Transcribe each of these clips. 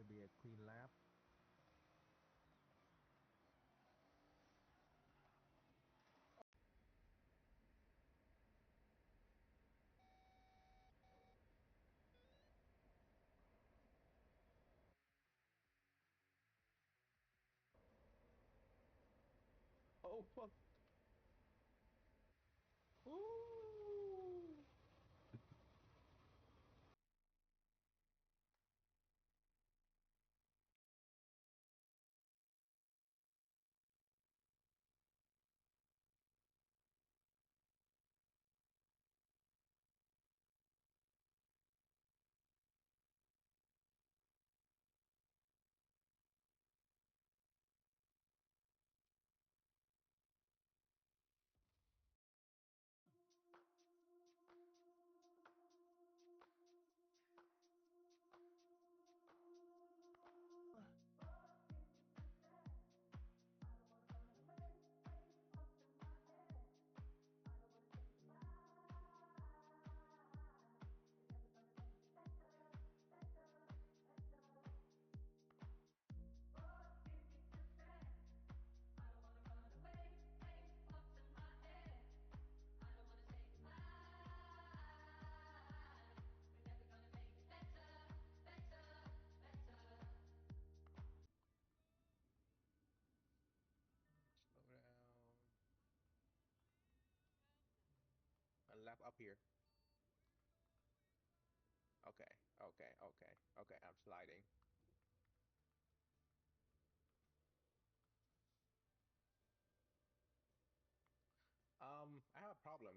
to be a clean lap. Oh fuck! Ooh! Slow down. A lap up here. Okay, okay, okay, okay. I'm sliding. I have a problem.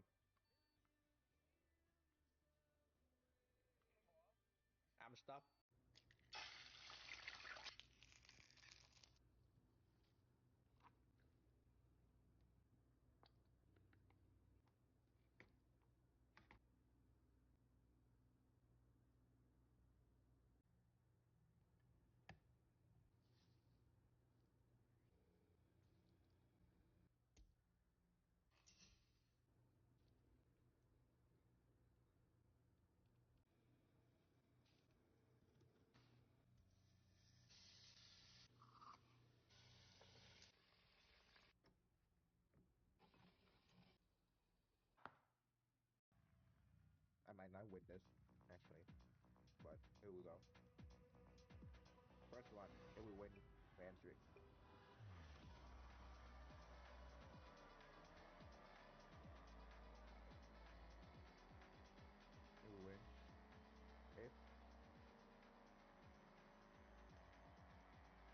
I'm stuck. I might not win this, actually, but here we go. First one, here we win entry. Here we win. Fifth.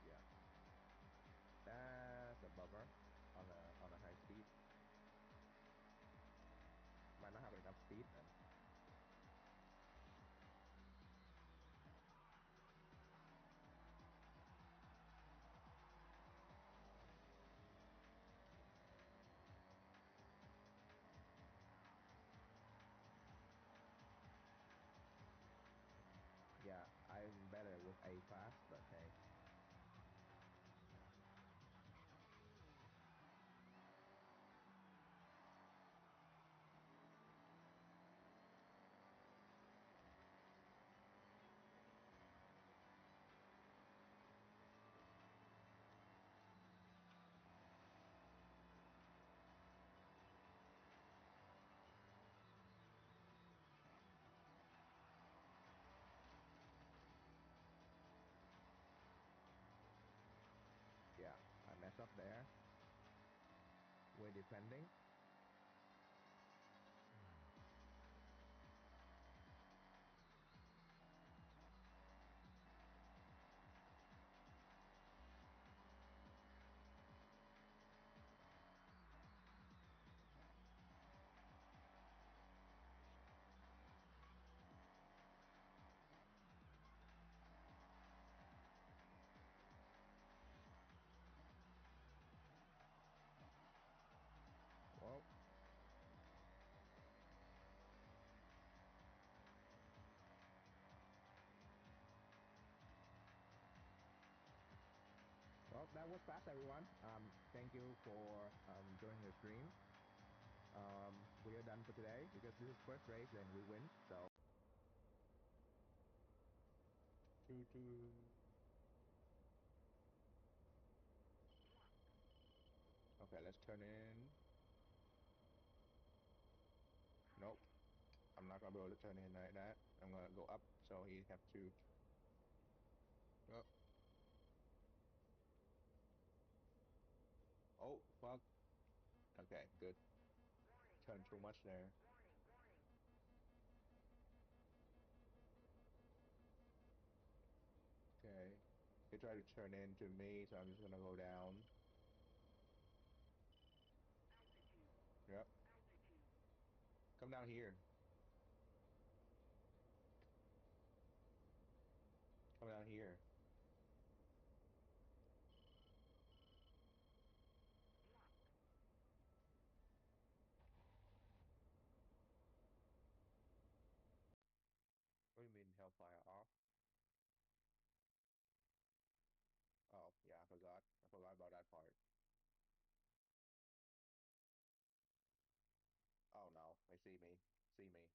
Yeah. That's a bummer on a high speed. Might not have enough speed then. Yeah, I'm better with A class, but hey. Yeah, I mess up there. We're defending. Well, well, that was fast, everyone. Thank you for joining the stream. We are done for today because this is first race and we win. So, choo choo. Turn in. Nope. I'm not gonna be able to turn in like that. I'm gonna go up, so he have to. Oh, oh fuck. Okay, good. Turn too much there. Okay. He tried to turn into me, so I'm just gonna go down. Yep. Come down here. Come down here. What do you mean Hellfire off? Oh, yeah, I forgot. I forgot about that part. Oh no, they see me. See me.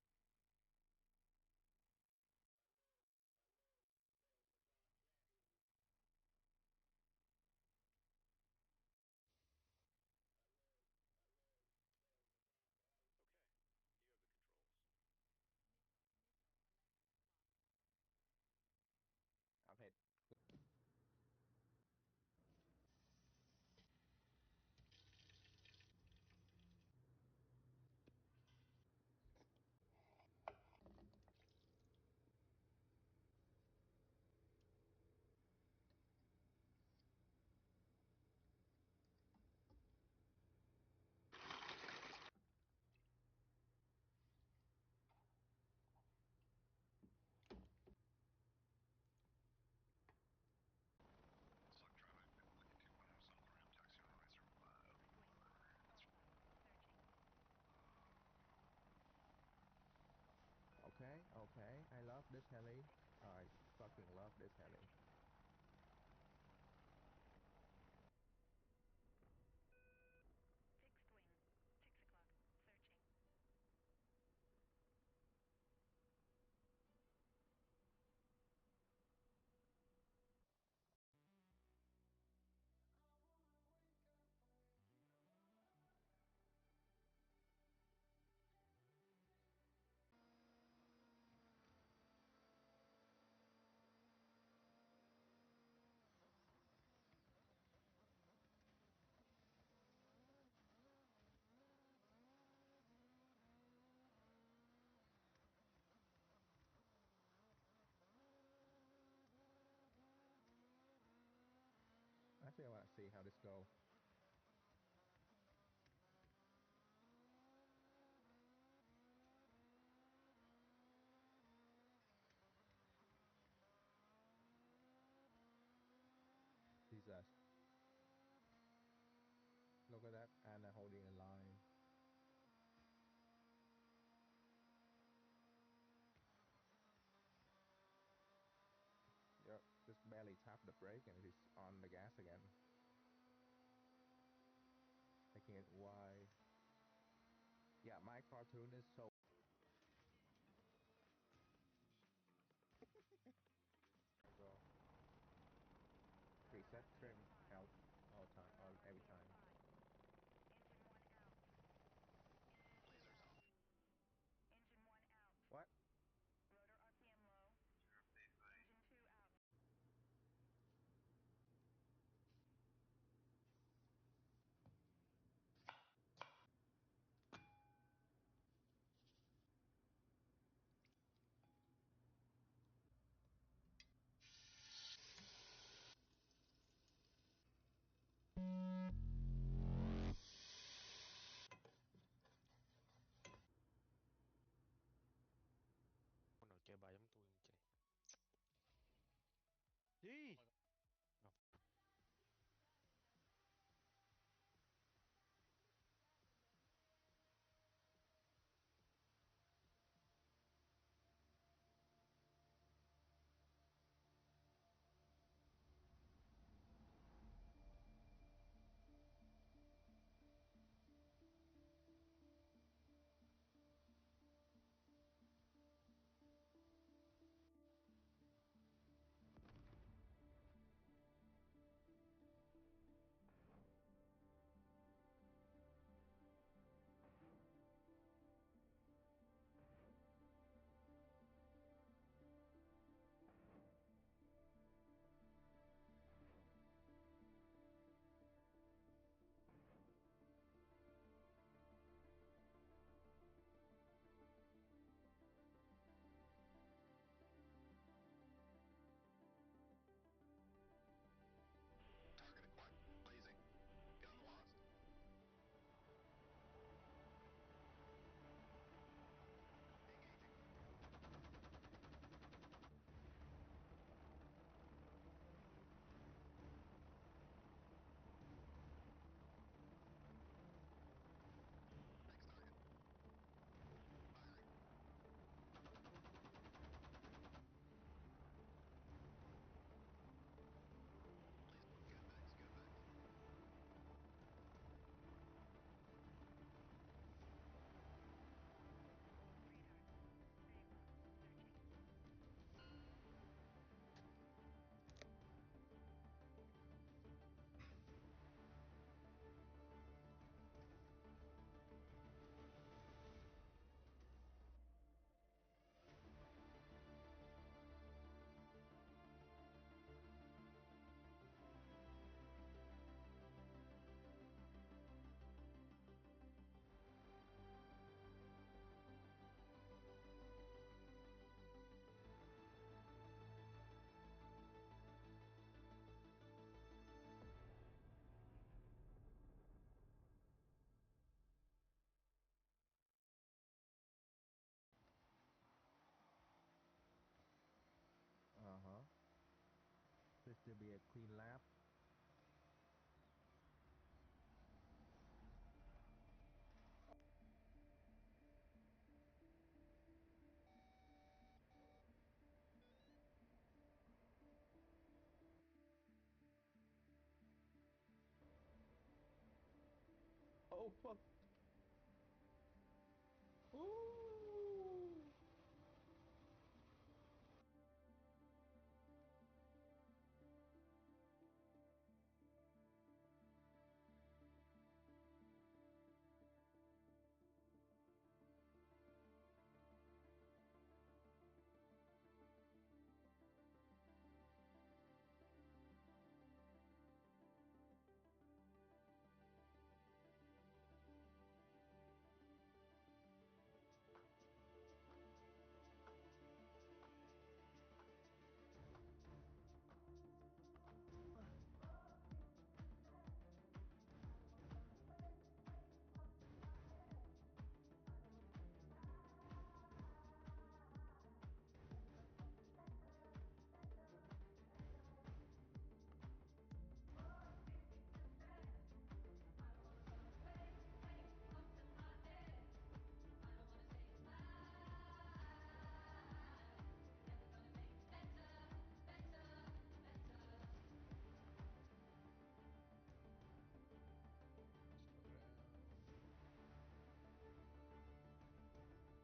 Okay, you have the controls. I'm hit. Okay, okay. I love this heli. I fucking love this heli. Fixed wing. 6 o'clock. Searching. Actually, I want to see how this go. Jesus. Look at that. Anna holding a line. Yep. Just barely tap the brake and he's on the gas again. Making it wide. Yeah, my cartoon is so. So preset trim help all time, all every time. Engine 1 out. Lasers off. Engine 1 out. What? Rotor RPM low. Engine 2 out. to be a clean lap. Oh fuck! Ooh! Slow down.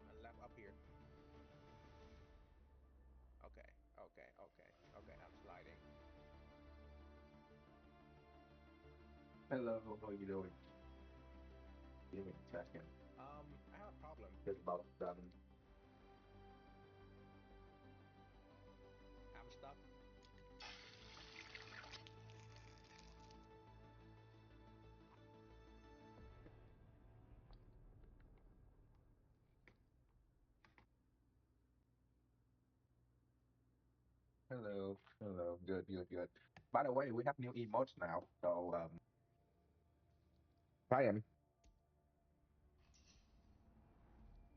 A lap up here. Okay, okay. I'm sliding. Hello, how are you doing? Give me a second. I have a problem. Just about done. I'm stuck. Hello, hello. Good, good, good. By the way, we have new emotes now. So, Ryan,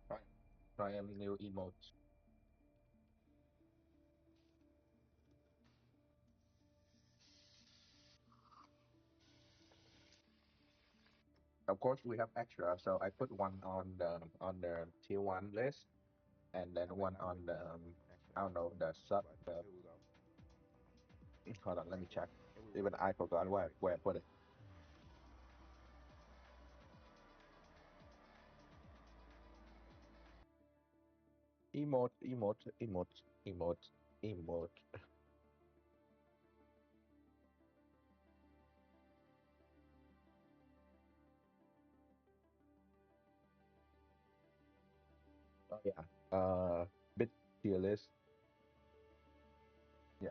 Ryan, Ryan, new emotes. Of course, we have extra. So I put one on the tier one list, and I then might one not on win this, the I actually, don't know, the sub. but here we go. Hold on, let me Right here. check. Here we Even win. I forgot Get ready. where I put it. Emote, emote, emote, emote, emote. Oh yeah. Bit tier list. Yeah.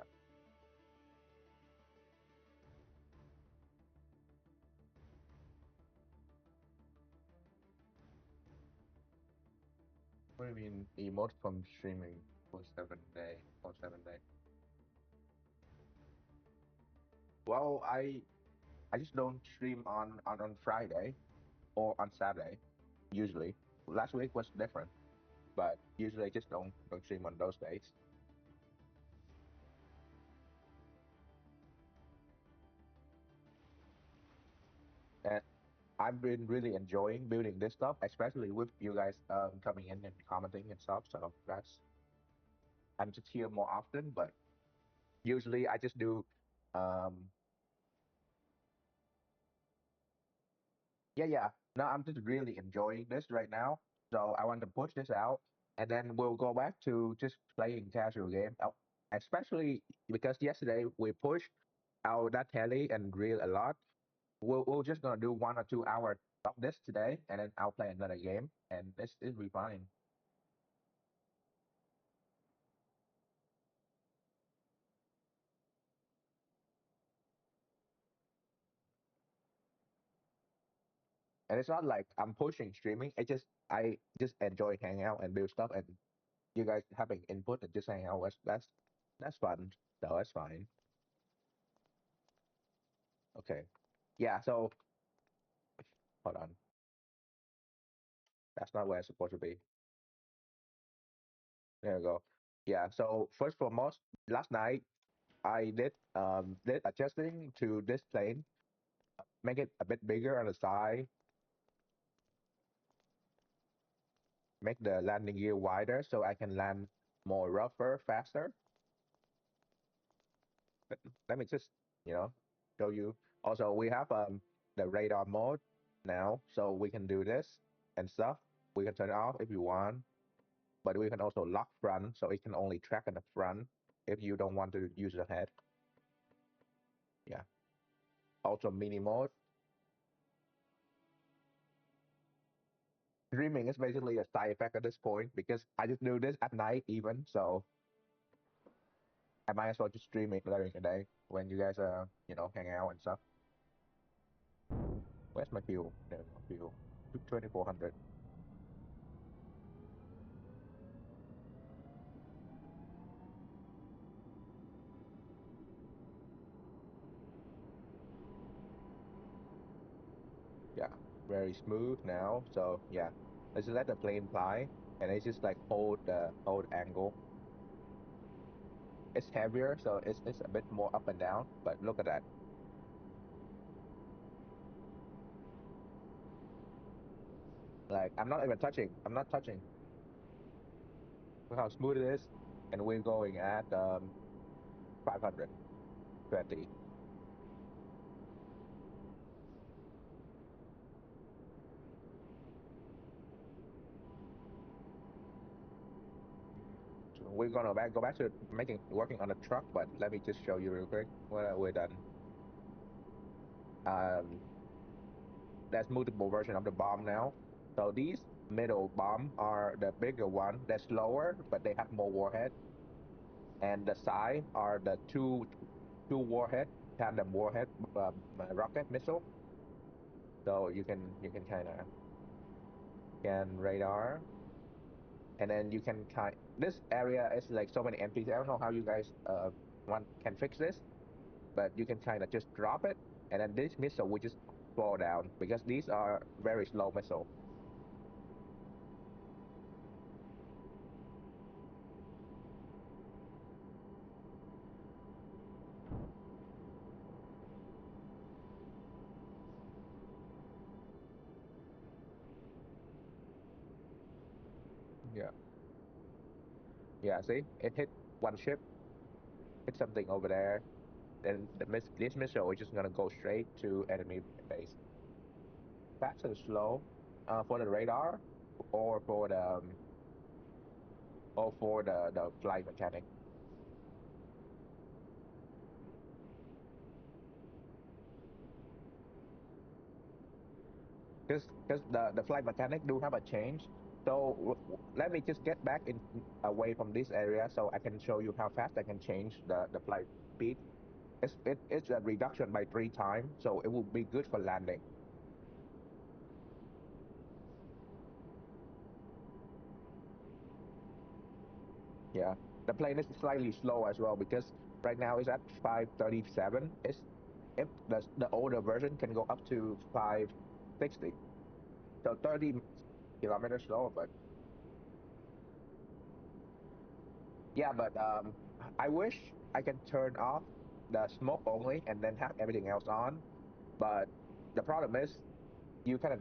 What do you mean emote from streaming for 7 day or 7 day? Well, I just don't stream on Friday or on Saturday usually. Last week was different, but usually I just don't stream on those days. And I've been really enjoying building this stuff, especially with you guys coming in and commenting and stuff. So that's I'm just here more often, but usually I just do um yeah, yeah. No, I'm just really enjoying this right now. So I want to push this out, and then we'll go back to just playing casual game. Especially because yesterday we pushed out that telly and reel a lot. We're just gonna do 1 or 2 hours of this today, and then I'll play another game, and it'll be fine. And it's not like I'm pushing streaming. I just enjoy hanging out and build stuff, and you guys having input and just hanging out. That's fun. So that's fine. Okay. Yeah. So hold on. That's not where it's supposed to be. There we go. Yeah. So first foremost, last night I did adjusting to this plane, make it a bit bigger on the side, make the landing gear wider so I can land more rougher, faster. Let me just, show you. Also, we have the radar mode now, so we can do this and stuff. We can turn it off if you want, but we can also lock front, so it can only track in the front if you don't want to use the head. Yeah. Also, mini mode. Streaming is basically a side effect at this point because I just do this at night even, so I might as well just stream it during the day when you guys hang out and stuff. Where's my fuel? There we go, fuel. 2400. Yeah, very smooth now. So yeah, let's just let the plane fly, and it's just like hold angle. It's heavier, so it's a bit more up and down. But look at that. Like I'm not even touching. I'm not touching. Look how smooth it is, and we're going at 520. So we're gonna go back to working on the truck, but let me just show you real quick what we're done. Um, there's multiple version of the bomb now. So these middle bomb are the bigger one. They're slower, but they have more warhead. And the side are the two warhead tandem warhead rocket missile. So you can kind of scan radar, and then you can kind. This area is like so many empties. I don't know how you guys want can fix this, but you can kind of just drop it, and then this missile will just fall down because these are very slow missile. Yeah, yeah. See, it hit one ship, hit something over there. Then this missile is just gonna go straight to enemy base. Fast and slow, for the radar, or for the flight mechanic. Because the flight mechanic do have a change. So let me just get back in away from this area so I can show you how fast I can change the flight speed. It's a reduction by 3 times, so it will be good for landing. Yeah, the plane is slightly slow as well because right now it's at 537. It's if the older version can go up to 560, so 30 kilometers slower. But yeah, but I wish I can turn off the smoke only and then have everything else on. But the problem is you kind of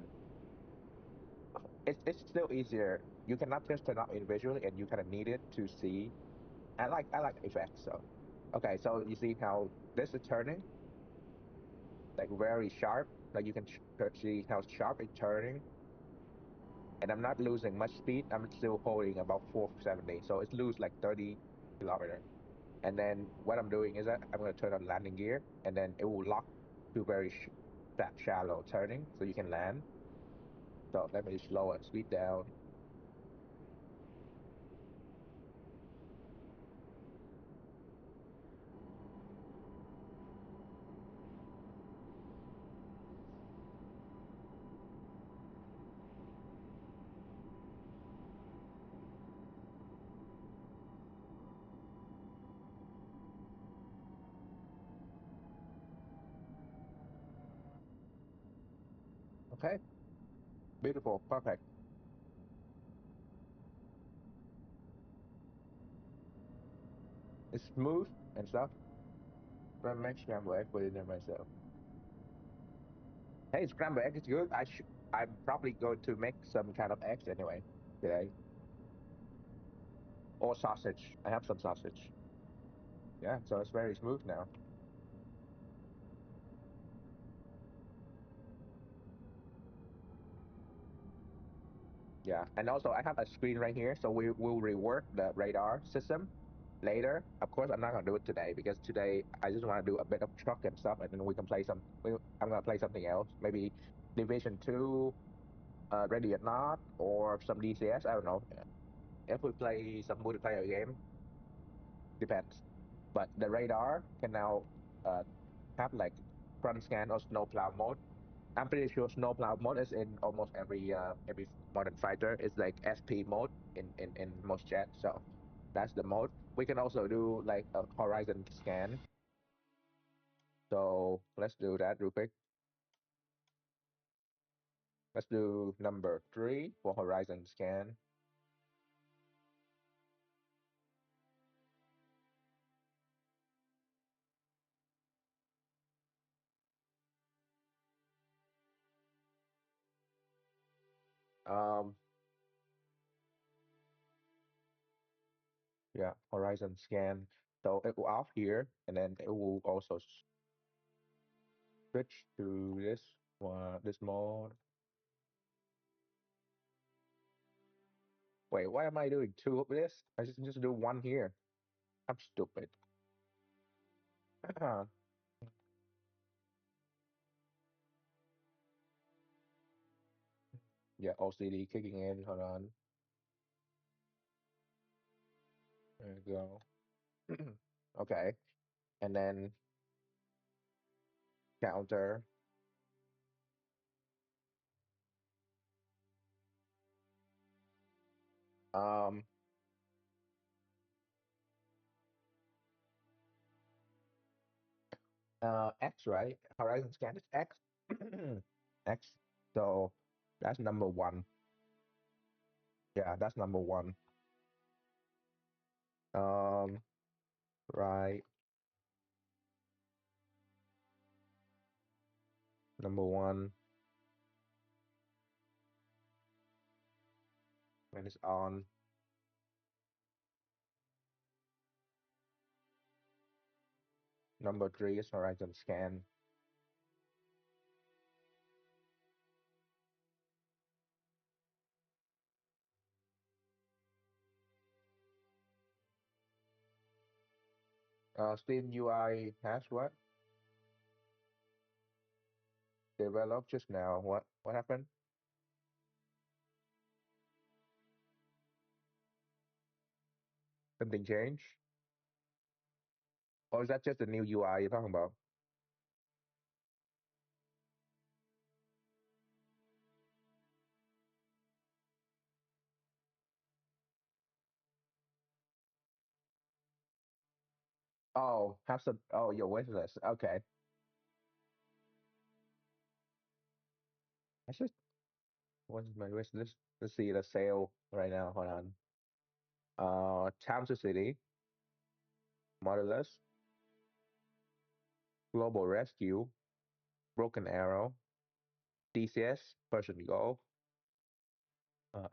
it's still easier. You cannot just turn off it visually, and you kind of need it to see. I like effects. So okay, so you see how this is turning like very sharp. Like you can see how sharp it's turning, and I'm not losing much speed. I'm still holding about 470, so it's lose like 30 kilometers. And then what I'm doing is that I'm going to turn on landing gear, and then it will lock to very shallow turning, so you can land. So let me slow and speed down. Okay, beautiful, perfect. It's smooth and stuff. I make scrambled egg for dinner myself. Hey, scrambled egg is good. I'm probably going to make some kind of eggs anyway today. Or sausage. I have some sausage. Yeah, so it's very smooth now. Yeah, and also I have a screen right here, so we will rework the radar system later. Of course, I'm not gonna do it today because today I just want to do a bit of truck and stuff, and then we can play some. I'm gonna play something else, maybe Division Two, Ready or Not, or some DCS. I don't know. If we play some multiplayer game, depends. But the radar can now uh, have like front scan or snowplow mode. I'm pretty sure snowplow mode is in almost every modern fighter. It's like SP mode in most jets. So that's the mode. We can also do like a horizon scan. So let's do that real quick. Let's do number 3 for horizon scan. Um, yeah, horizon scan. So it will off here, and then it will also switch to this one, this mode. Wait, why am I doing two of this? I just do one here. I'm stupid. Yeah, OCD kicking in. Hold on. There you go. Okay, and then counter. Um, X, right? Horizon scan is X. X. So that's number one. Yeah, that's number one. Um, right. Number one. When it's on. Number three is horizon scan. Steam UI has what? Developed just now. What happened? Something changed? Or is that just the new UI you're talking about? Oh, have some. Oh, your wish list. Okay. I should. What's my wish list? Let's see the sale right now. Hold on. Town to City, Motherless, Global Rescue, Broken Arrow, DCS, Persian Gulf,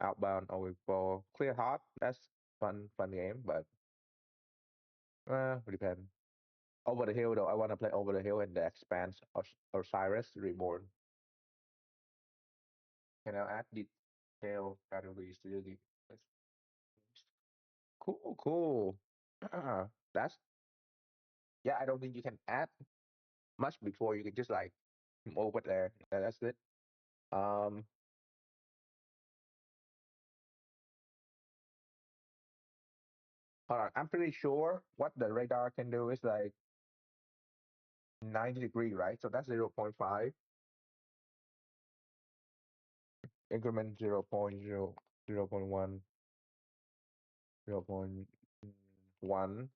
Outbound Overball, Clear Heart. That's fun game, but it depends. Over the Hill though, I want to play Over the Hill and the Expanse of Osiris Reborn. Can I add detail categories to the cool, cool. That's yeah. I don't think you can add much before you can just like over there. That's it. Um, Hold on. I'm pretty sure what the radar can do is like 90-degree, right? So that's 0.5 increment 0.0, 0.1, 0.1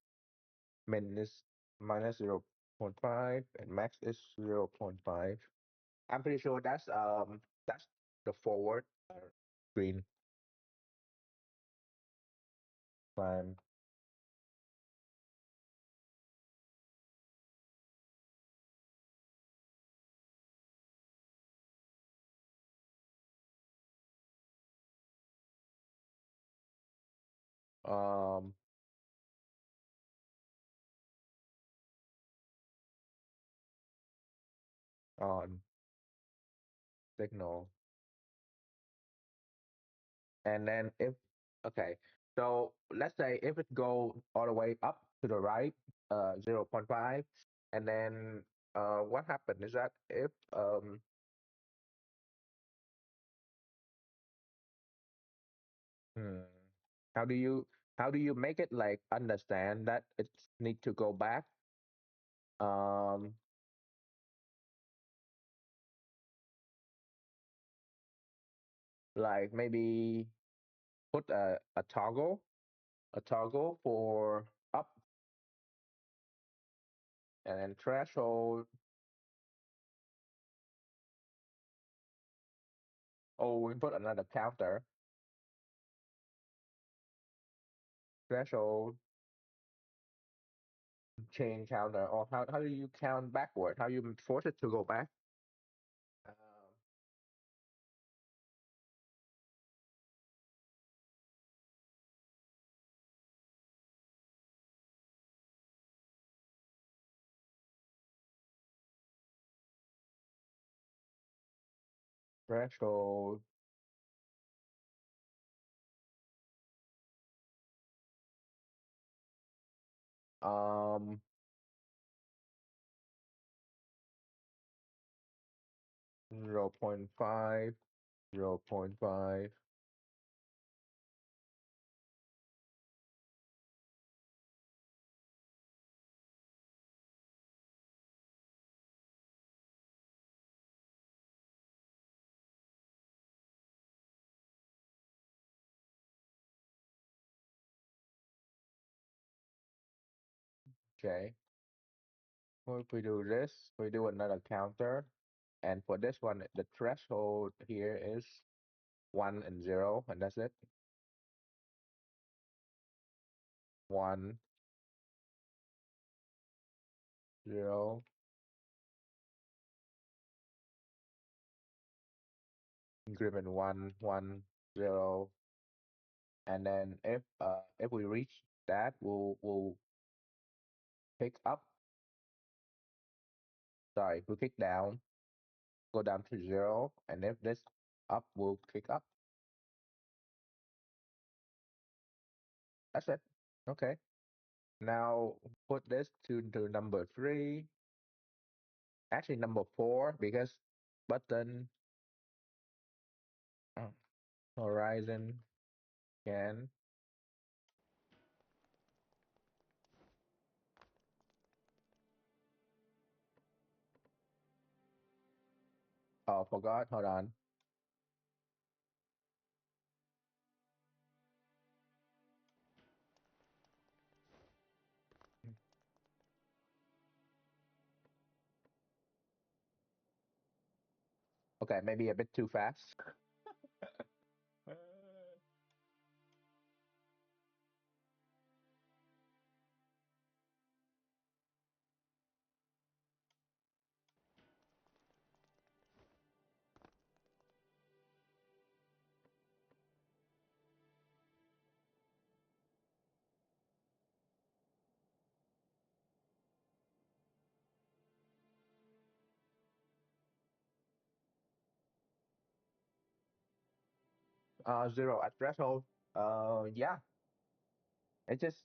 minus 0.5 and max is 0.5. I'm pretty sure that's the forward screen time. Um, on signal. And then if, okay, so let's say if it go all the way up to the right, 0.5, and then what happened is that if hmm, how do you how do you make it like understand that it need to go back? Um, like maybe put a toggle for up, and then threshold. Oh, we put another counter, threshold, chain counter. Or how do you count backward? How you force it to go back? Um, threshold. Um, 0.5, 0.5. Okay. Well, if we do this, we do another counter. And for this one, the threshold here is 1 and 0, and that's it. 1, 0, increment 1, 1, 0. And then if we reach that, we'll pick up. Sorry, we kick down, go down to 0. And if this up, we'll kick up. That's it. Okay. Now put this to number 3. Actually, number 4, because button uh, horizon scan. Oh, forgot. Hold on. Okay, maybe a bit too fast. 0 at threshold. Yeah, it just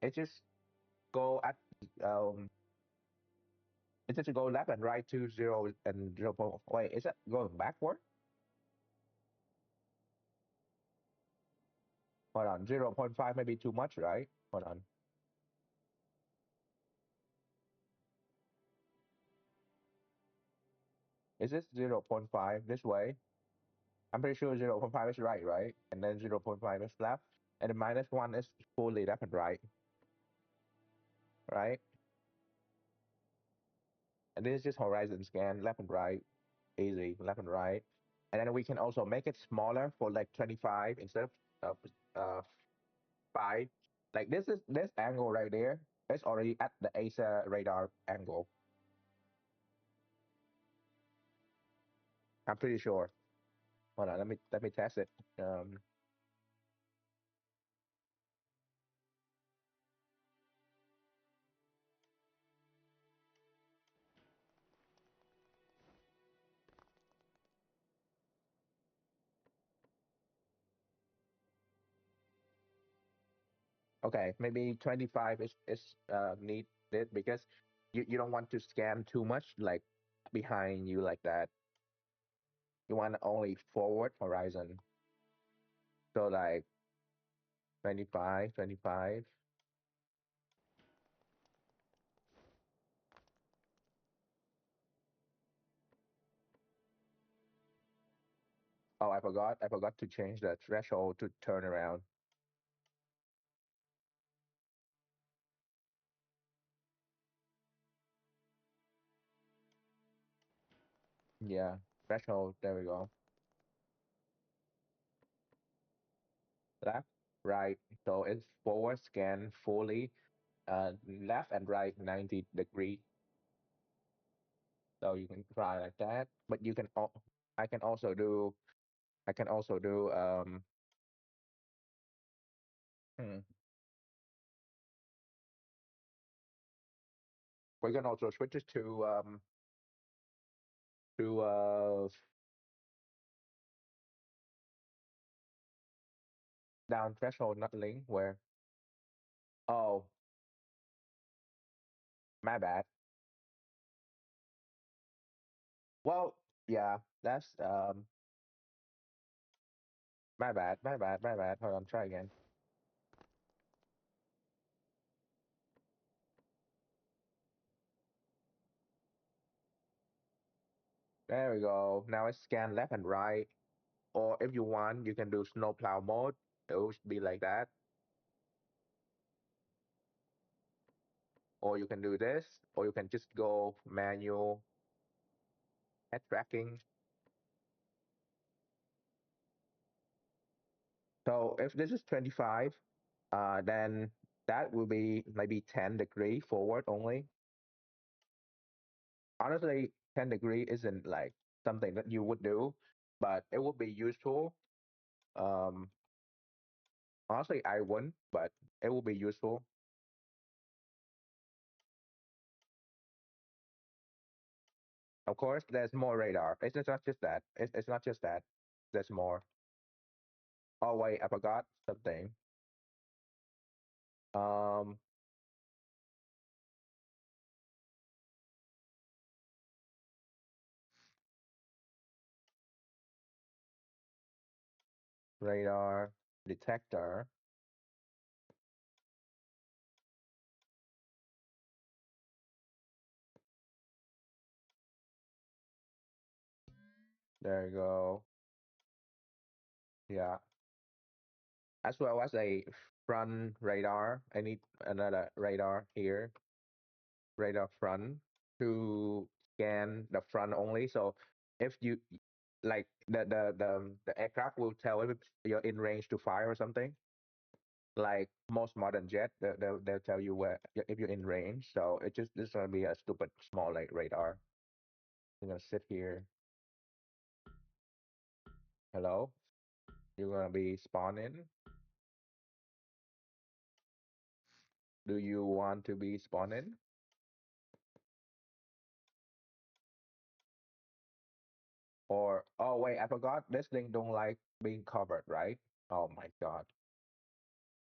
it just go at um it just go left and right to 0 and 0. Wait, is it going backward? Hold on, 0.5 may be too much, right? Hold on. Is this 0.5 this way? I'm pretty sure 0.5 is right, right? And then 0.5 is left, and the -1 is fully left and right, right? And this is just horizon scan, left and right, easy, left and right. And then we can also make it smaller for like 25 instead of 5. Like this angle right there, it's already at the ASA radar angle. I'm pretty sure. Hold on, let me test it. Um, Okay, maybe 25 is needed because you don't want to scan too much like behind you like that. You want only forward horizon. So like 25, 25. Oh, I forgot to change the threshold to turn around. Yeah, threshold. There we go. Left, right. So it's forward scan fully. Left and right 90-degree. So you can try like that. But you can I can also do I can also do hmm, we can also switch it to down threshold, not link where oh my bad. Well, yeah, that's my bad. Hold on, try again. There we go. Now it's scan left and right. Or if you want, you can do snowplow mode. It will be like that. Or you can do this, or you can just go manual head tracking. So if this is 25, then that will be maybe 10-degree forward only. Honestly, 10-degree isn't like something that you would do, but it would be useful. Um, Honestly, I wouldn't, but it will be useful. Of course, there's more radar. It's not just that. It's not just that. There's more. Oh wait, I forgot something. Um, Radar detector. There you go. Yeah, as well as a front radar. I need another radar here, radar front to scan the front only. So if you like the aircraft will tell if you're in range to fire or something. Like most modern jet, they'll tell you where if you're in range. So it just this is gonna be a stupid small like radar. You're gonna sit here. Hello, you're gonna be spawning. Do you want to be spawning? Or oh wait, I forgot this thing don't like being covered, right? Oh my god.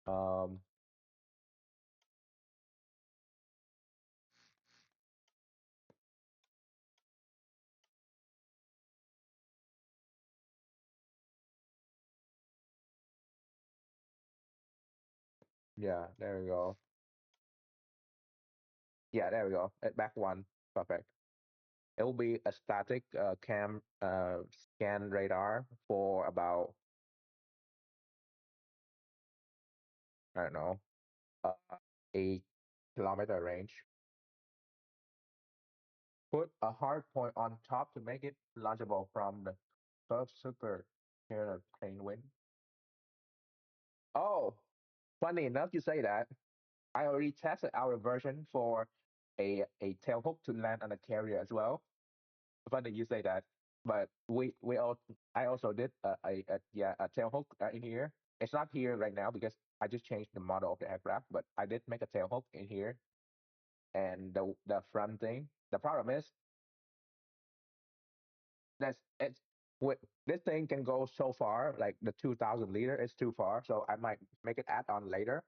Um, yeah, there we go. Yeah, there we go. Back one, perfect. It will be a static cam scan radar for about I don't know 8 kilometer range. Put a hard point on top to make it launchable from the Surf Super here plane win. Oh, funny enough you say that. I already tested our version for a tail hook to land on a carrier as well. Funny you say that, but we all I also did a tail hook in here. It's not here right now because I just changed the model of the aircraft, but I did make a tail hook in here and the front thing. The problem is that's it's with this thing can go so far, like the 2,000 liter is too far, so I might make it add on later.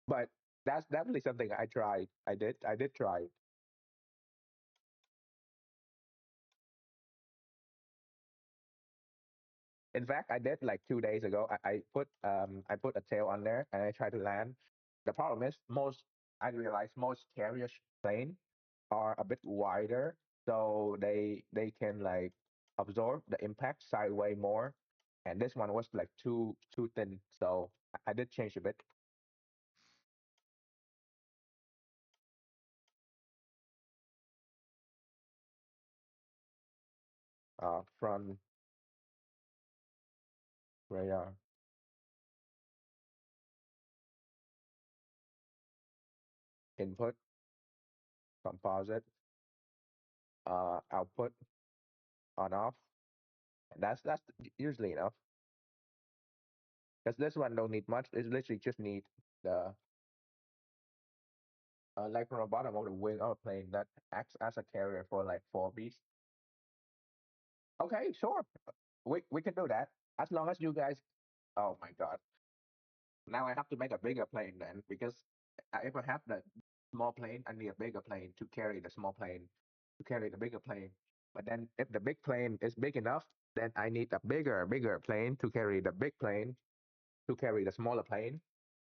But that's definitely something I tried. I did try it. In fact, I did like 2 days ago. I put a tail on there and I tried to land. The problem is I realized most carrier plane are a bit wider, so they can like absorb the impact sideway more. And this one was like too thin, so I did change a bit. Front radar, input, composite, output, on off. And that's usually enough. Because this one don't need much. It's literally just need the like from the bottom of the wing of a plane that acts as a carrier for like 4 beats. Okay, sure. We can do that as long as you guys. Oh my god! Now I have to make a bigger plane then because if I have the small plane, I need a bigger plane to carry the small plane to carry the bigger plane. But then if the big plane is big enough, then I need a bigger plane to carry the big plane to carry the smaller plane,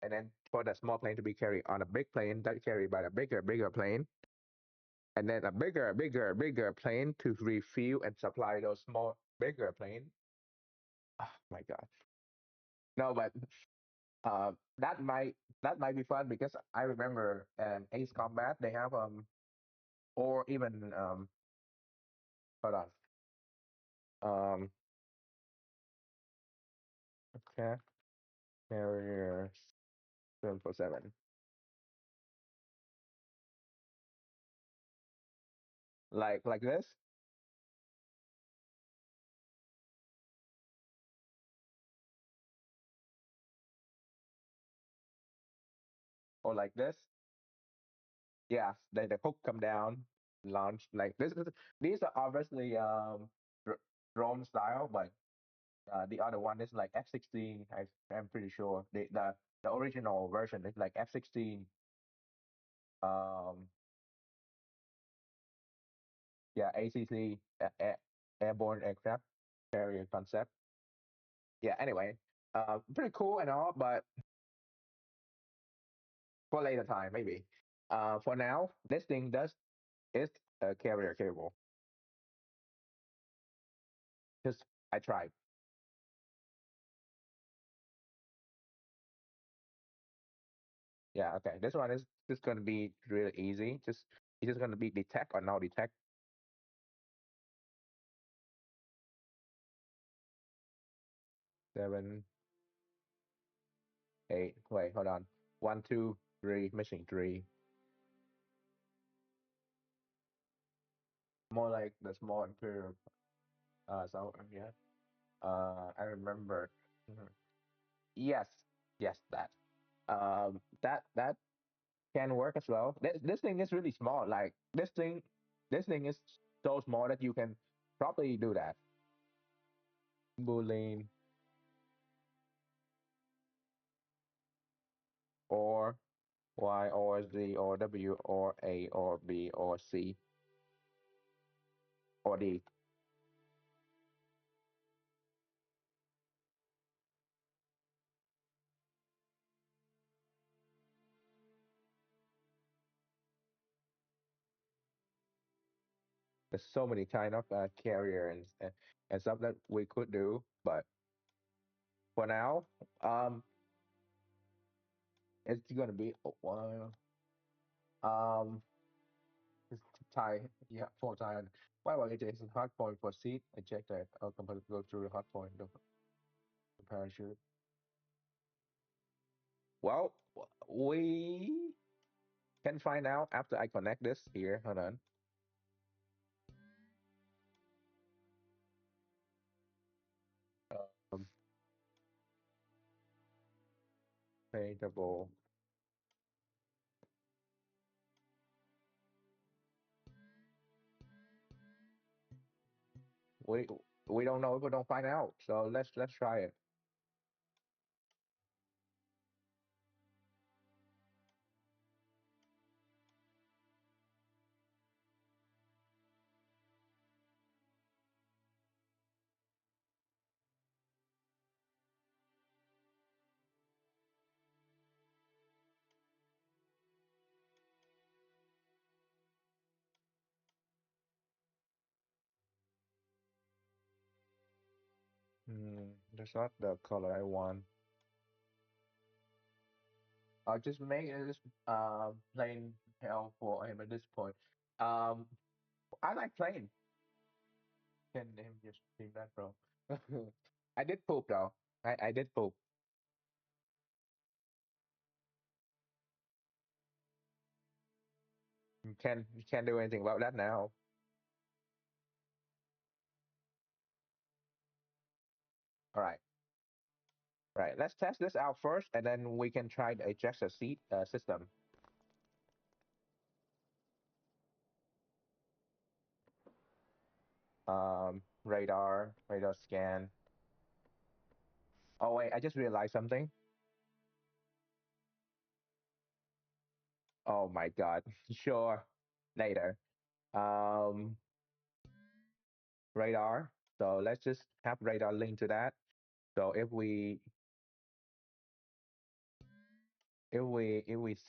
and then for the small plane to be carried on a big plane that carried by the bigger plane, and then a bigger plane to refuel and supply those small bigger plane. Oh my god. No, but uh, that might that might be fun because I remember Ace Combat they have or even hold on okay, carrier 747 like this or like this. Yeah, the hook come down, launch like this. These are obviously dr- drone style, but the other one is like F-16. I'm pretty sure the original version is like F-16. Um, yeah, ACC, airborne aircraft carrier concept. Yeah. Anyway, pretty cool and all, but for later time maybe. For now, this thing does is a carrier cable. Just I tried. Yeah, okay. This one is just gonna be really easy. It's just gonna be detect or no detect. 7, 8. Wait, hold on. 1, 2, 3. Missing 3. More like the small imperial. So yeah. I remember. Mhm. Yes, yes, that. That can work as well. This thing is really small. Like this thing is so small that you can probably do that. Boolean or Y or Z or W or A or B or C or D. There's so many kind of carrier and stuff that we could do, but for now, um, it's gonna be a while. It's tie, yeah, for tie. By the way, it is a hard point for seat. I checked that. I'll go through the hard point of the parachute. Well, we can find out after I connect this here. Hold on. Um, paintable. We we don't know if we don't find out. So let's try it. That's not the color I want. I'll just make it just plain hell for him at this point. Um, I like plain. Can him just do that, bro? I did poop though. I did poop. You can't do anything about that now. All right, right. Let's test this out first, and then we can try the ejector seat system. Radar scan. Oh wait, I just realized something. Oh my God. Sure. Later. Um, radar. So let's just have radar linked to that. So if we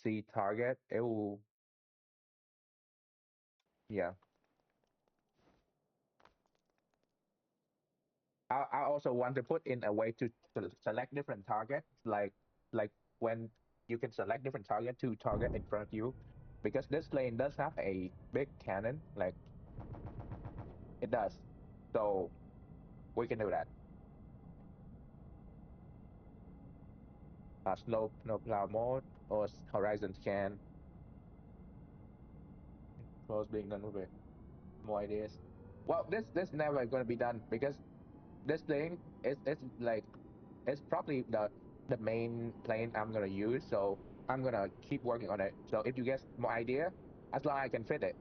see target, it will, yeah. I also want to put in a way to select different targets, like when you can select different target to target in front of you, because this plane does have a big cannon, like it does. So we can do that. Snow plow mode or horizon scan. Close being done with it. More ideas. Well, this never going to be done because this thing is like it's probably the main plane I'm gonna use. So I'm gonna keep working on it. So if you get more idea, as long as I can fit it,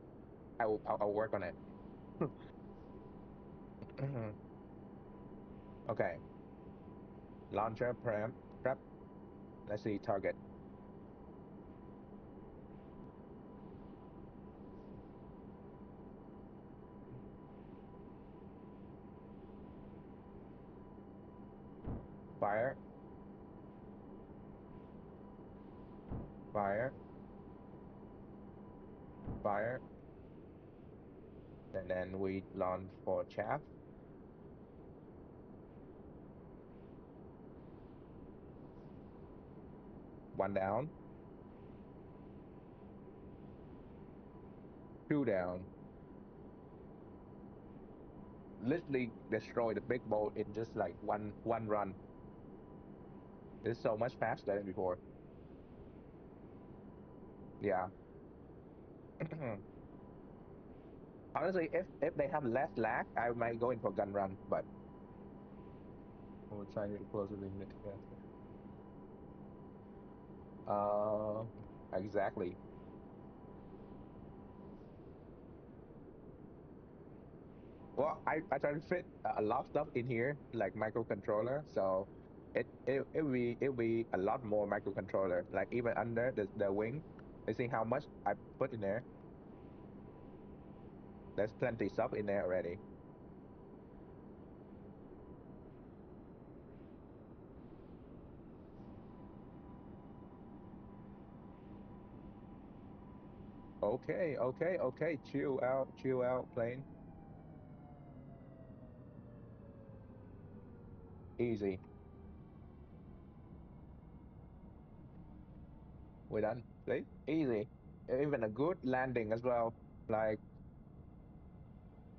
I'll work on it. Okay, launcher prep. Let's see target. Fire, fire, fire, and then we launch for chaff. One down, two down. Literally destroy the big boat in just like one run. It's so much faster than before. Yeah. Honestly, if they have less lag, I might go in for gun run, but we'll try to close it in it. Yeah. Uh, exactly. Well, I try to fit a lot of stuff in here, like microcontroller. So it will be a lot more microcontroller. Like even under the wing, you see how much I put in there. There's plenty stuff in there already. Okay, okay, okay. Chill out, plane. Easy. We're done. See? Easy. Even a good landing as well. Like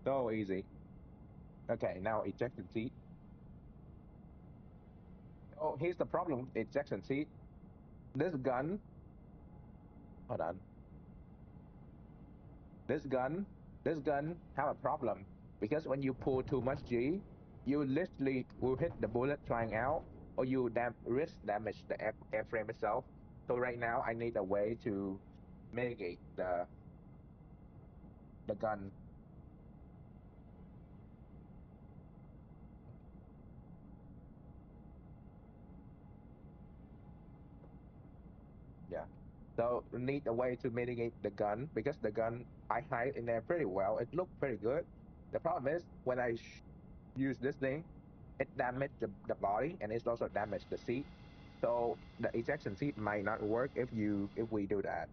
so easy. Okay, now ejection seat. Oh, here's the problem with ejection seat. This gun, hold on. This gun, this gun have a problem because when you pull too much G, you literally will hit the bullet flying out, or you risk damage the airframe itself. So right now, I need a way to mitigate the gun. Yeah. So we need a way to mitigate the gun because the gun I hide in there pretty well. It looked pretty good. The problem is when I use this thing, it damaged the body and it's also damaged the seat. So the ejection seat might not work if we do that.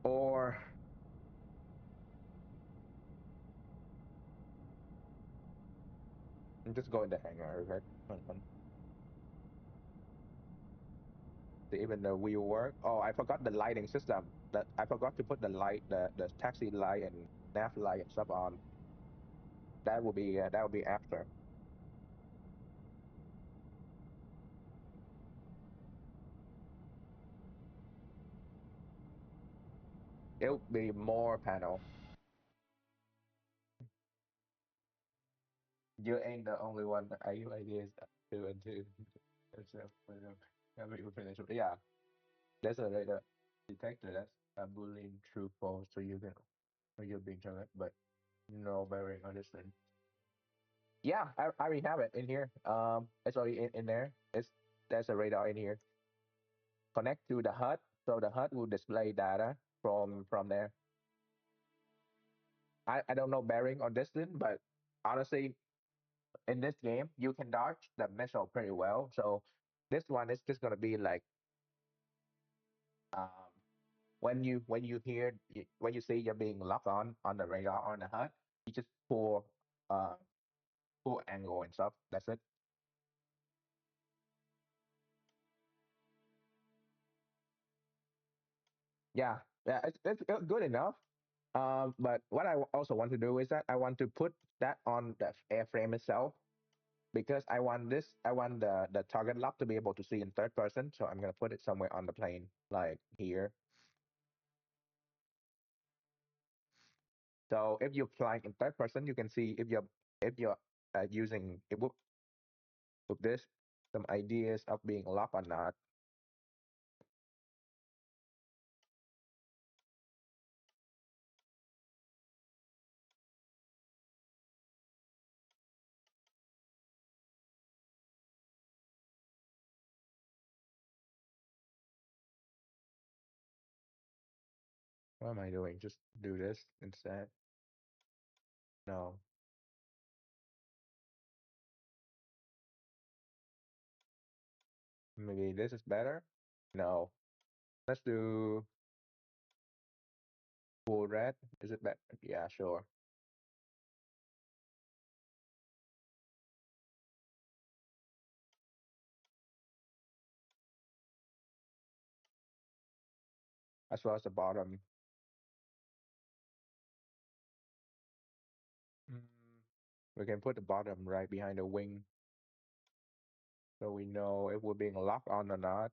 Or I'm just going to hangar, okay? Fun, fun. See, even the wheel work. Oh, I forgot the lighting system. That I forgot to put the light, the taxi light and nav light and stuff on. That will be after. It'll be more panel. You ain't the only one. I use ideas two and two. It's we finish. Yeah, there's a radar detector that's a boolean true false, so you can when you're being targeted, but no bearing on this thing. Yeah, I already have it in here. It's already in there. There's a radar in here. Connect to the HUD, so the HUD will display data from there. I don't know bearing on this thing, but honestly, in this game, you can dodge the missile pretty well. So this one is just gonna be like um, when you hear when you see you're being locked on the radar on the HUD, you just uh pull angle and stuff. That's it. Yeah, yeah, it's good enough. But what also want to do is that I want to put that on the airframe itself because I want the target lock to be able to see in third person. So I'm gonna put it somewhere on the plane, like here. So if you're flying in third person, you can see if you're using it with this some ideas of being locked or not. What am I doing? Just do this instead. No, maybe this is better. No, let's do full red. Is it better? Yeah, sure. As well as the bottom. Mm, we can put the bottom right behind the wing so we know if we're being locked on or not.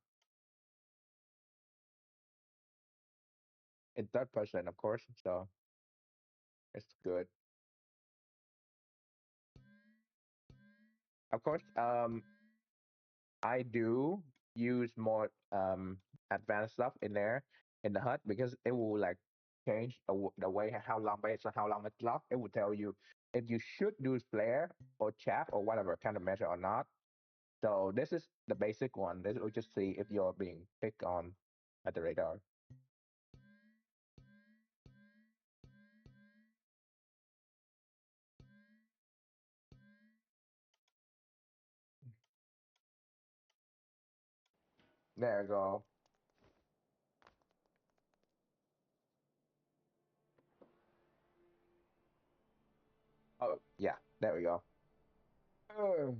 In third person, of course, so it's good. Of course, I do use more advanced stuff in there in the HUD because it will like change the way how long based on how long it's locked. It will tell you if you should use flare or chaff or whatever kind of measure or not. So this is the basic one. This will just see if you're being picked on at the radar. There you go. Oh yeah, there we go. Uh,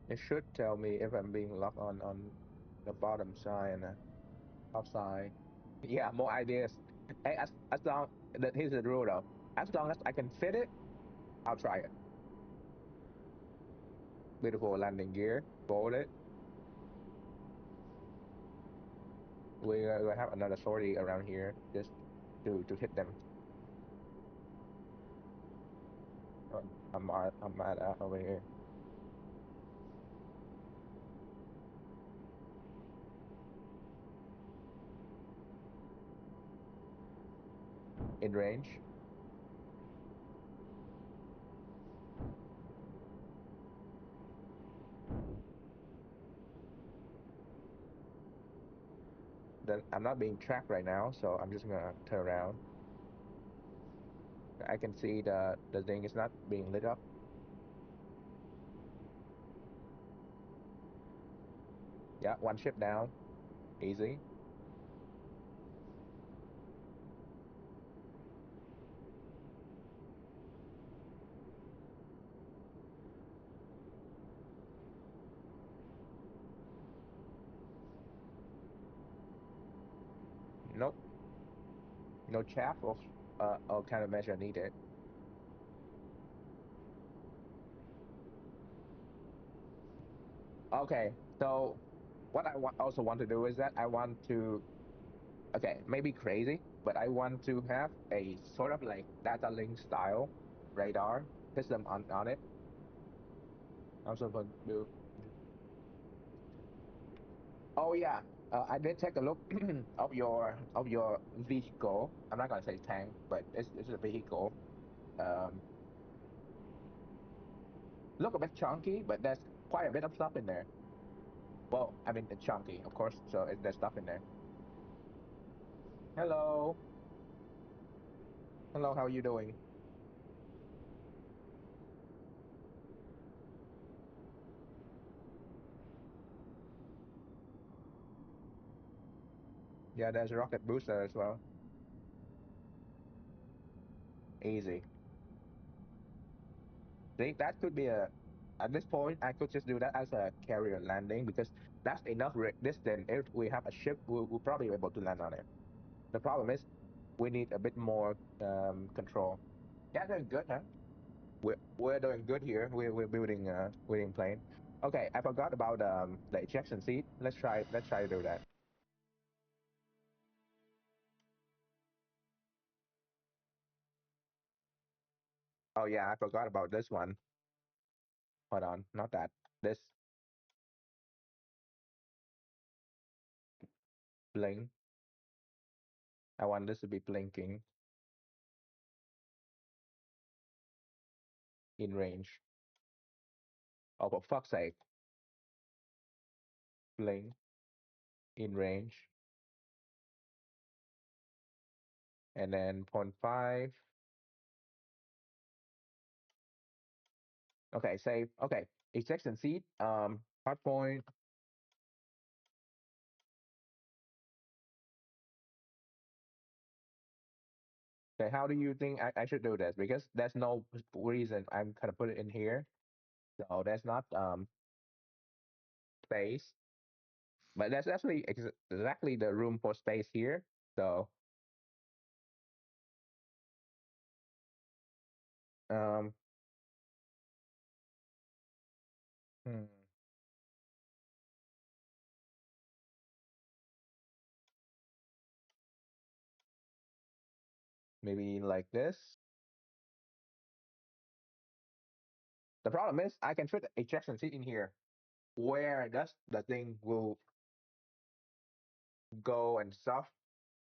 It should tell me if I'm being locked on the bottom side and the top side. Yeah, more ideas. Hey, as long that here's the rule though. As long as I can fit it, I'll try it. Beautiful landing gear. Fold it. We're gonna have another sortie around here just to hit them. I'm at over here in range. Then I'm not being tracked right now, so I'm just gonna turn around. I can see the thing is not being lit up. Yeah, one ship down. Easy. Nope, no chaff or countermeasure needed. Okay, so what also want to do is that I want to, okay, maybe crazy, but I want to have a sort of like data link style radar system on it. Also want to do. Oh yeah, I did take a look of your vehicle. I'm not gonna say tank, but it's a vehicle. Um, look a bit chunky, but there's quite a bit of stuff in there. Well, I mean it's chunky, of course, so there's stuff in there. Hello, hello, how are you doing? Yeah, there's a rocket booster as well. Easy. See, that could be a. At this point, I could just do that as a carrier landing because that's enough distance. If we have a ship, we'll probably be able to land on it. The problem is we need a bit more control. Yeah, doing good, huh? We're doing good here. We're building plane. Okay, I forgot about the ejection seat. Let's try to do that. Oh yeah, I forgot about this one. Hold on, not that. This blink. I want this to be blinking in range. Oh, for fuck's sake, blink in range, and then point 0.5. Okay, save. Okay, ejection seat. Hard point. Okay, how do you think I should do this? Because there's no reason I'm gonna put it in here. So that's not space, but that's actually exactly the room for space here. So um, hmm, maybe like this. The problem is I can fit the ejection seat in here. Where does the thing will go and stuff?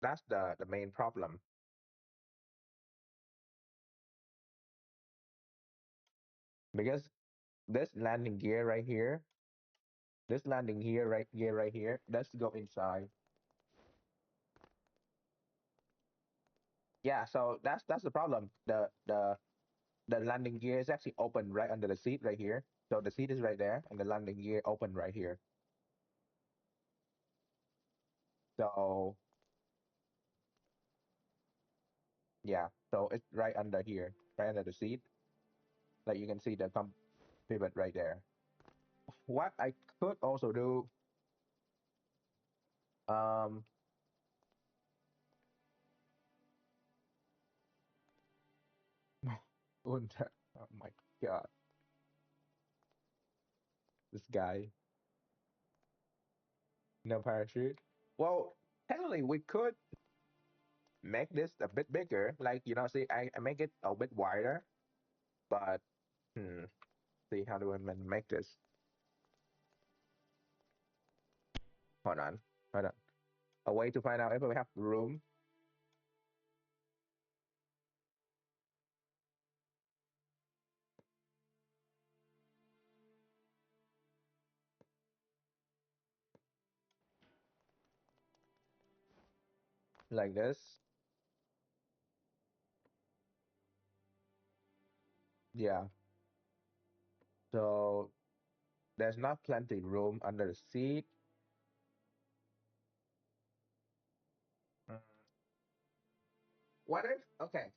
That's the main problem. Because this landing gear right here, this landing here right gear right here, let's go inside. Yeah, so that's the problem. The landing gear is actually open right under the seat right here. So the seat is right there, and the landing gear open right here. So yeah, so it's right under here, right under the seat. Like you can see the pivot right there. What I could also do, um, oh my God, this guy, no parachute. Well, technically we could make this a bit bigger. Like see, I make it a bit wider, but see how do I make this? Hold on, hold on. A way to find out if we have room like this. Yeah. So there's not plenty room under the seat. Mm. What if? Okay,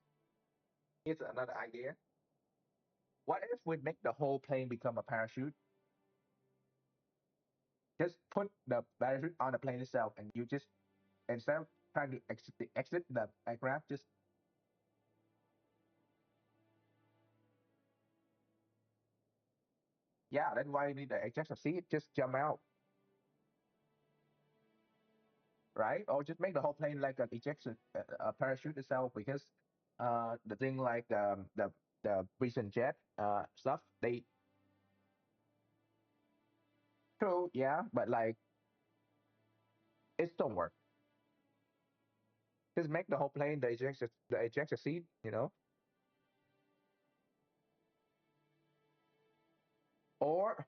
here's another idea. What if we make the whole plane become a parachute? Just put the parachute on the plane itself, and you just instead of trying to exit the aircraft, just yeah. That's why you need the ejector seat. Just jump out, right? Or just make the whole plane like an ejection parachute itself, because the thing like the recent jet stuff, they true, yeah, but like it don't work. Just make the whole plane the ejector seat, you know. Or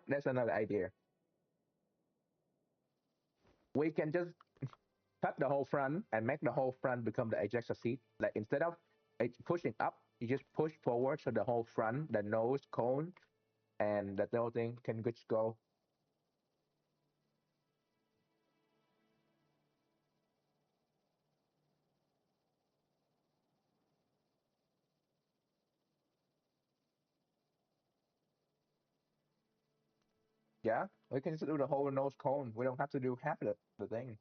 there's another idea. We can just cut the whole front and make the whole front become the ejector seat. Like instead of pushing up, you just push forward so the whole front, the nose cone, and the whole thing can just go. Yeah, we can just do the whole nose cone. We don't have to do half the thing.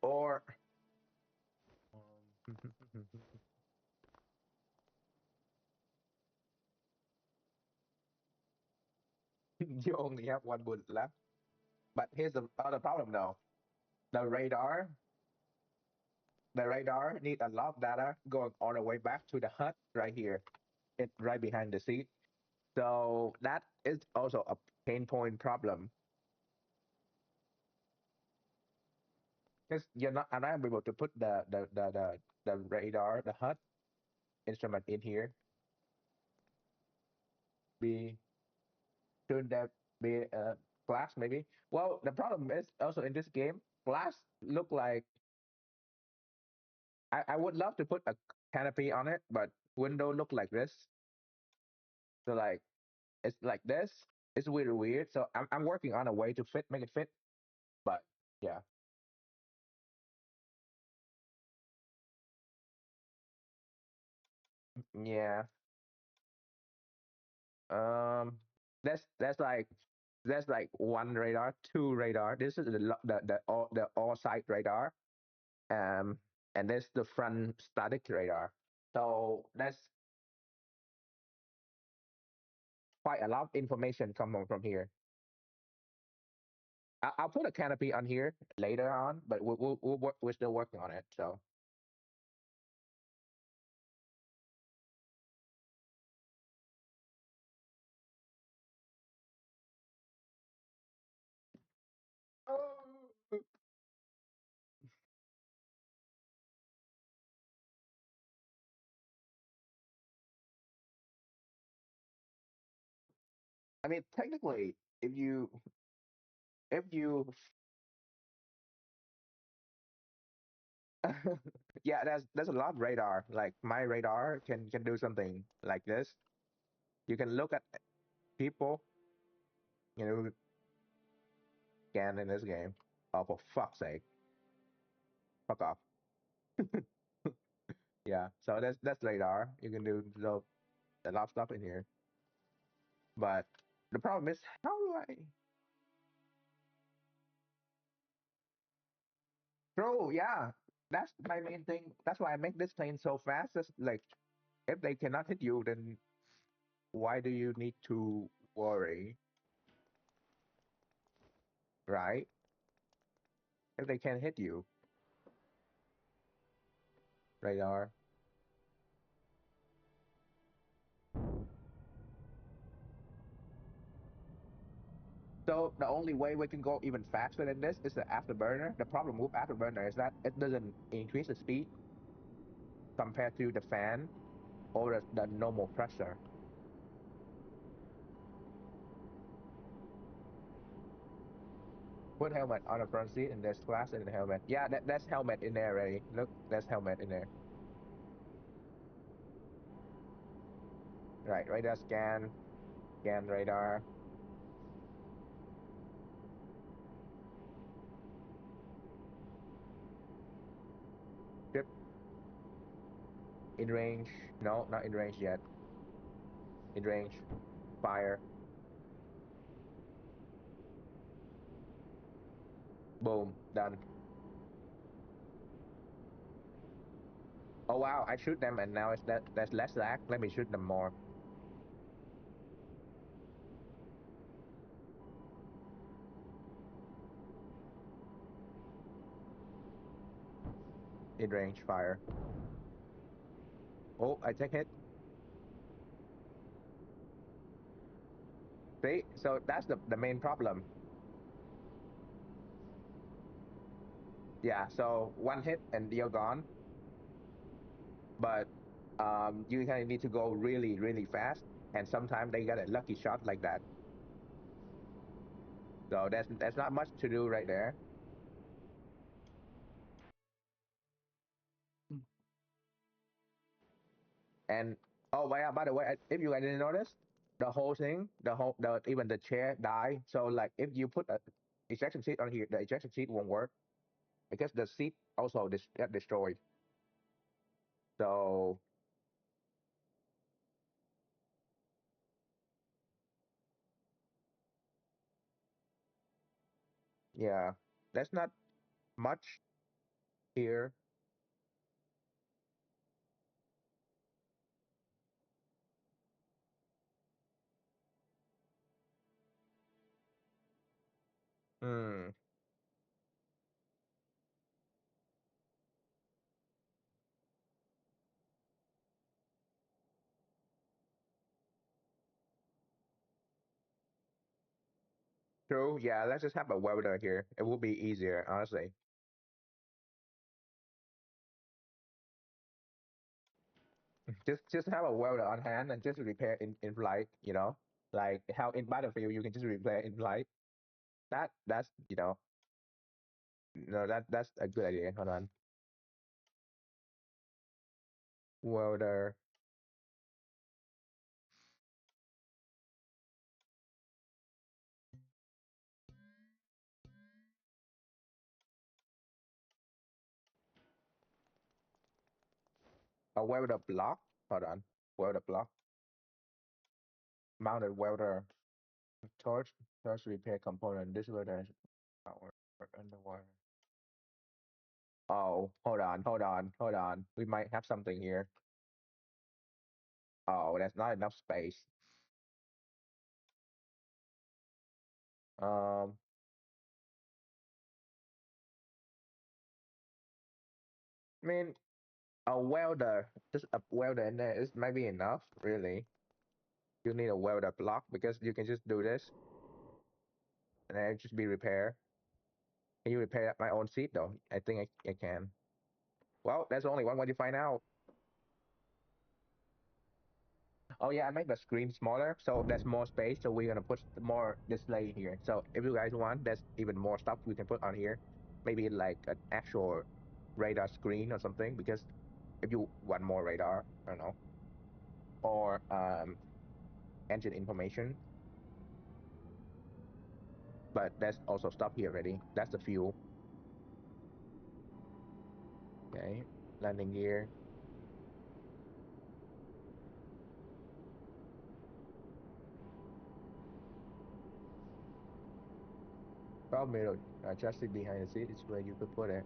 Or you only have one bullet left. But here's the other problem though. The radar, the radar need a lot of data going all the way back to the hut right here. It's right behind the seat. So that is also a pain point problem, because you're not I'm not able to put the radar, the hut instrument in here. Be should that be glass maybe? Well, the problem is also in this game, glass look like I would love to put a canopy on it, but window look like this. So like it's like this. It's really weird. So I'm working on a way to make it fit. But yeah, yeah. Um, that's like one radar, two radar. This is the all side radar. Um, and this the front static radar. So that's quite a lot of information coming from here. I'll put a canopy on here later on, but we're still working on it. So I mean, technically, if you yeah, there's a lot of radar. Like my radar can do something like this. You can look at people, you know, scan in this game. Oh, for fuck's sake, fuck off. Yeah, so that's radar. You can do a lot of stuff in here. But the problem is, how do I? Bro, yeah, that's my main thing. That's why I make this plane so fast. It's like if they cannot hit you, then why do you need to worry, right? If they can hit you, radar. So the only way we can go even faster than this is the afterburner. The problem with afterburner is that it doesn't increase the speed compared to the fan or the normal pressure. Put helmet on the front seat and there's glass in the helmet. Yeah, that's helmet in there already. Look, there's helmet in there. Right, radar scan radar. Ship in range. No, not in range yet. In range. Fire. Boom. Done. Oh wow, I shoot them and now it's that's less lag. Let me shoot them more. In range. Fire. Oh, I take hit. See? So that's the main problem. Yeah, so one hit and you're gone. But you kind of need to go really, really fast. And sometimes they get a lucky shot like that. So that's not much to do right there. And oh yeah, by the way, if you guys didn't notice, the whole thing, the even the chair die. So like if you put a ejection seat on here, the ejection seat won't work because the seat also get destroyed. So yeah, that's not much here. Hmm. True. Yeah, let's just have a welder here. It will be easier, honestly. Just have a welder on hand and just repair in flight. Like how in Battlefield you can just repair in flight. That's no that's a good idea. Hold on, welder, a welder block. Hold on, welder block, mounted welder, torch repair component. This welder is power underwater. Oh, hold on. We might have something here. Oh, that's not enough space. Um, I mean, a welder, just a welder in there is maybe enough, really. You need a welder block because you can just do this and then it just be repair. Can you repair my own seat though? I think I can. Well, there's only one way to find out. Oh yeah, I made the screen smaller, so there's more space. So we're gonna put more display here. So if you guys want, there's even more stuff we can put on here. Maybe like an actual radar screen or something. Because if you want more radar, I don't know, or engine information. But there's also stuff here already. That's the fuel. Okay, landing gear. 12 meter adjusted behind the seat is where you could put it.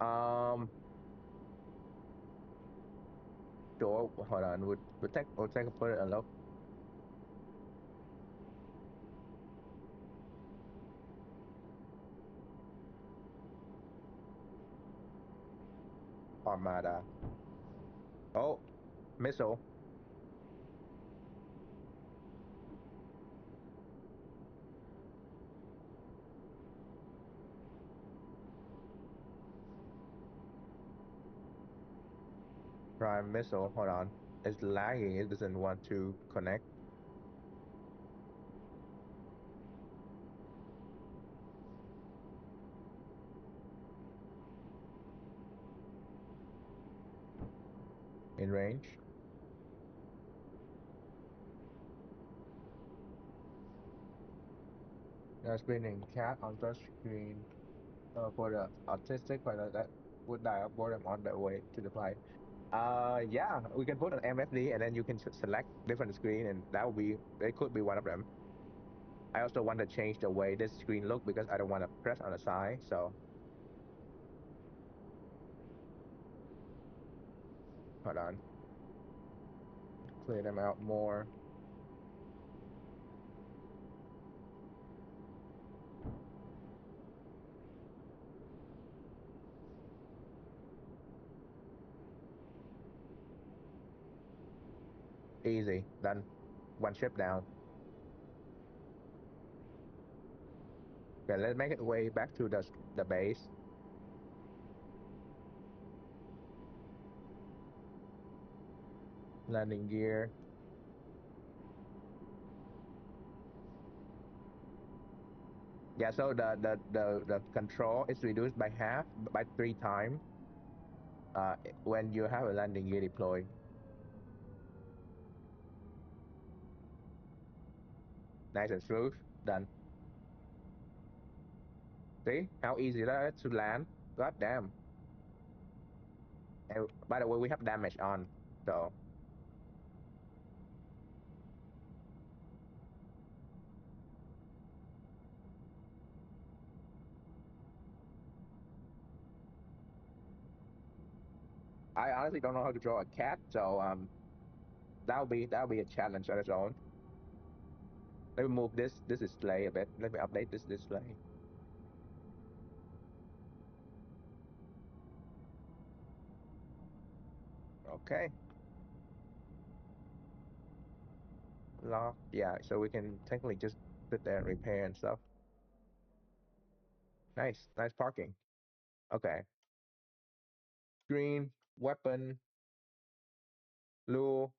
Um, sure. Hold on. We'll take a put it a look. Armada. Oh, missile. Prime missile. Hold on. It's lagging. It doesn't want to connect. In range. Now spinning cat on touch screen. For the autistic pilot that would die of boredom on their way to the flight. Yeah, we can put an MFD and then you can select different screen, and that will be it. Could be one of them. I also want to change the way this screen look because I don't want to press on the side. So hold on, clear them out more. Easy, done. One ship down. Okay, let's make it way back to the base. Landing gear. Yeah, so the control is reduced by half by 3 times when you have a landing gear deployed. Nice and smooth. Done. See how easy that is to land? God damn. And by the way, we have damage on, so I honestly don't know how to draw a cat. So that'll be a challenge on its own. Let me move this display a bit. Let me update this display. Okay. Lock. Yeah, so we can technically just sit there and repair and stuff. Nice parking. Okay. Green, weapon, blue,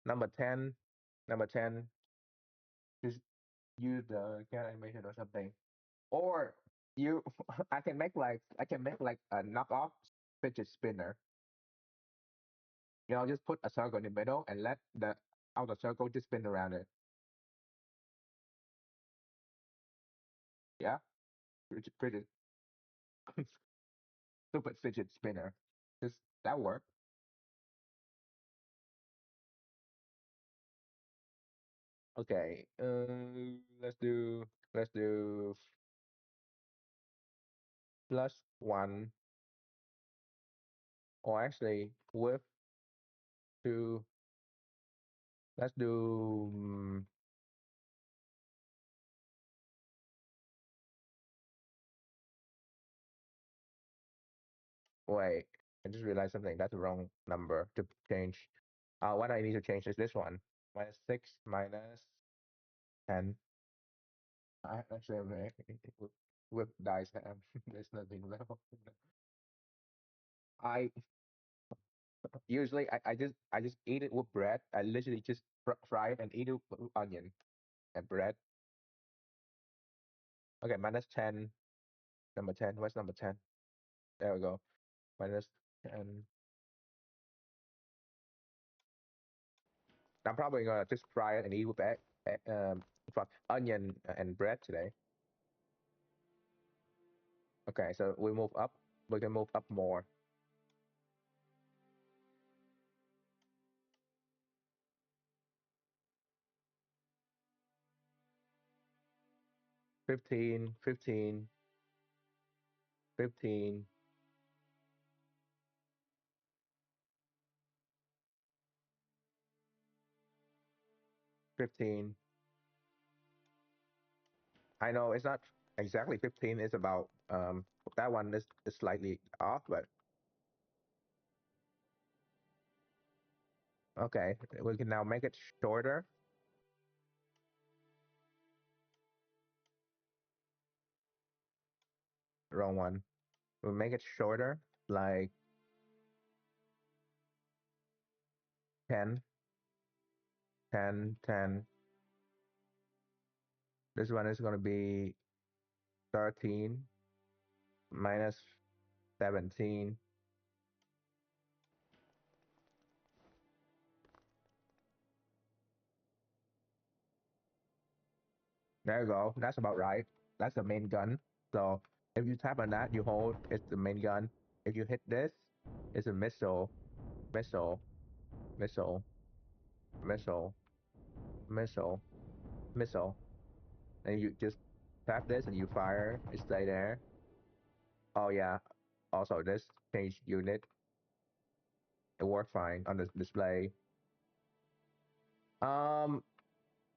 number 10, number 10, just use the cat animation or something. Or you, I can make like a knockoff fidget spinner. Just put a circle in the middle and let the outer circle just spin around it. Yeah, pretty stupid fidget spinner. Just that work. Okay. Let's do +1, or actually with two. Let's do wait. I just realized something. That's the wrong number to change. What I need to change is this one. -6 -10. I actually have with dice have there's nothing left. I usually I just eat it with bread. I literally just fry it and eat it with onion and bread. Okay, -10. Number 10. What's number 10? There we go. -10. I'm probably gonna just fry it and eat with fuck, onion and bread today. Okay, so we move up. We can move up more. 15, 15, 15, 15. I know it's not exactly 15. It's about that one is slightly off, but okay. We can now make it shorter. Wrong one. We'll make it shorter, like 10, 10, 10. This one is gonna be 13 -17. There you go. That's about right. That's the main gun. So if you tap on that, you hold, it's the main gun. if you hit this, it's a missile, missile, missile, missile, missile, missile. And you just tap this and you fire. It stay there. Oh yeah. Also, this change unit. It worked fine on the display. Um,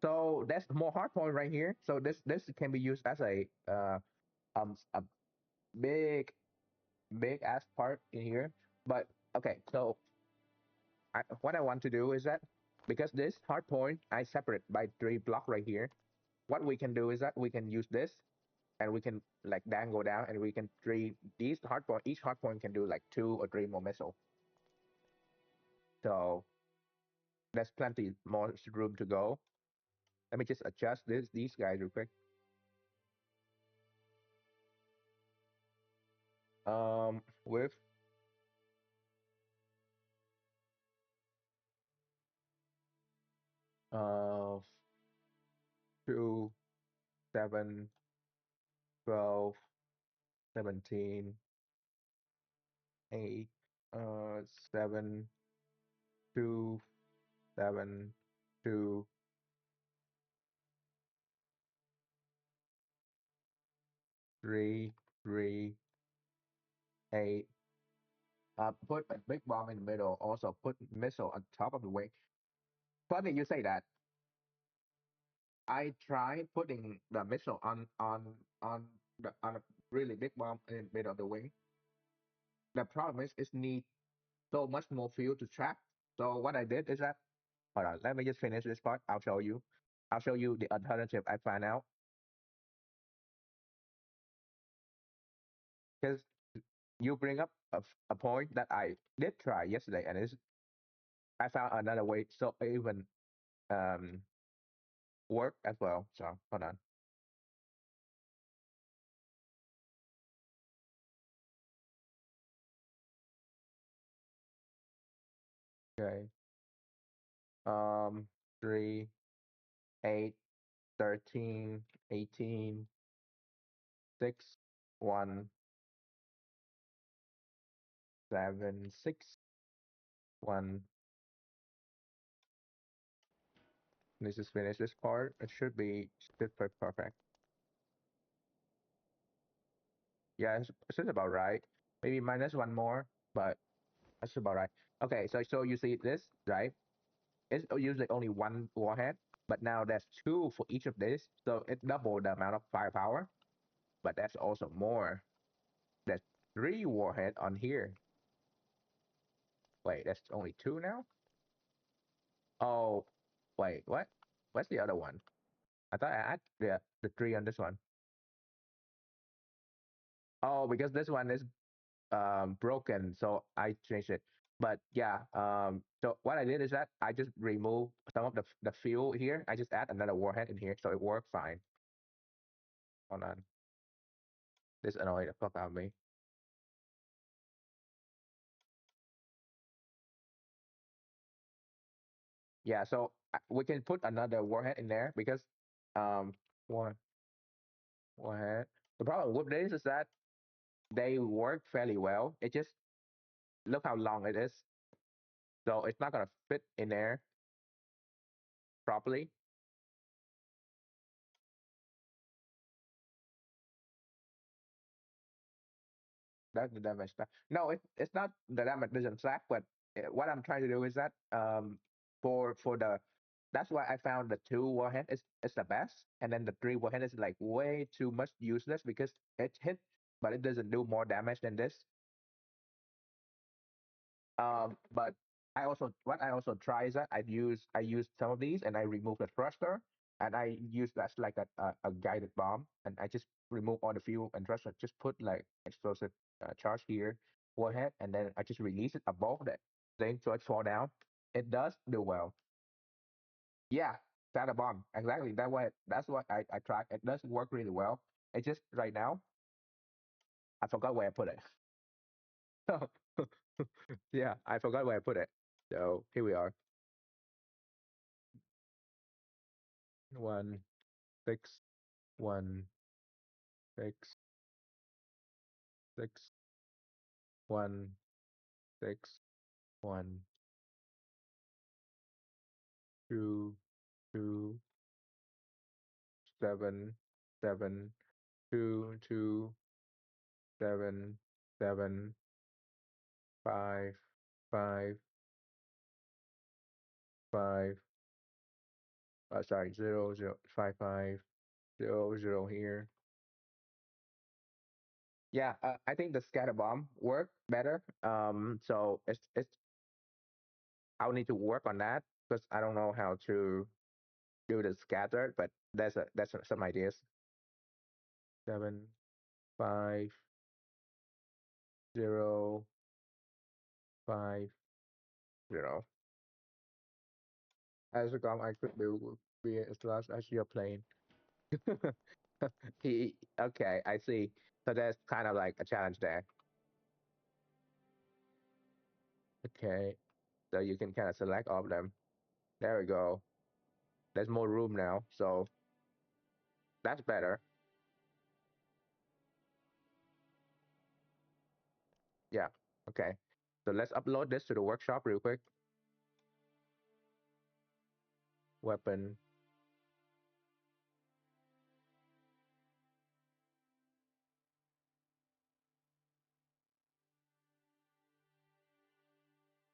so that's more hard point right here. So this can be used as a big big ass part in here. But okay, so what I want to do is that because this hard point I separate by 3 block right here. What we can do is that we can use this and we can like dangle down and we can three these hard point. Each hard point can do like 2 or 3 more missile. So there's plenty more room to go. Let me just adjust these guys real quick. With uh 2, 7, 12, 17, 8, 7, 2, 7, 2, 3, 3, 8. Put a big bomb in the middle. Also put missile on top of the wing. Funny you say that. I tried putting the missile on on a really big bomb in the middle of the wing. The problem is it needs so much more fuel to track. So what I did is that hold on, let me just finish this part. I'll show you. I'll show you the alternative I found out. Because you bring up a point that I did try yesterday, and is I found another way so it even um work as well. So hold on. Okay. 3, 8, 13, 18, 6, 1, 7, 6, 1. Let's just finish this part. It should be perfect. Yeah, it's about right. Maybe minus one more, but that's about right. Okay, so you see this, right? It's usually only one warhead, but now there's two for each of these, so it doubled the amount of firepower. But that's also more. There's 3 warhead on here. Wait, that's only 2 now? Oh, wait, what? What's the other one? I thought I had the 3 on this one. Oh, because this one is broken, so I changed it. But yeah, so what I did is that I just removed some of the fuel here. I just add another warhead in here, so it worked fine. Hold on, this annoyed the fuck out of me. Yeah, so we can put another warhead in there because um one warhead. The problem with this is that they work fairly well. It just look how long it is, so it's not gonna fit in there properly. That's the damage stack. No, it's not the damage doesn't stack, but what I'm trying to do is that for the that's why I found the 2 warhead is the best, and then the 3 warhead is like way too much useless because it hit, but it doesn't do more damage than this. But I also try is that I use some of these and I remove the thruster and I use that's like a guided bomb and I just remove all the fuel and thruster. Just put like explosive charge here, warhead, and then I just release it above that thing so it fall down. It does do well. Yeah, that a bomb exactly. That's what I tried. It does work really well. It just right now I forgot where I put it. Yeah, I forgot where I put it. So here we are. 1, 6, 1, 6, 6, 1, 6, 1, 2, 2, 7, 7, 2, 2, 7, 7, 5, 5, 5. Sorry, 0, 0, 5, 5, 0, 0 here. Yeah, I think the scatter bomb worked better. So it's I'll need to work on that because I don't know how to do the scatter, but some ideas. 7, 5, 0, 5, 0. As a gum, I could be as large as your plane. Okay, I see. So there's kind of like a challenge there. Okay, so you can kind of select all of them. There we go. There's more room now, so that's better. Yeah. Okay. So let's upload this to the workshop real quick. Weapon.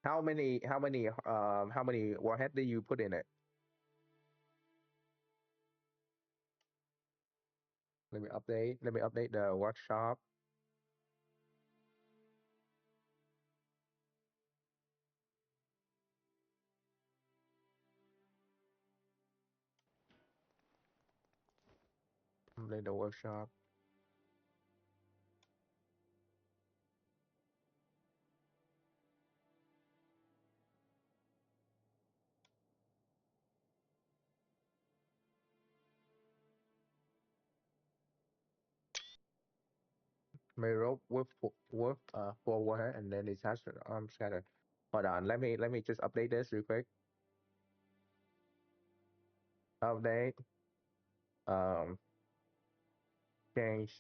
How many warhead do you put in it? Let me update the workshop. Update the workshop. May rope with four warhead and then detach the arm scatter. Hold on, let me just update this real quick. Update. Um Change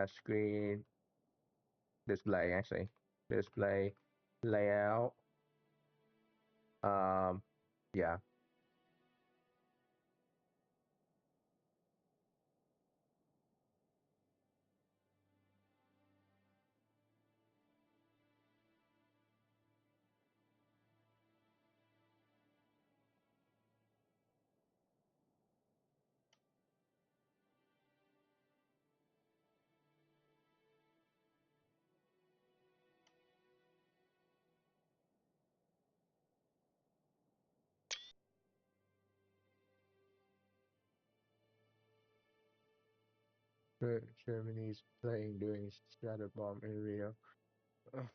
screen display actually. Display layout. Um yeah. Germany's playing during scatter bomb area. Ugh.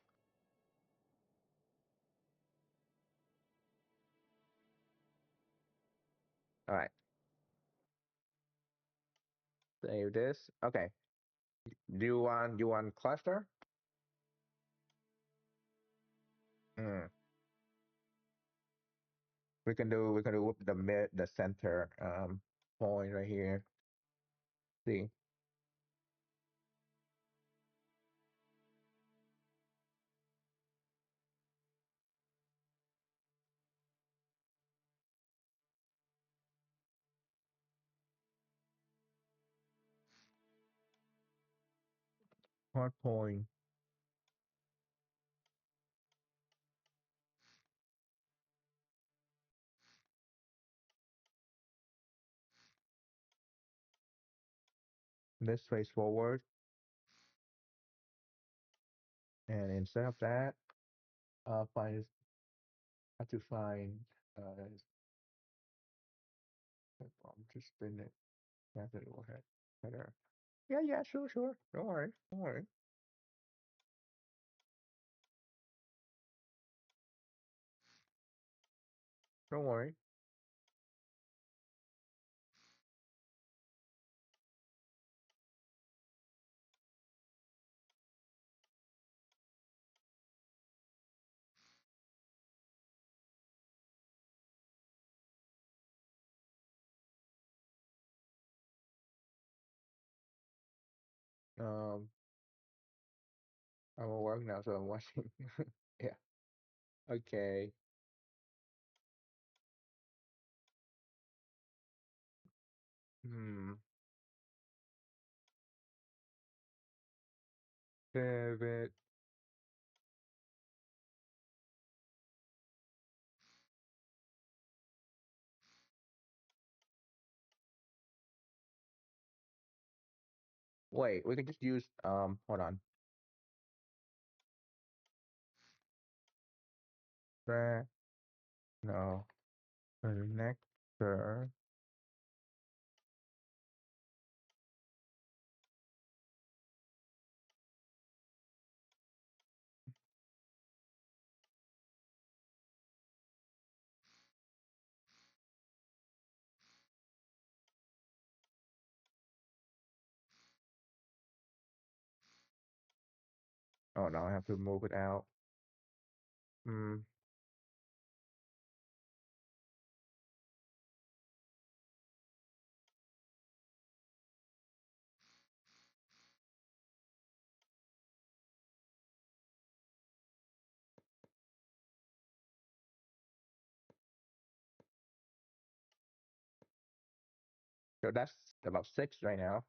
All right. Save this. Okay. Do you want cluster? Mm. We can do with the center point right here. See. Hard point. This face forward. And instead of that, find have to find just spin it. That's it. Okay. Better. Yeah, yeah, sure, sure. Don't worry. Don't worry. Don't worry. Um, I'm at work now, so I'm watching. Yeah. Okay. Hmm. Favorite. Wait, we can just use hold on. Tra no. Connector. Oh no, I have to move it out. Hmm. So that's about six right now.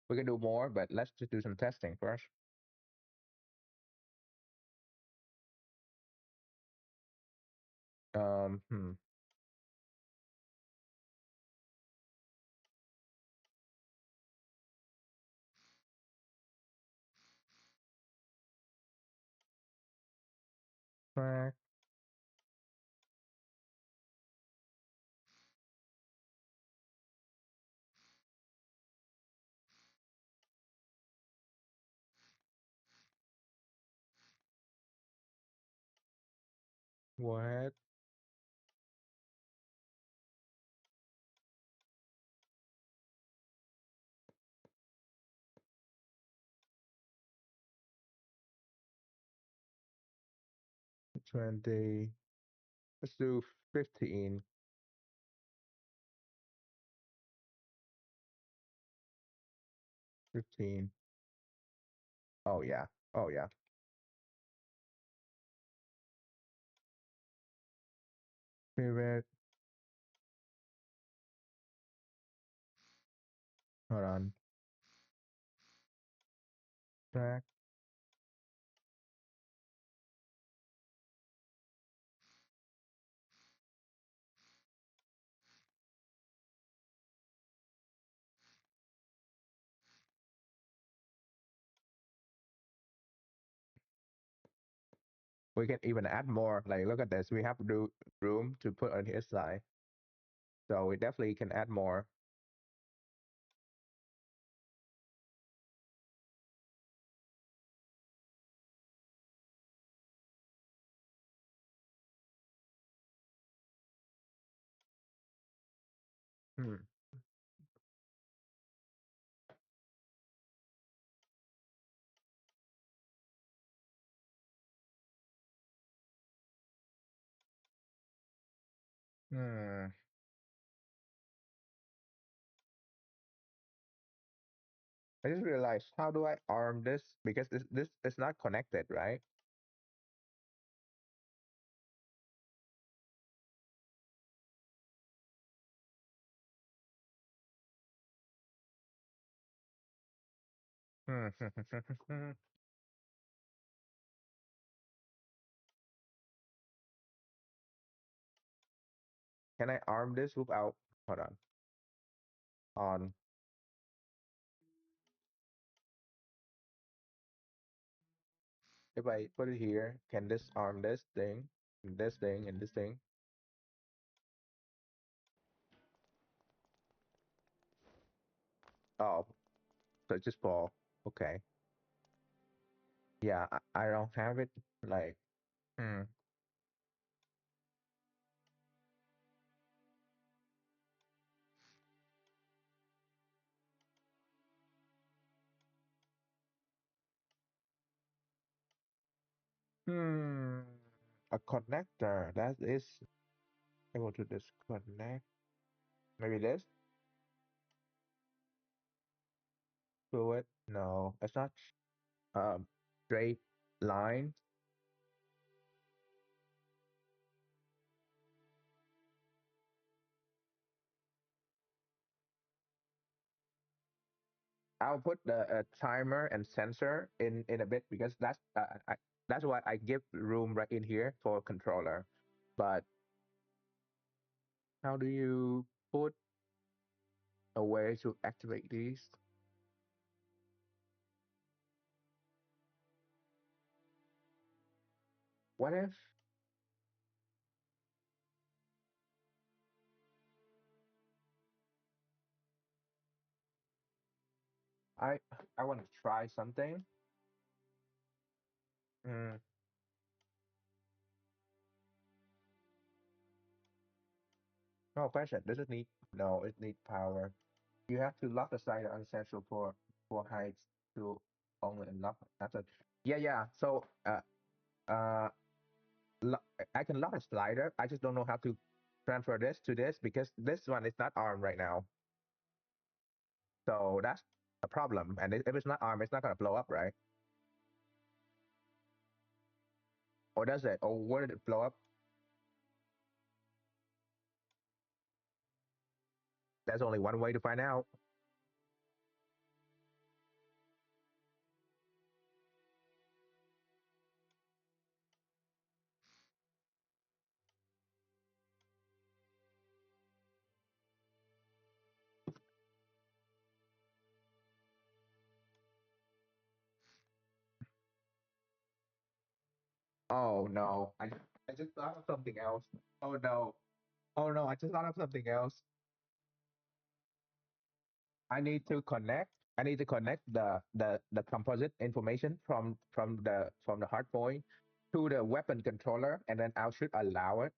We can do more, but let's just do some testing first. Hmm. Track. What? 20. Let's do 15. 15. Oh yeah. Oh yeah. Favorite. Hold on. Track. We can even add more. Like, look at this. We have room to put on his side. So we definitely can add more. Hmm. Hmm. I just realized, how do I arm this? Because this is not connected, right? Hmm. Can I arm this without? Hold on. On. If I put it here, can this arm this thing, and this thing, and this thing? Oh, so it just fall. Okay. Yeah, I don't have it. Like, hmm. Hmm. A connector that is able to disconnect. Maybe this? Fluid? No, it's not. Straight. line. I'll put the timer and sensor in a bit because that's why I give room right in here for controller. But how do you put a way to activate these? What if I I want to try something? Mm, no question. Does it need? No, it needs power. You have to lock aside the unessential for heights to only unlock. That's it. Yeah, yeah. So uh, lo- I can lock a slider. I just don't know how to transfer this to this because this one is not armed right now. So that's a problem. And if it's not armed, it's not gonna blow up, right? Or does it? Or where did it blow up? There's only one way to find out. Oh no. I just thought of something else. Oh no. Oh no, I just thought of something else. I need to connect. I need to connect the composite information from the hard point to the weapon controller, and then I should allow it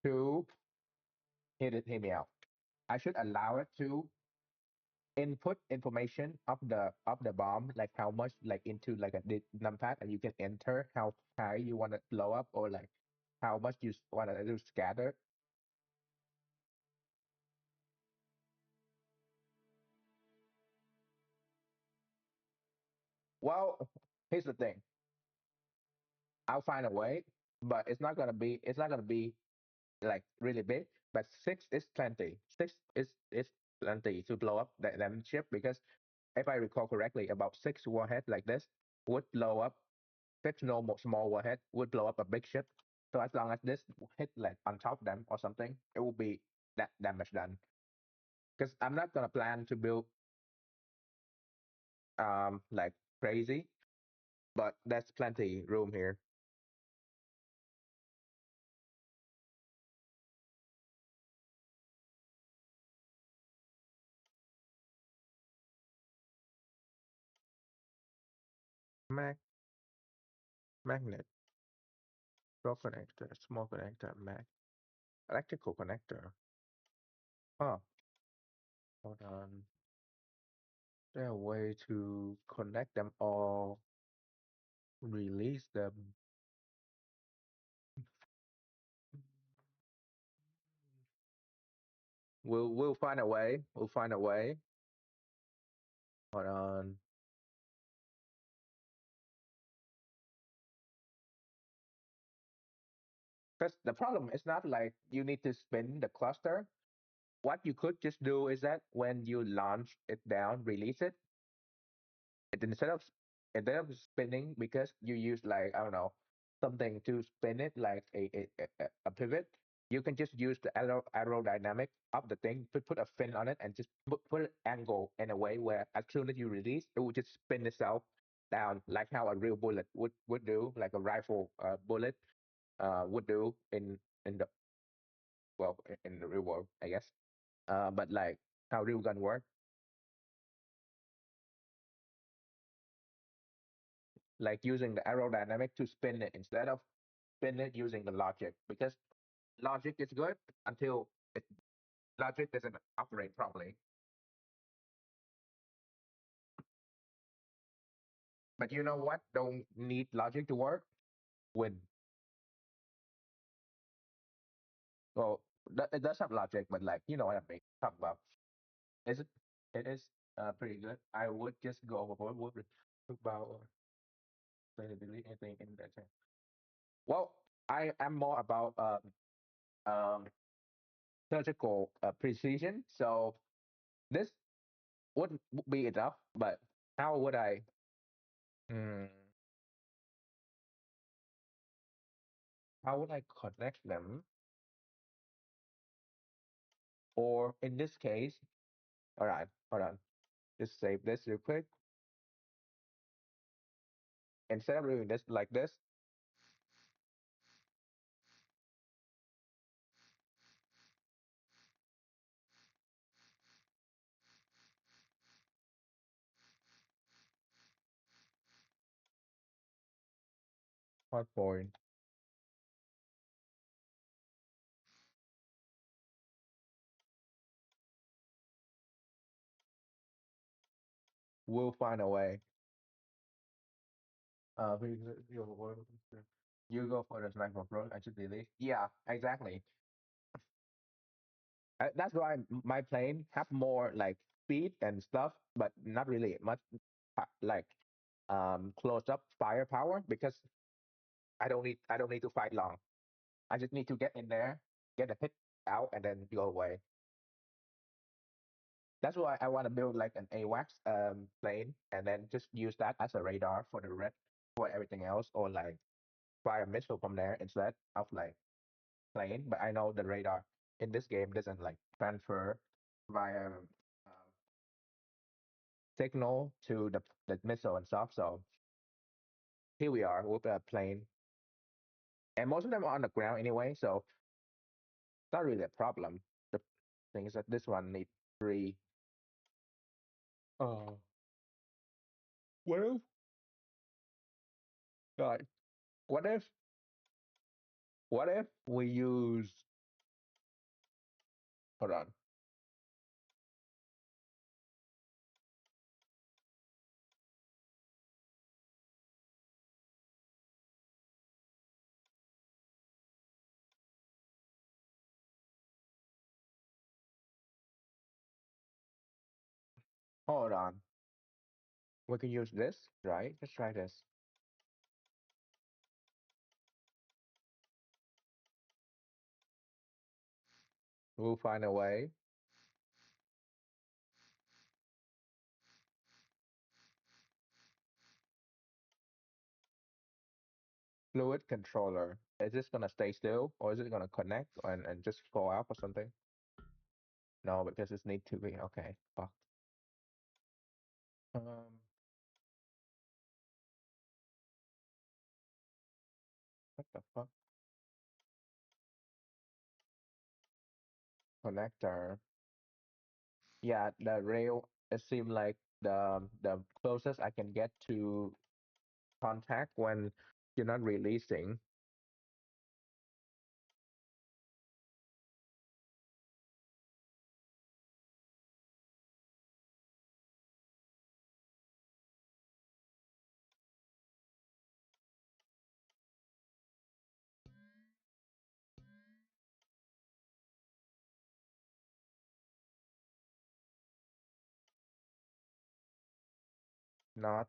to hear me out. I should allow it to input information of the bomb, like how much like into like a numpad, and you can enter how high you want to blow up or like how much you want to do scatter. Well, here's the thing. I'll find a way, but it's not gonna be like really big. But six is plenty. Six is plenty to blow up them ship because if I recall correctly, about six warhead like this would blow up six normal small warhead would blow up a big ship. So as long as this hit like on top of them or something, it will be that damage done. Because I'm not gonna plan to build like crazy, but there's plenty room here. Mag magnet, draw connector, small connector, electrical connector. Oh, hold on. There a way to connect them all, release them. We'll find a way. We'll find a way. Hold on. Because the problem is not like you need to spin the cluster. What you could just do is that when you launch it down, release it, it instead of spinning because you use like I don't know something to spin it like a pivot, you can just use the aerodynamic of the thing to put a fin on it and just put an angle in a way where as soon as you release, it will just spin itself down like how a real bullet would do, like a rifle bullet would do in the well in the real world, I guess. But like how real gun work, like using the aerodynamic to spin it instead of spin it using the logic because logic is good until it, logic doesn't operate properly. But you know what? Don't need logic to work. Wind. Well, it does have logic, but like you know what I mean. Talk about is it? It is pretty good. I would just go overboard with about delete anything in that thing. Well, I am more about um surgical precision, so this wouldn't be enough. But how would I? Hmm, how would I connect them? Or in this case, all right, hold on. Just save this real quick. Instead of doing this like this, hard point, we'll find a way. You go for the sniper approach. I should delete. Yeah, exactly. That's why my plane have more like speed and stuff, but not really much like close up firepower because I don't need to fight long. I just need to get in there, get a hit out, and then go away. That's why I want to build like an AWACS plane and then just use that as a radar for the red for everything else, or like fire missile from there instead of like plane. But I know the radar in this game doesn't like transfer via signal to the missile and stuff. So here we are with a plane, and most of them are on the ground anyway, so it's not really a problem. The thing is that this one needs three. Oh, what if? God, what if? What if we use? Hold on, hold on. We can use this, right? Let's try this. We'll find a way. Fluid controller. Is this gonna stay still, or is it gonna connect and just go up or something? No, because it needs to be okay. Fuck. What the fuck? Connector. Yeah, the rail. It seemed like the closest I can get to contact when you're not releasing. Not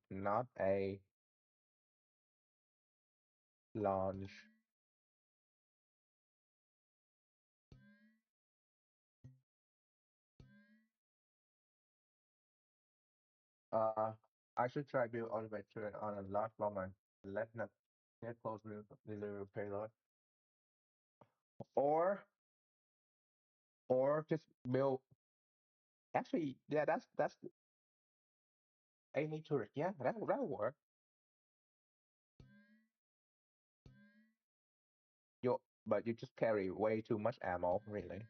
not a launch. Uh, I should try build all the way to it on a large bomb and let not get close to the delivery payload, or just build. Actually, yeah, that's a turret. Yeah, that'll work. You but you just carry way too much ammo, really.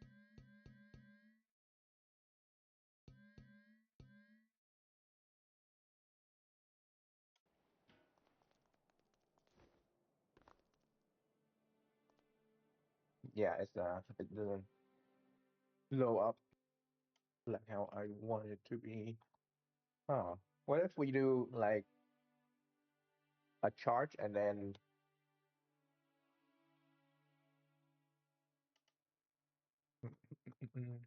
Yeah, it doesn't blow up like how I want it to be. Huh. What if we do like a charge and then Mm.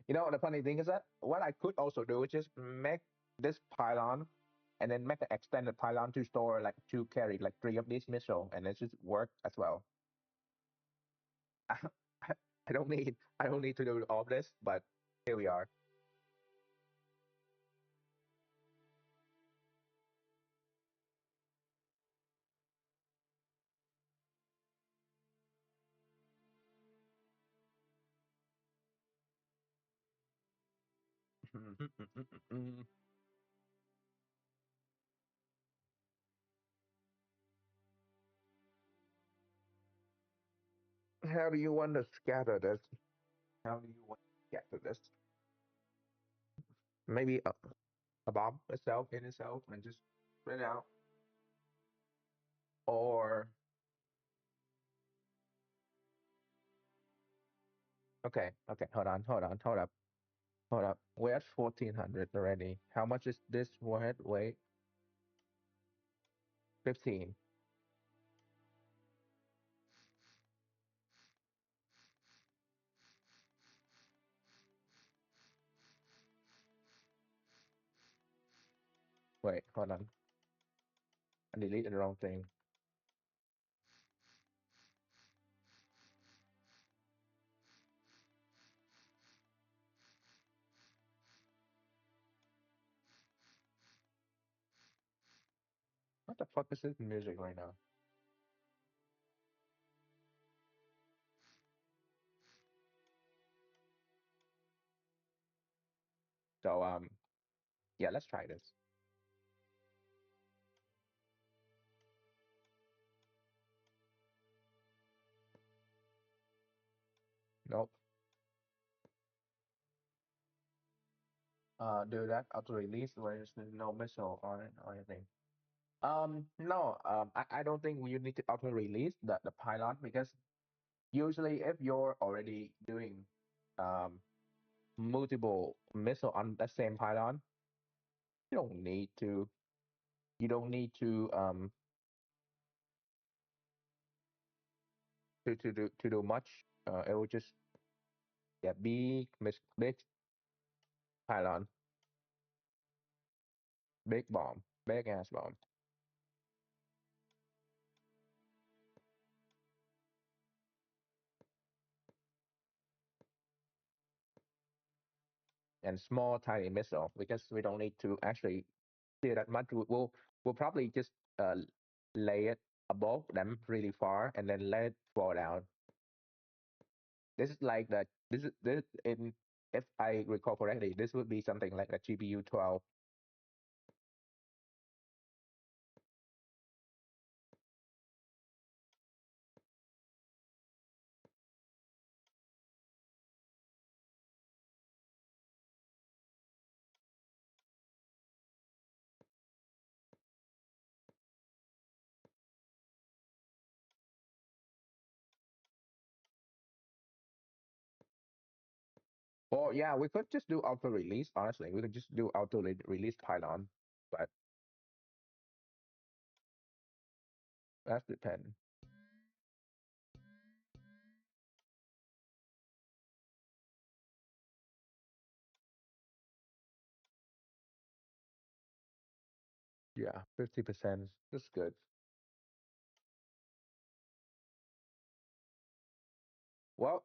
You know, the funny thing is that what I could also do is just make this pylon and then make an extended pylon to store like to carry like three of these missiles and it just work as well. I don't need to do all this, but here we are. How do you want to scatter this? How do you want to scatter this? Maybe a bomb itself in itself and just spread out. Or okay, okay, hold up. We're at 1400 already. How much is this warhead? Wait, 15. Wait, hold on. I deleted the wrong thing. What the fuck is this music right now? So yeah, let's try this. Nope. Do that auto release where there's no missile on it or anything. No, I don't think you need to auto release the pylon because usually if you're already doing um multiple missile on the same pylon, you don't need to you don't need to do much. It will just get big pylon, big bomb, big ass bomb, and small tiny missile because we don't need to actually do that much. We'll probably just lay it above them really far and then let it fall down. This is like that. This in if I recall correctly, this would be something like a GPU 12. Or yeah, we could just do auto release. Honestly, we could just do auto release pylon, but that's depend. Yeah, 50%. That's good. Well,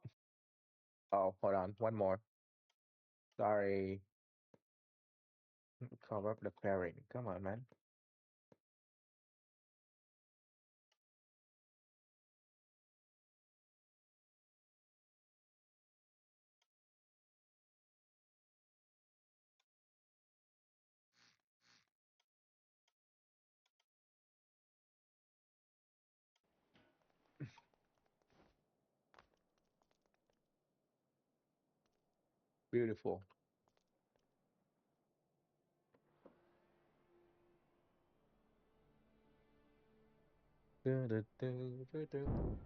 oh, hold on, one more. Sorry, cover up the pairing. Come on, man. Beautiful. Du- du- du- du- du.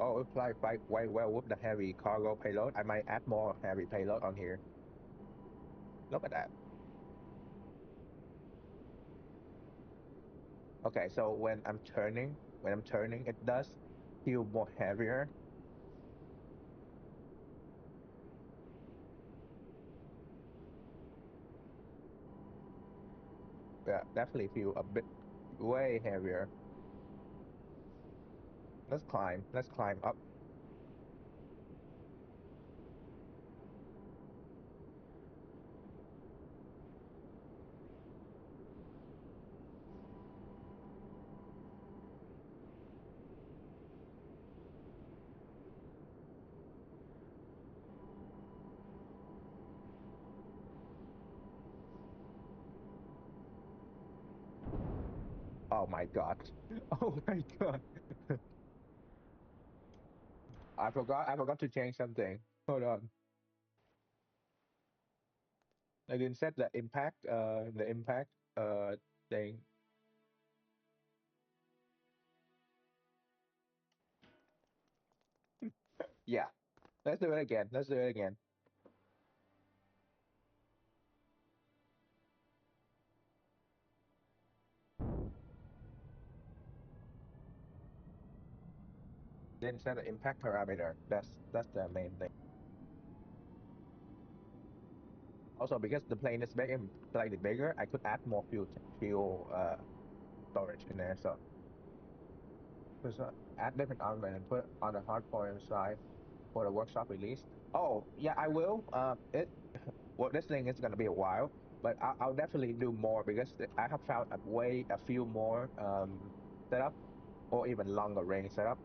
Oh, it fly quite well with the heavy cargo payload. I might add more heavy payload on here. Look at that. Okay, so when I'm turning, it does feel more heavier. Yeah, definitely feel a bit way heavier. Let's climb. Let's climb up. Oh my god. Oh my god. I forgot to change something. Hold on. I didn't set the impact uh thing. Yeah. Let's do it again. Let's do it again. Then set the impact parameter. That's the main thing. Also, because the plane is big and slightly bigger, I could add more fuel storage in there. So just add different armament and put on the hard point side for the workshop release. Oh yeah, I will. Well, this thing is gonna be a while, but I'll definitely do more because I have found a few more setup or even longer range setup.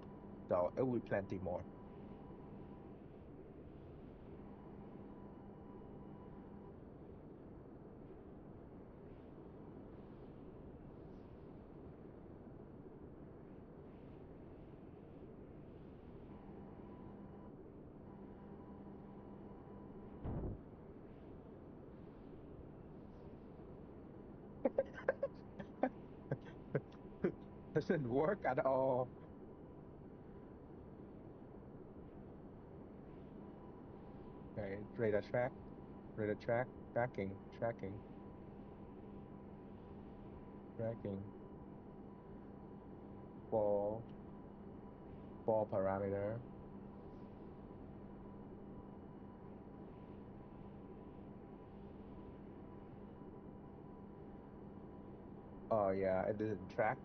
So it will be plenty more. Doesn't work at all. Okay, radar track, tracking, tracking, fall, fall parameter. Oh yeah, it didn't track.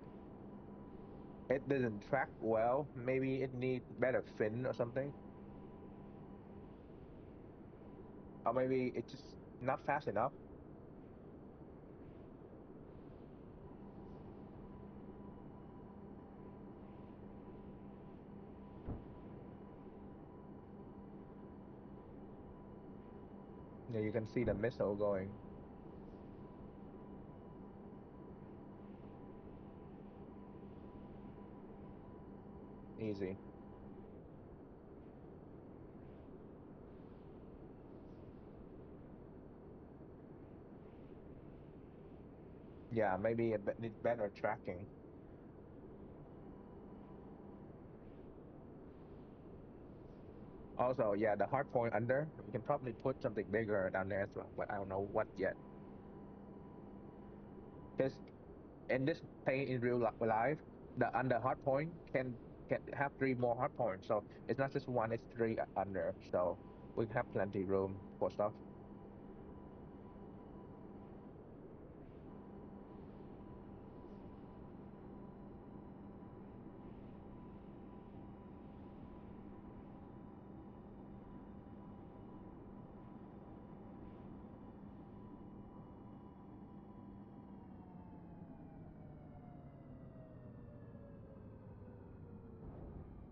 It didn't track well. Maybe it needs better fin or something. Or maybe it's just not fast enough. Yeah, you can see the missile going. Easy. Yeah, maybe it needs better tracking. Also, yeah, the hard point under, we can probably put something bigger down there as well, but I don't know what yet. Because in this plane in life, the under hard point can have three more hard points. So it's not just one, it's three under. So we have plenty room for stuff.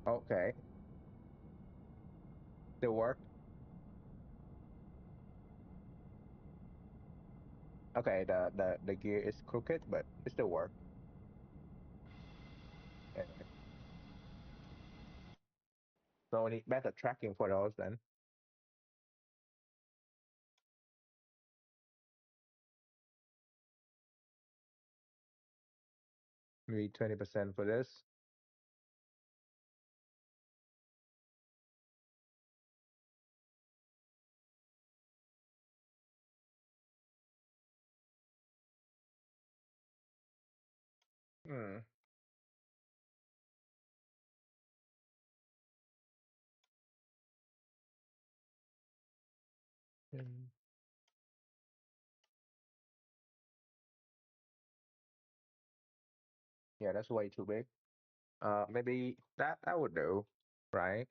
Okay, still work. Okay, the gear is crooked, but it still work. Yeah. So we need better tracking for those then. Maybe 20% for this. Hmm. Mm. Yeah, that's way too big. Maybe that would do, right?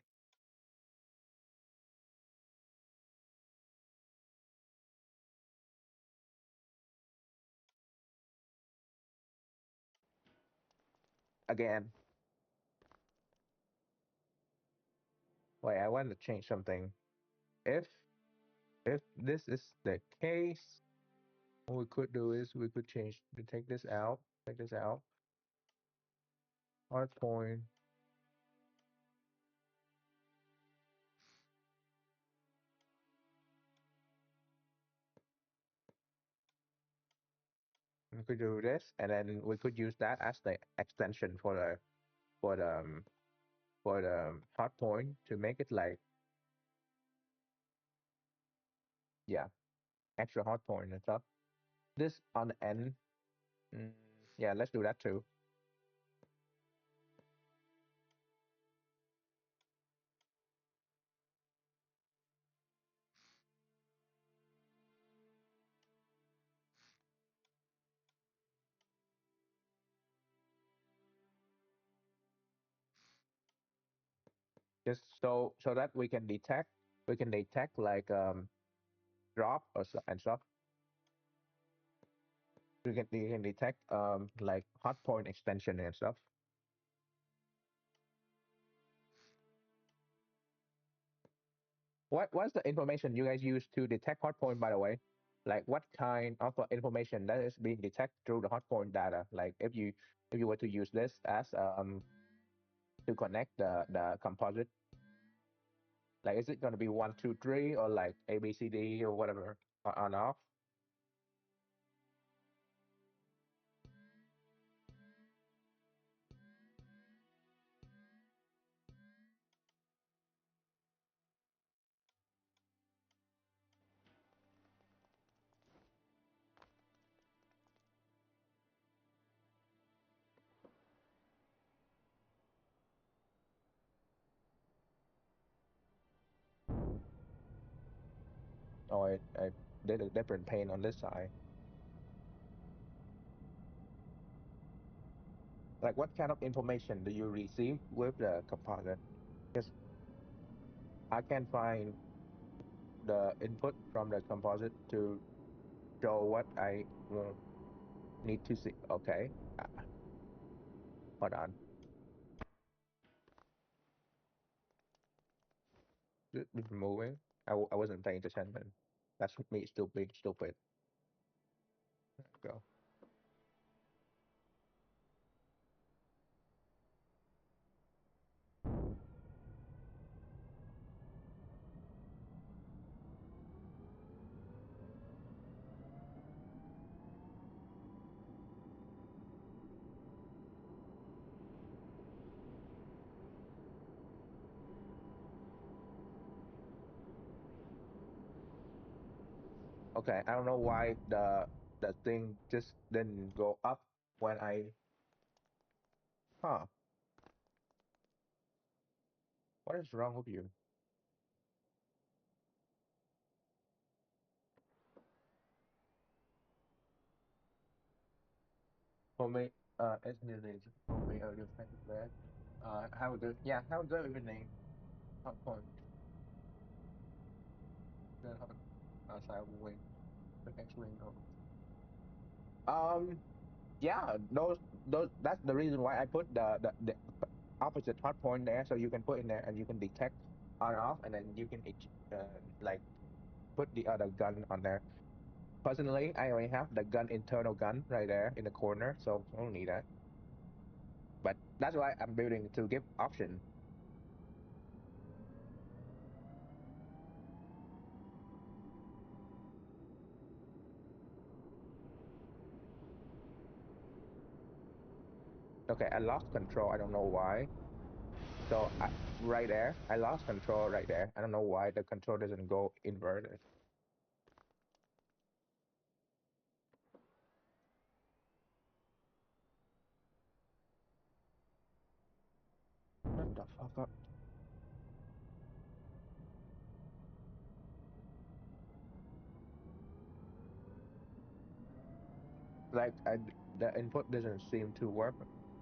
Again, wait, I want to change something. If if this is the case, what we could do is we could change to take this out. Hard point. We could do this, and then we could use that as the extension for the for the hard point to make it like, yeah, extra hard point and stuff. This on the end. Mm, yeah, let's do that too. Just so that we can detect like drop or and stuff. We can detect like hard point extension and stuff. What's the information you guys use to detect hard point, by the way? Like what kind of information that is being detected through the hard point data? Like if you were to use this as to connect the composite, like is it going to be one two three or like A B C D or whatever on off? Oh, I did a different pane on this side. Like what kind of information do you receive with the composite? Because I can find the input from the composite to show what I need to see. Okay, hold on. It's moving. I wasn't paying attention. That's me still being stupid. Go. Okay, I don't know why the thing just didn't go up when I. Huh? What is wrong with you? For me, it's music. For me, audio kind of bad. Have a good, yeah, have a good evening. Have fun. Good have outside wing. The next window. Um, yeah, those that's the reason why I put the opposite hot point there, so you can put in there and you can detect on and off, and then you can like put the other gun on there. Personally, I only have the gun internal gun right there in the corner, so I don't need that. But that's why I'm building to give option. Okay, I lost control. I don't know why. So right there, I lost control right there. I don't know why the control doesn't go inverted. fuck. Like the input doesn't seem to work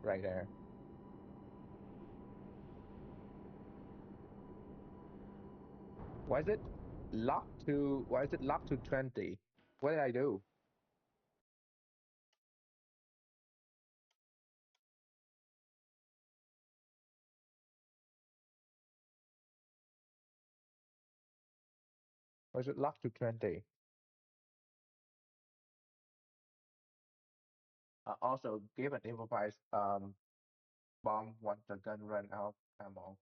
right there. Why is it why is it locked to 20? What did I do? Why is it locked to 20? Also, give an improvised bomb once the gun run out ammo.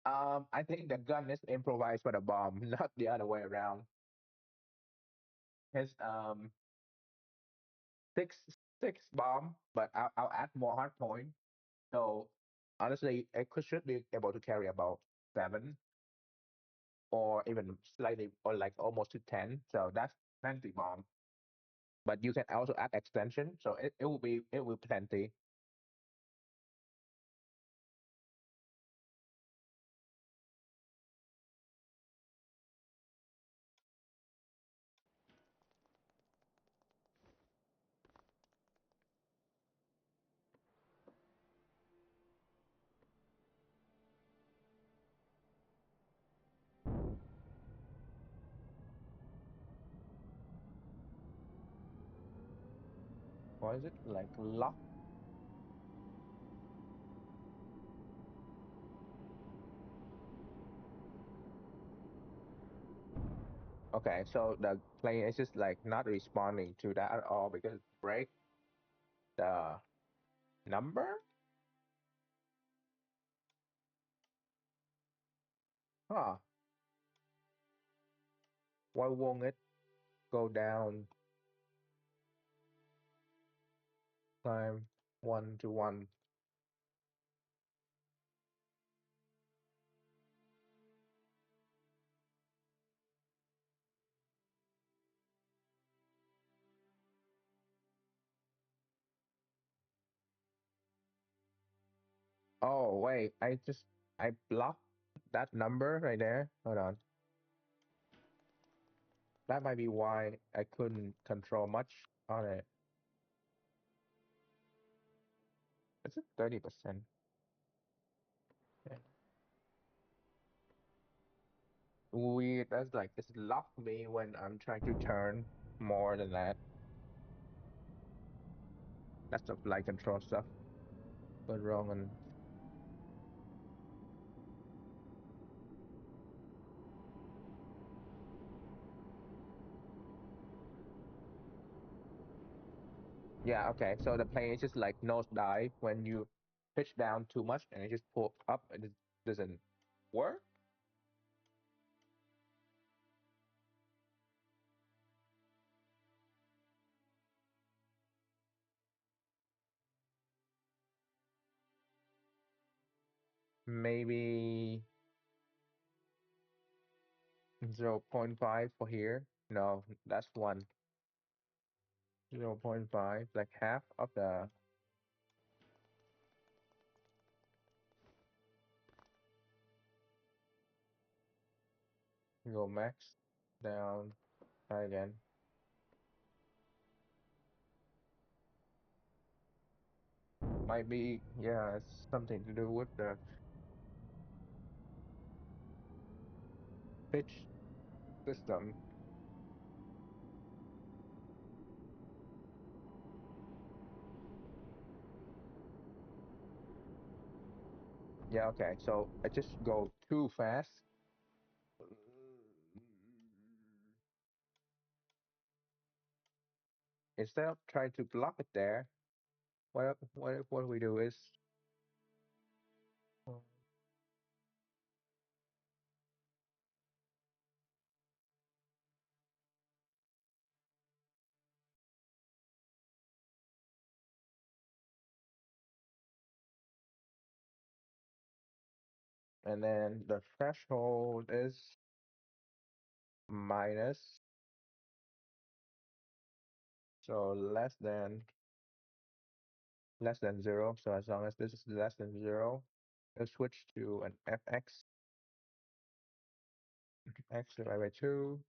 I think the gun is improvised for the bomb, not the other way around. It's six six bomb, but I'll add more hard point. So honestly, it should be able to carry about 7 or even slightly or like almost to 10. So that's plenty bomb. But you can also add extension, so it will plenty. Why is it like lock? Okay, so the plane is just like not responding to that at all because break the number? Huh. Why won't it go down time 1 to 1? Oh wait, I blocked that number right there. Hold on. That might be why I couldn't control much on it. It's a 30%. Yeah. Weird. That's like it's locked me when I'm trying to turn more than that. That's the flight control stuff. But wrong and yeah, okay. So the plane is just like nose dive when you pitch down too much and it just pull up and it doesn't work. Maybe 0.5 for here. No, that's one. 0.5, like half of the go max down. Try again. Might be, yeah, it's something to do with the pitch system. Yeah, okay. So I just go too fast. Instead of trying to block it there, what we do is, and then the threshold is minus, so less than less than 0. So as long as this is less than 0, we'll switch to an fx, x divided by 2.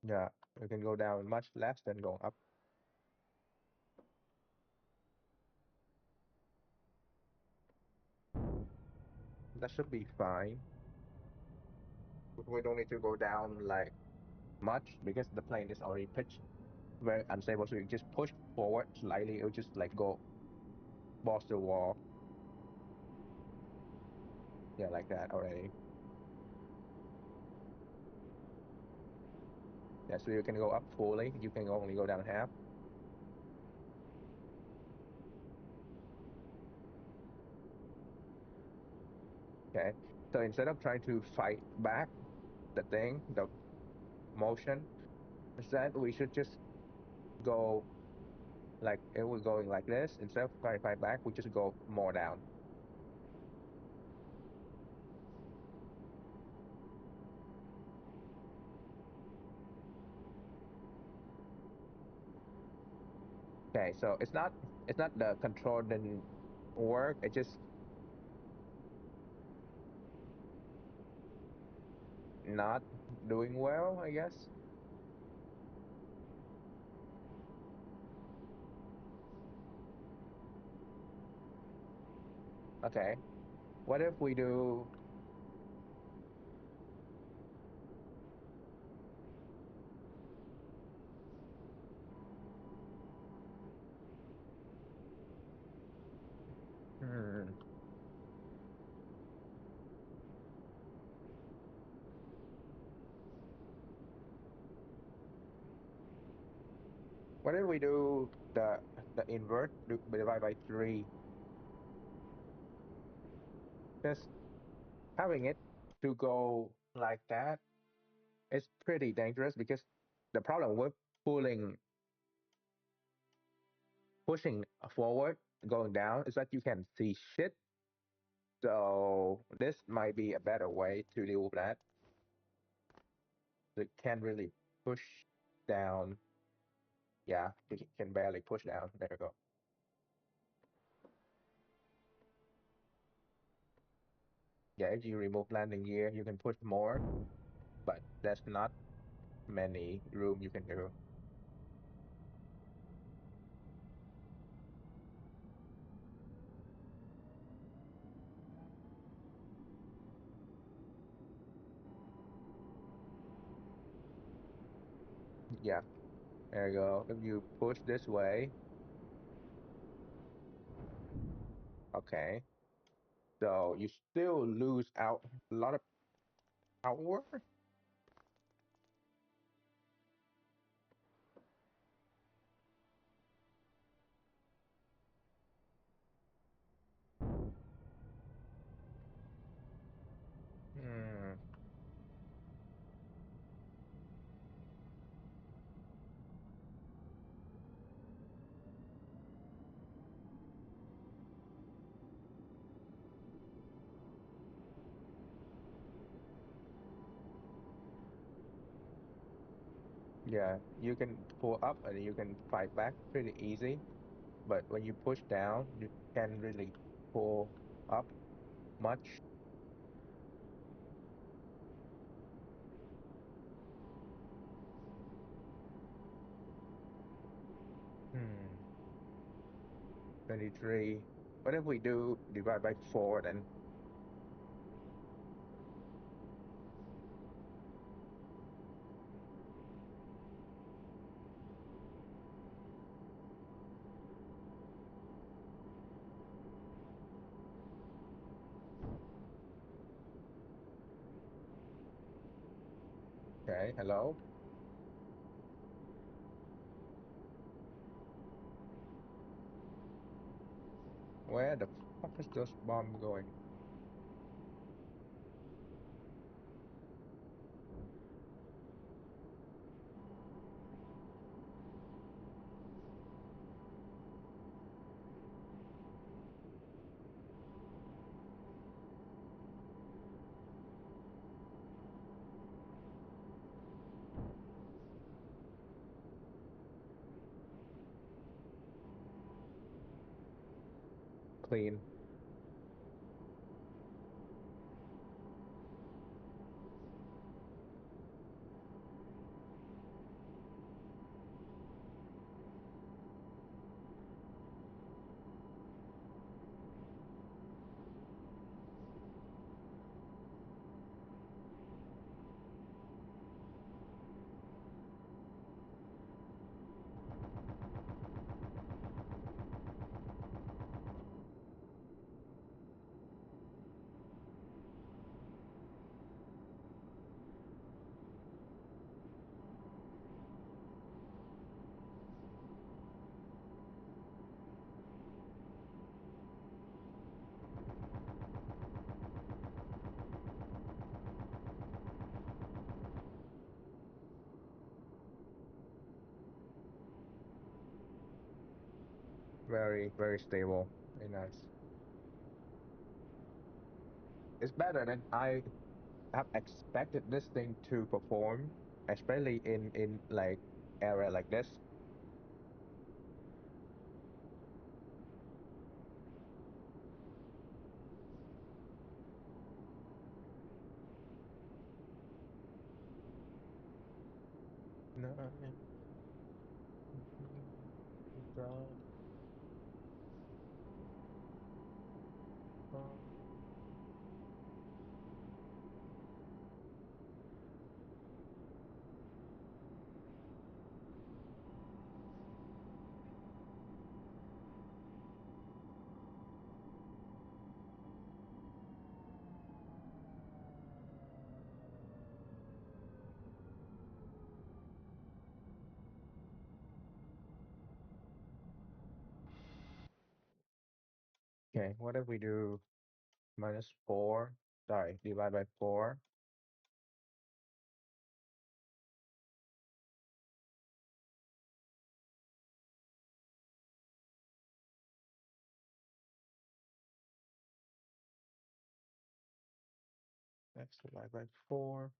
Yeah, we can go down much less than going up. That should be fine. We don't need to go down like much because the plane is already pitched very unstable. So you just push forward slightly, it'll just like go balls to the wall. Yeah, like that already. Yeah, so you can go up fully. You can only go down half. Okay. So instead of trying to fight back the motion, instead we should just go like it was going like this. Instead of trying to fight back, we just go more down. Okay, so it's not the control didn't work. It just not doing well, I guess. Okay. What if we do hmm, what if we do the invert divide by 3? Just having it to go like that is pretty dangerous because the problem with pulling pushing forward going down is that you can see shit. So this might be a better way to deal with that. It can't really push down. Yeah, you can barely push down. There you go. Yeah, if you remove landing gear, you can push more, but there's not many room you can do. Yeah, there you go. If you push this way, okay. So you still lose out a lot of power. Hmm. Yeah, you can pull up and you can fight back pretty easy, but when you push down, you can't really pull up much. Hmm. 23. What if we do divide by 4 then? Okay, hello? Where the fuck is this bomb going? clean. Very, very stable. Very nice. It's better than I have expected this thing to perform, especially in like area like this. No, okay, what if we do -4? Sorry, divide by 4. X divided by 4.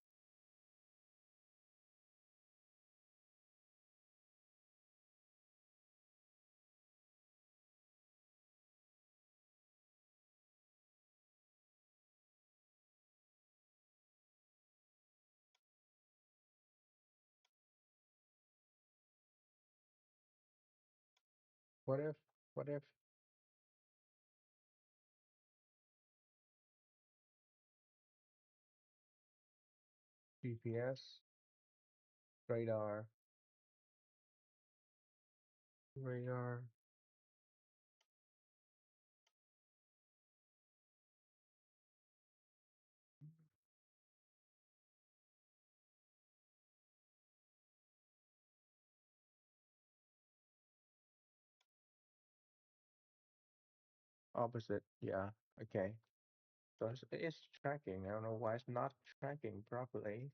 What if, what if GPS, radar, radar, opposite? Yeah, okay. So it's tracking. I don't know why it's not tracking properly.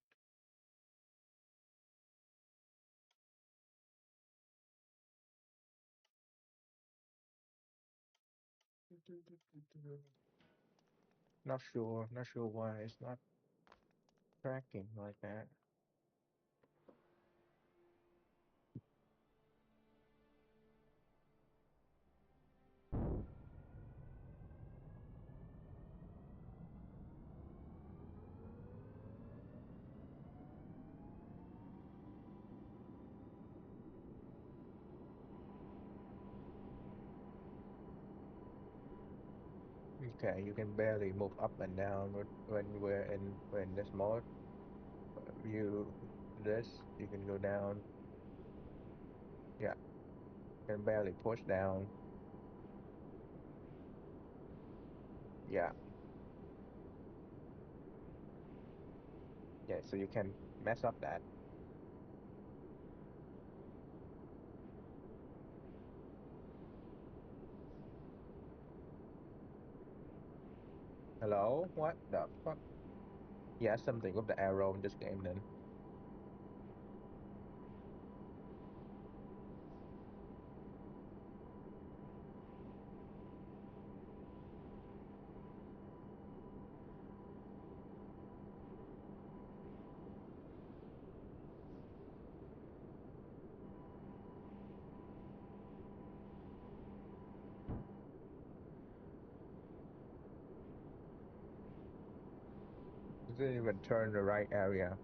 Not sure why it's not tracking like that. Okay, you can barely move up and down when we're in this mode. You this, you can go down. Yeah, you can barely push down. Yeah, yeah. So you can mess up that. Hello? What the fuck? Yeah, something with the arrow in this game then. Didn't even turn the right area,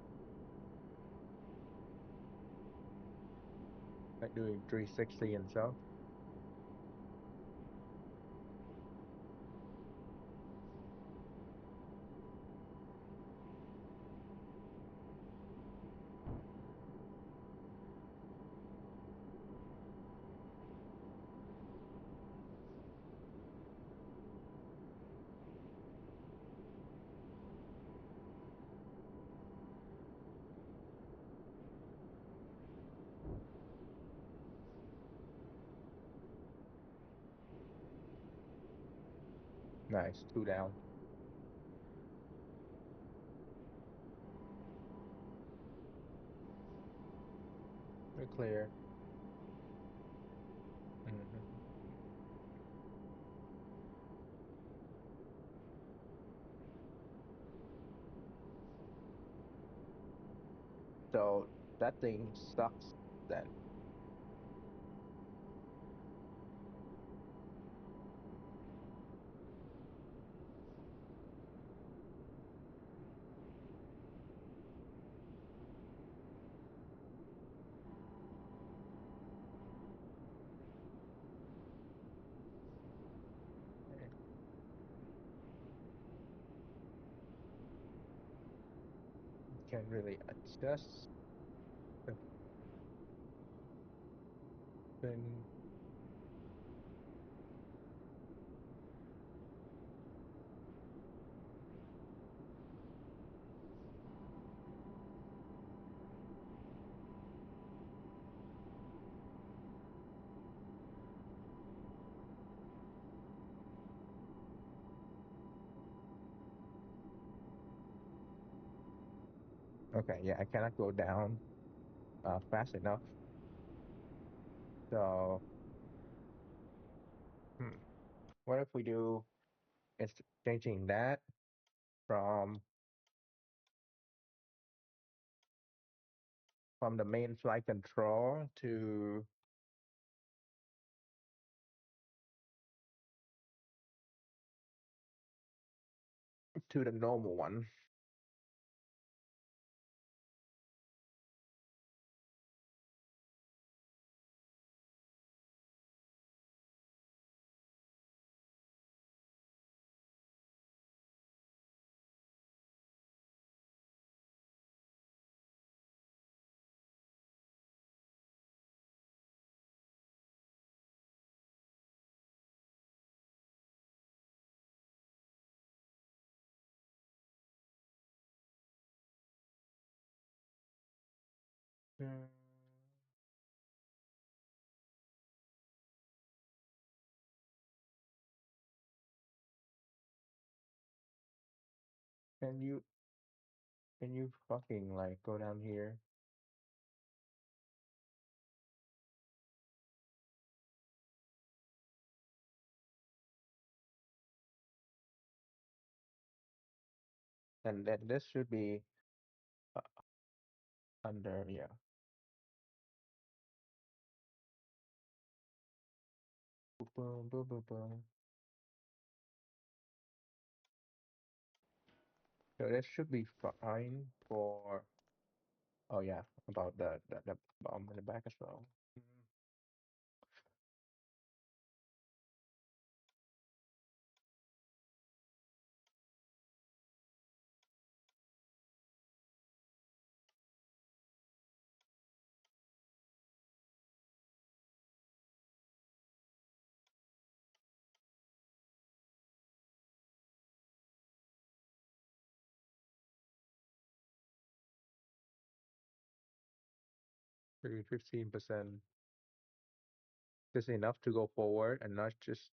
like doing 360 and stuff. Nice, two down. We're clear. Hmm. So that thing sucks then. Eh, Can't really adjust the thing. Okay, yeah, I cannot go down fast enough. So, hmm, what if we do is changing that from the main flight control to the normal one. Mm, Can you fucking like go down here? And then this should be uh, under, yeah. Boom, boom, boom, boom, boom. So this should be fine for. Oh yeah, about the bomb in the back as well. Mm, 15%. This is enough to go forward and not just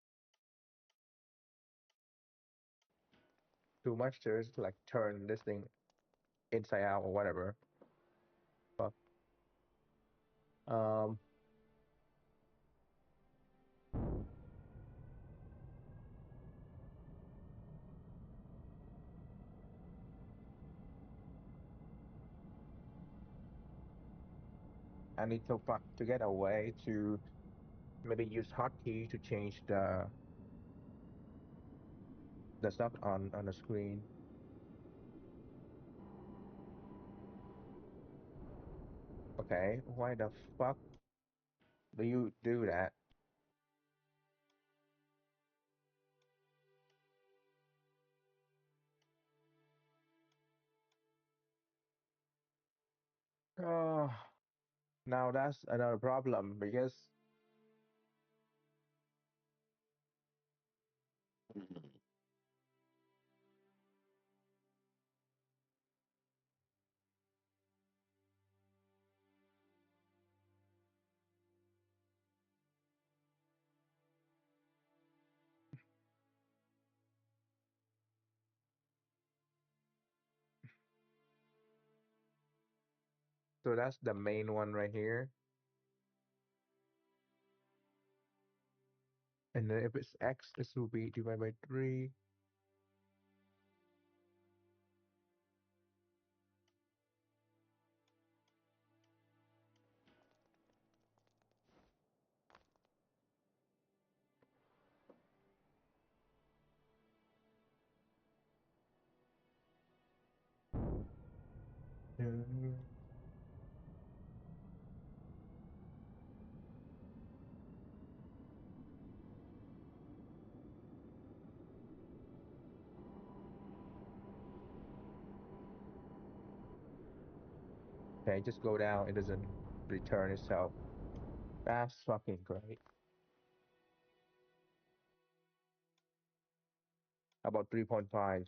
too much to just like turn this thing inside out or whatever. But um, I need to get a way to maybe use hotkey to change the stuff on the screen. Okay, why the fuck do you do that? Oh, now that's another problem because so that's the main one right here. And then if it's x, this will be divided by 3. Okay, just go down. It doesn't return itself. That's fucking great. About 3.5.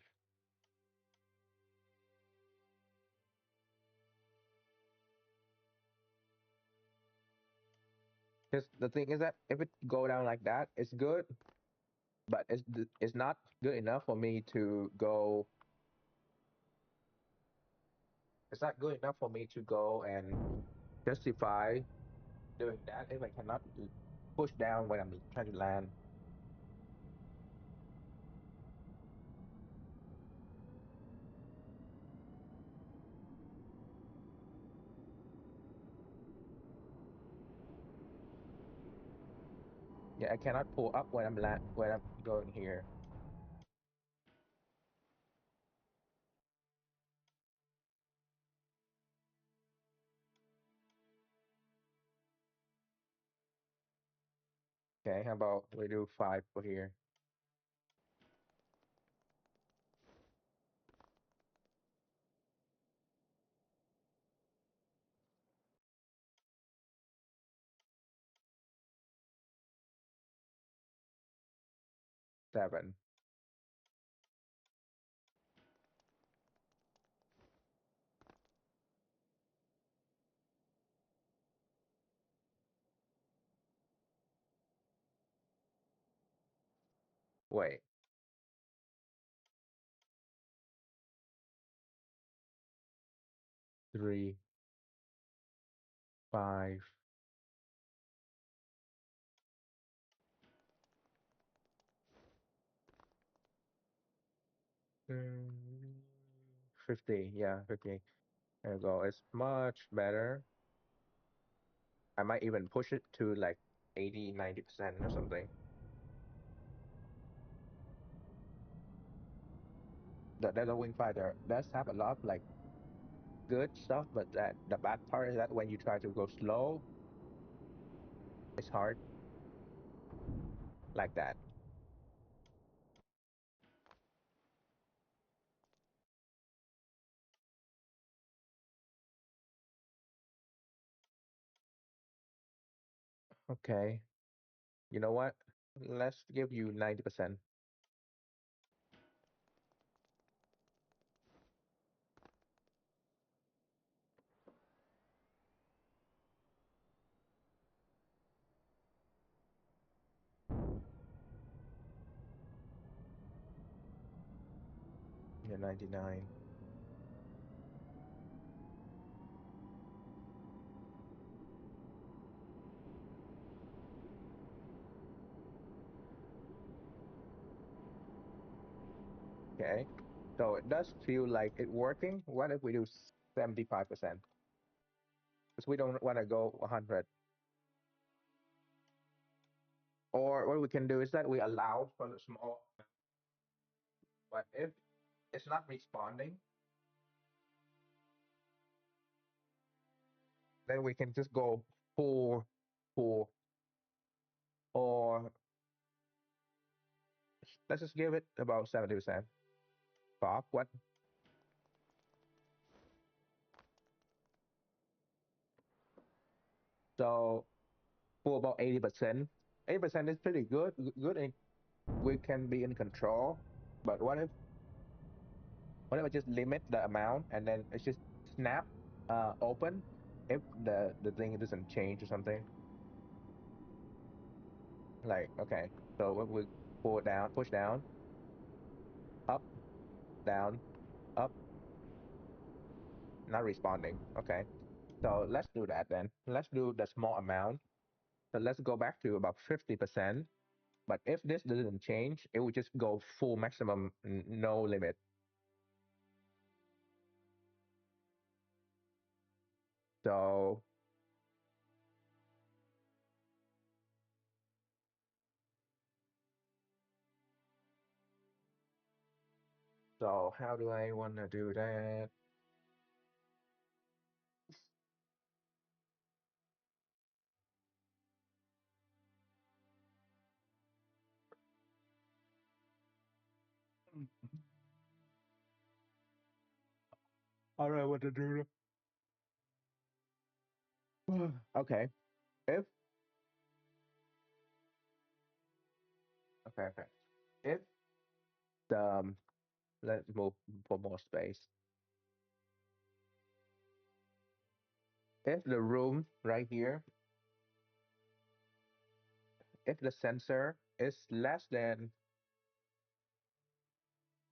Because the thing is that if it go down like that, it's good, but it's not good enough for me to go. It's not good enough for me to go and justify doing that if I cannot push down when I'm trying to land. Yeah, I cannot pull up when when I'm going here. Okay, how about we do 5 for here? 7. Wait, 3, 5. 50. Yeah, 50. There we go. It's much better. I might even push it to like 80, 90% or something. The Delta Wing Fighter does have a lot of like good stuff, but that the bad part is that when you try to go slow, it's hard like that. Okay, you know what? Let's give you 90%. Yeah, 99. Okay, so it does feel like it working. What if we do 75%? Because we don't want to go 100. Or what we can do is that we allow for the small, but if it's not responding, then we can just go full, full, or let's just give it about 70% pop. What? So for about 80%, 80% is pretty good. Good, and we can be in control. But what if I just limit the amount and then it's just snap open if the thing doesn't change or something? Like, okay, so we pull it down, push down, up, down, up, not responding. Okay, so let's do that then. Let's do the small amount. So let's go back to about 50%. But if this doesn't change, it would just go full maximum, no limit. So, so how do I want to do that? How do I want to do that? Okay, if okay, if the let's move for more space. If the room right here, if the sensor is less than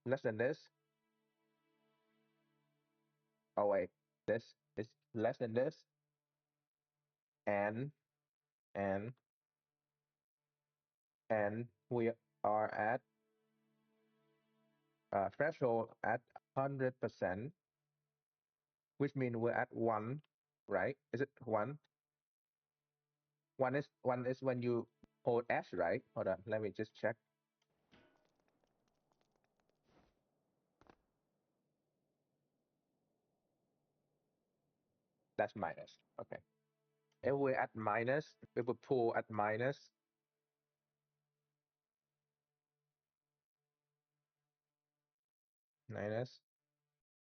this, oh wait, this is less than this, and and and we are at threshold at 100%, which means we're at one, right? Is it one? One is when you hold S, right? Hold on, let me just check. That's minus. Okay. If we're at minus, if we pull at minus,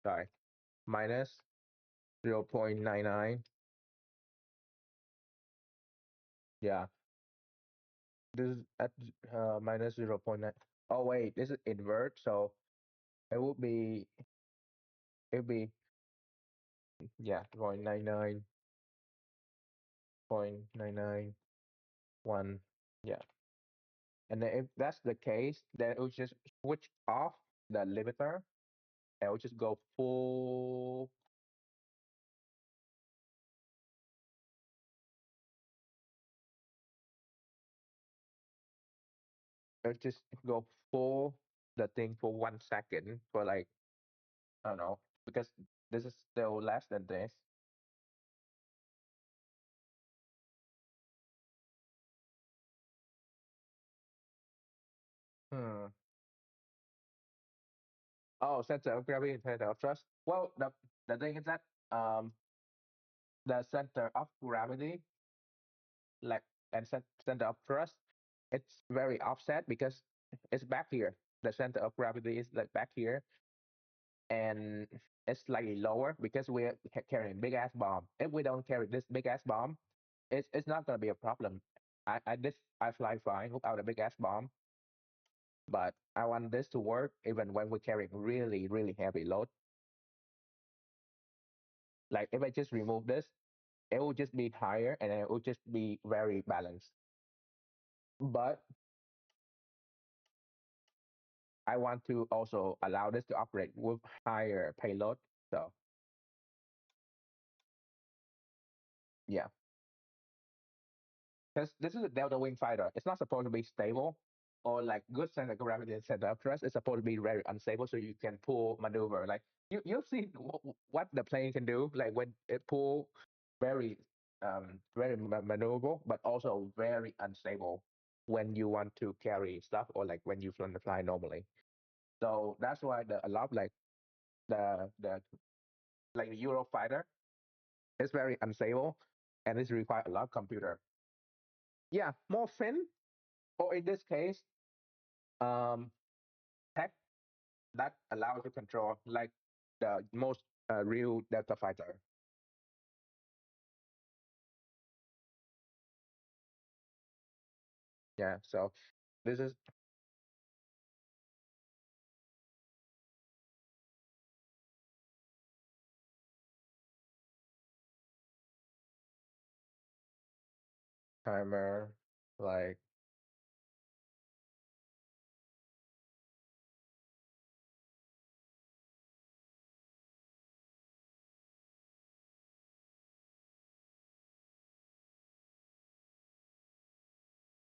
sorry, minus 0.99. Yeah, this is at minus 0.9. Oh wait, this is invert, so it would be it would be yeah 0.99.991. Yeah, and then if that's the case, then it would just switch off the limiter and it would just go full. It would just go full the thing for 1 second for like I don't know because this is still less than this. Hmm. Oh, center of gravity and center of thrust. Well, the thing is that um the center of gravity, like and center of thrust, it's very offset because it's back here. The center of gravity is like back here, and it's slightly lower because we're carrying big ass bomb. If we don't carry this big ass bomb, it's not gonna be a problem. I fly fine without a big ass bomb, but I want this to work even when we're carrying really really heavy load. Like if I just remove this, it will just be higher and it will just be very balanced. But I want to also allow this to operate with higher payload. So yeah, because this is a Delta Wing fighter. It's not supposed to be stable or like good center of gravity and center of thrust. It's supposed to be very unstable, so you can pull maneuver. Like you've seen what the plane can do, like when it pull very very maneuverable, but also very unstable when you want to carry stuff or like when you fly normally. So that's why a lot like the like the Eurofighter It's very unstable, and it requires a lot of computer. Yeah, more fin, or in this case, um, tech that allows you control like the most real Delta fighter. Yeah, so this is timer, like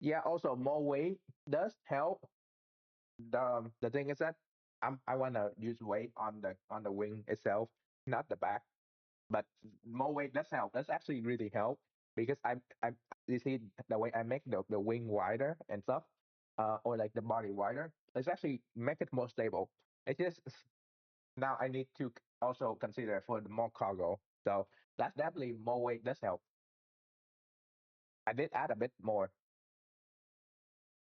yeah. Also, more weight does help. The thing is that I wanna use weight on the wing itself, not the back. But more weight does help. That's actually really help because I you see the way I make the wing wider and stuff, or like the body wider. It's actually make it more stable. It's just now I need to also consider for the more cargo. So that's definitely more weight does help. I did add a bit more.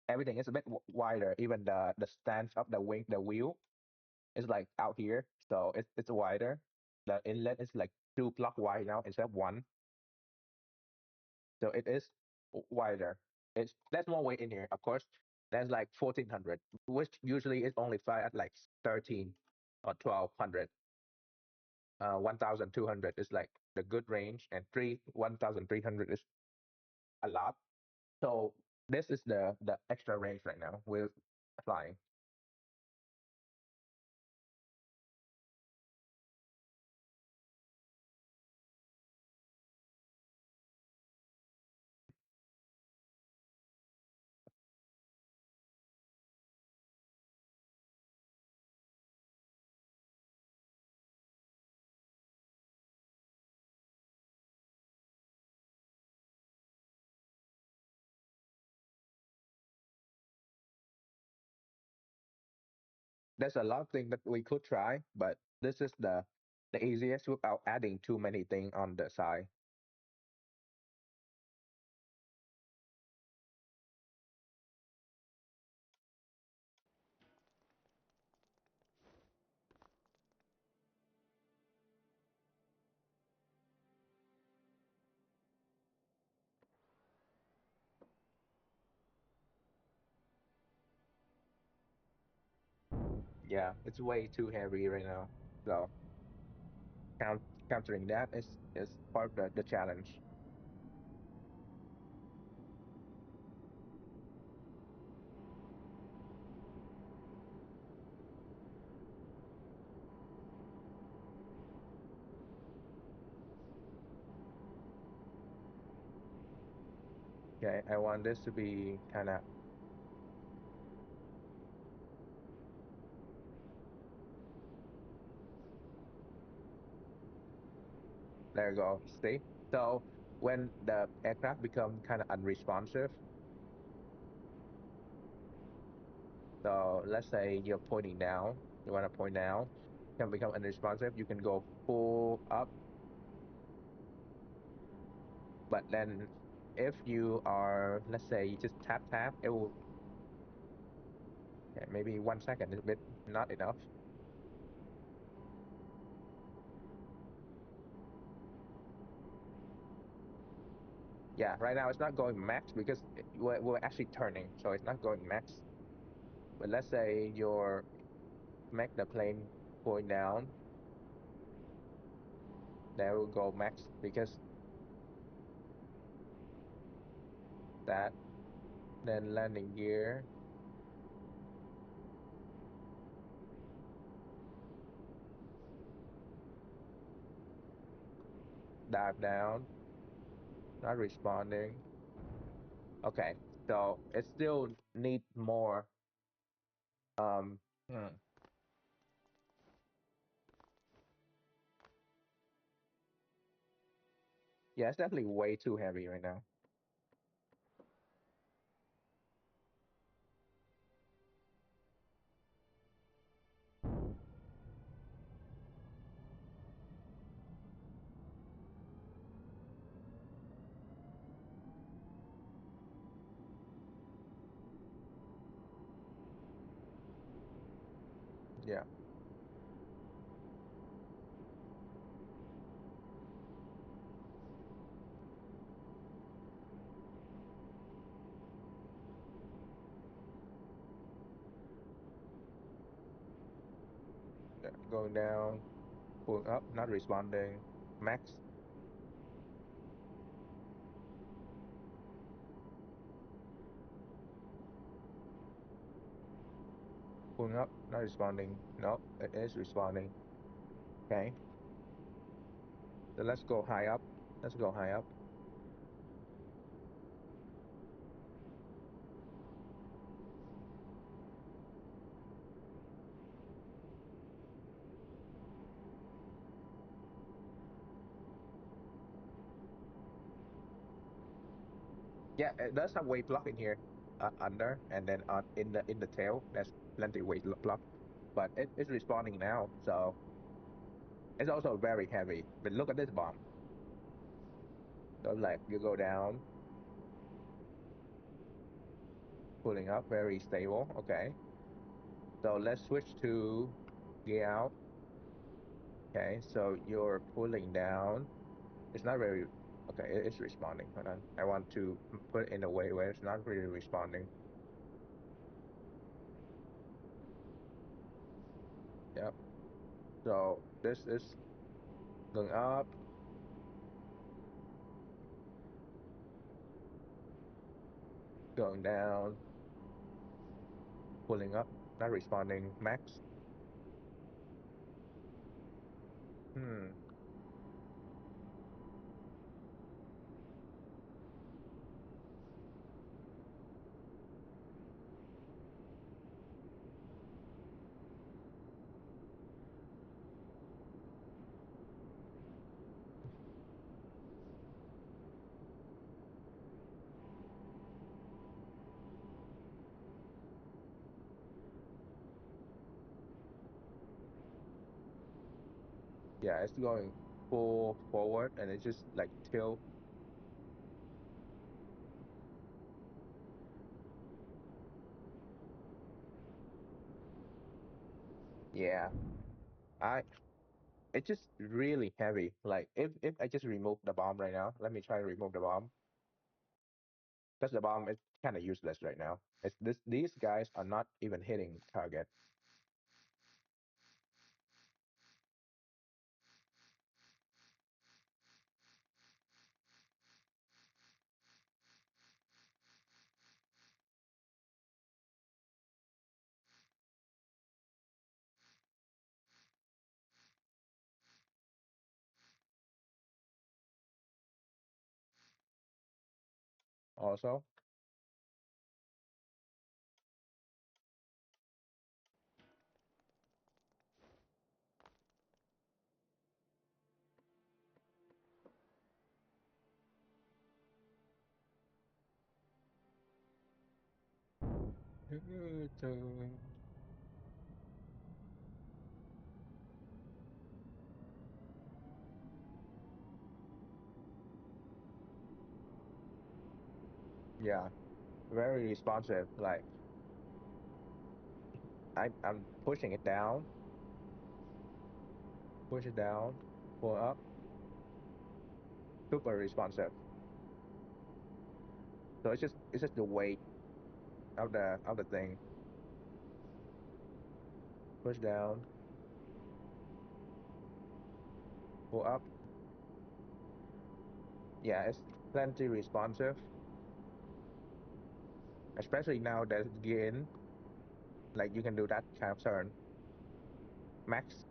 Everything is a bit wider. Even the stance of the wing, the wheel is like out here, so it's wider. The inlet is like 2 block wide now instead of one, so it is wider. It's there's more weight in here, of course. There's like 1400, which usually is only fly at like 13 or 1200. 1200 is like the good range, and 1300 is a lot. So this is the extra range right now with flying. There's a lot of things that we could try, but this is the easiest without adding too many things on the side. Yeah, it's way too heavy right now. So count, countering that is part of the challenge. Okay, I want this to be kind of there you go. See? So when the aircraft become kind of unresponsive, so let's say you're pointing down, you want to point down, can become unresponsive. You can go full up, but then if you are, let's say, you just tap tap, it will. Okay, maybe 1 second is a bit not enough. Yeah, right now it's not going max because we're actually turning, so it's not going max. But let's say you're make the plane going down, there will go max because that, then landing gear, dive down, not responding. Okay, so it still need more. Um, hmm. Yeah, it's definitely way too heavy right now. Yeah, yeah. Going down, pulling up, not responding. Max, pulling up, not responding. No, it is responding. Okay, so let's go high up. Let's go high up. Yeah, it does have weight block in here, under, and then on in the tail, there's plenty weight block, but it's responding now, so it's also very heavy. But look at this bomb. So like you go down, pulling up, very stable. Okay, so let's switch to gear out. Okay, so you're pulling down. It's not very okay. It's responding. Hold on, I want to put it in a way where it's not really responding. Yep. So this is going up, going down, pulling up, not responding. Max. Hmm. Yeah, it's going full forward and it's just like tilt. Yeah. I it's just really heavy. Like if I just remove the bomb right now, let me try to remove the bomb. Because the bomb is kind of useless right now. It's this these guys are not even hitting target. Also, yeah, very responsive. Like I'm pushing it down, push it down, pull up, super responsive. So it's just the weight of the thing. Push down, pull up. Yeah, it's plenty responsive, especially now that it's gear in. Like you can do that kind of turn. Max.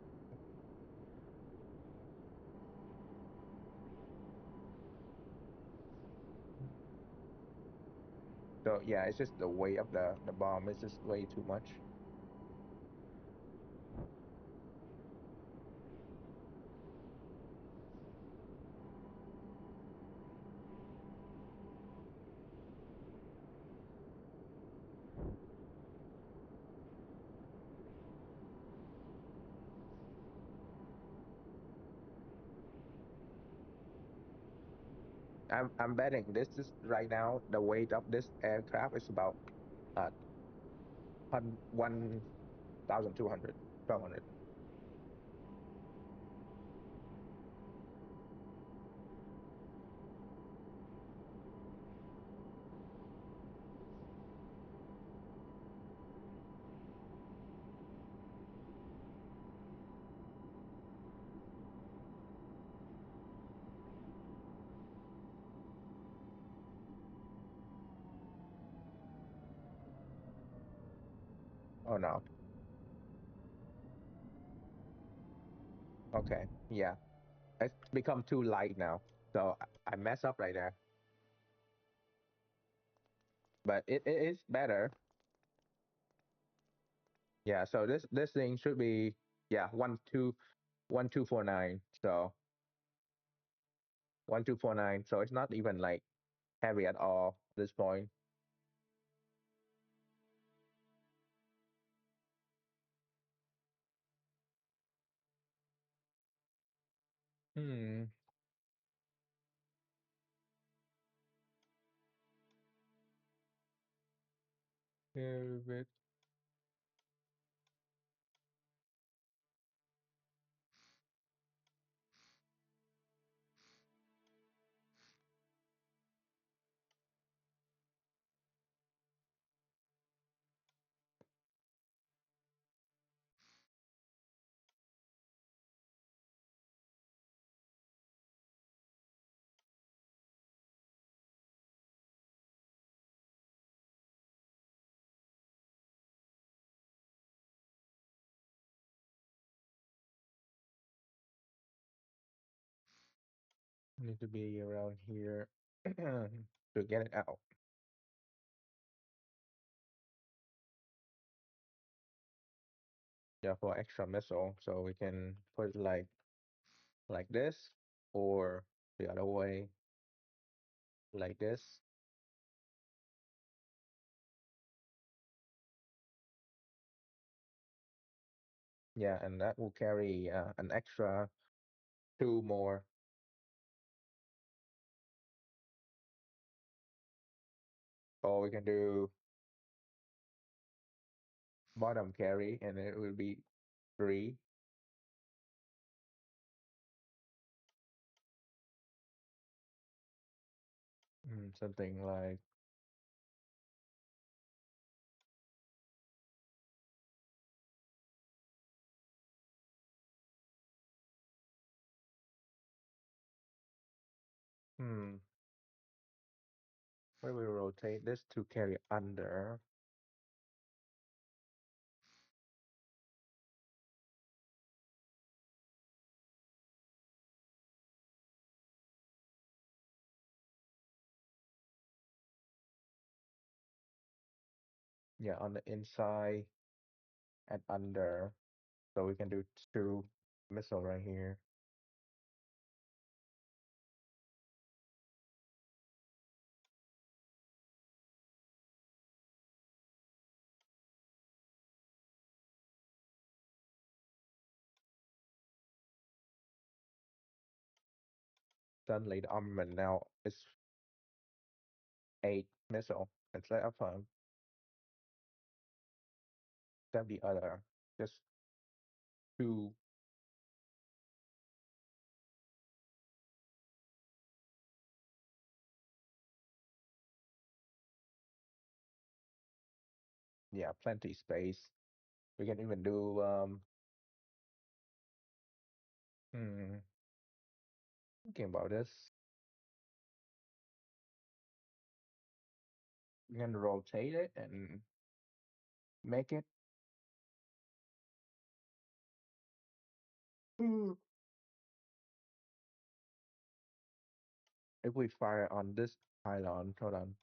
So yeah, it's just the weight of the bomb is just way too much. I'm betting this is right now the weight of this aircraft is about 1,200. 1200. Oh no. Okay. Yeah. It's become too light now. So I mess up right there. But it is better. Yeah, so this thing should be, yeah, 1249. So 1249. So it's not even like heavy at all at this point. Hmm. Here it need to be around here to get it out. Yeah, for extra missile. So we can put it like this, or the other way, like this. Yeah, and that will carry an extra two more. Or we can do bottom carry, and it will be three. Something like, hmm, where we rotate this to carry under. Yeah, on the inside and under. So we can do two missile right here. Suddenly the armament now is eight missile instead of the other. Just two. Yeah, plenty space. We can even do hmm, thinking about this. We can rotate it and make it. Mm. If we fire on this pylon, hold on.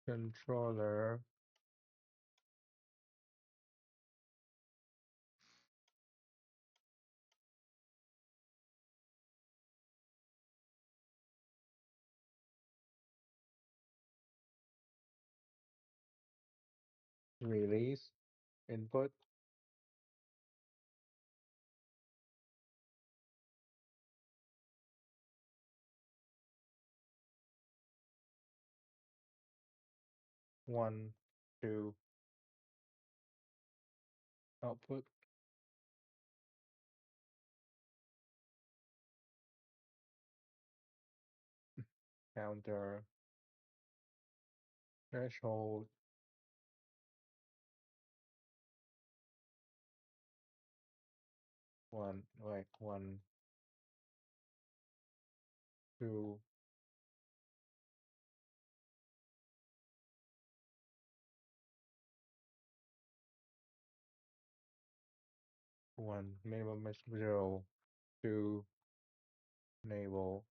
Controller. Release input. One, two, output. Counter threshold. One, like one, two, one. Minimum is 0, 2, enable.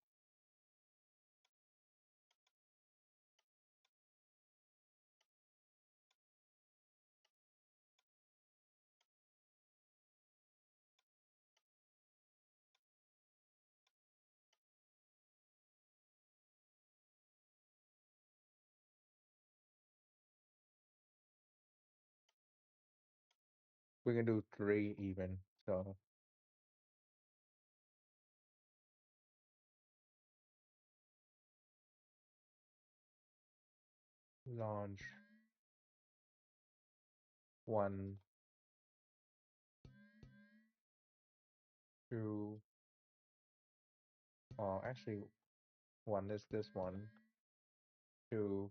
We can do 3 even. So launch 1, 2. Oh, actually, 1 is this one. 2,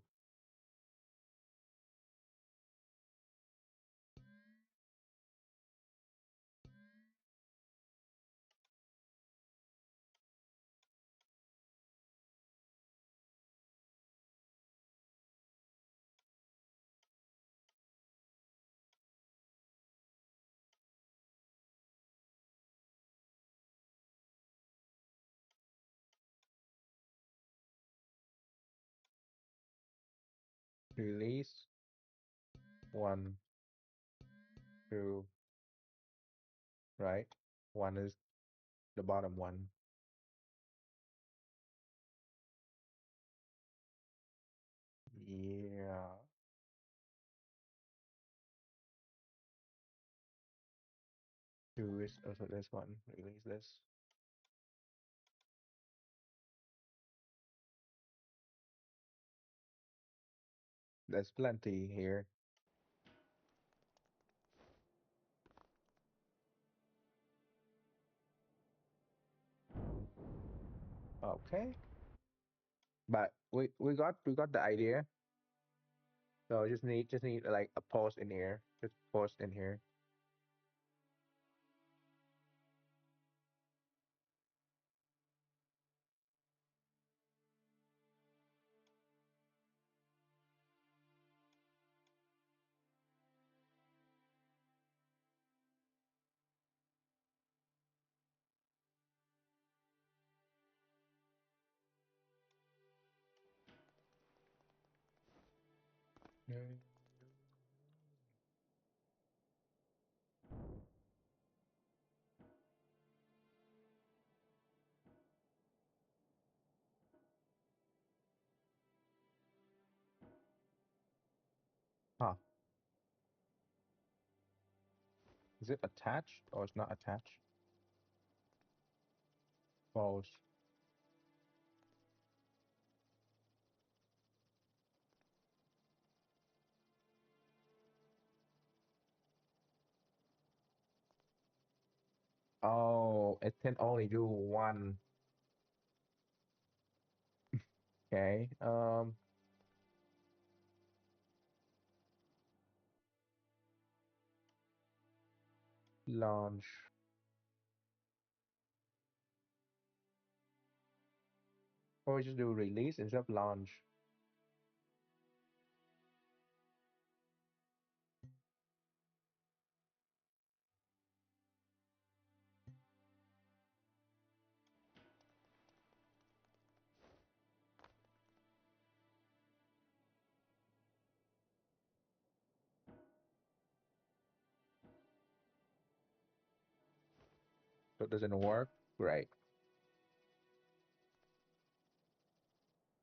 release 1, 2, right? 1 is the bottom one. Yeah. 2 is also this one. Release this. There's plenty here. Okay. But we got the idea. So just need like a pause in here. Just pause in here. Mm. Huh. Is it attached or it's not attached? False. Oh, it can only do one. Okay. Launch. Or just do release instead of launch. So it doesn't work. Great.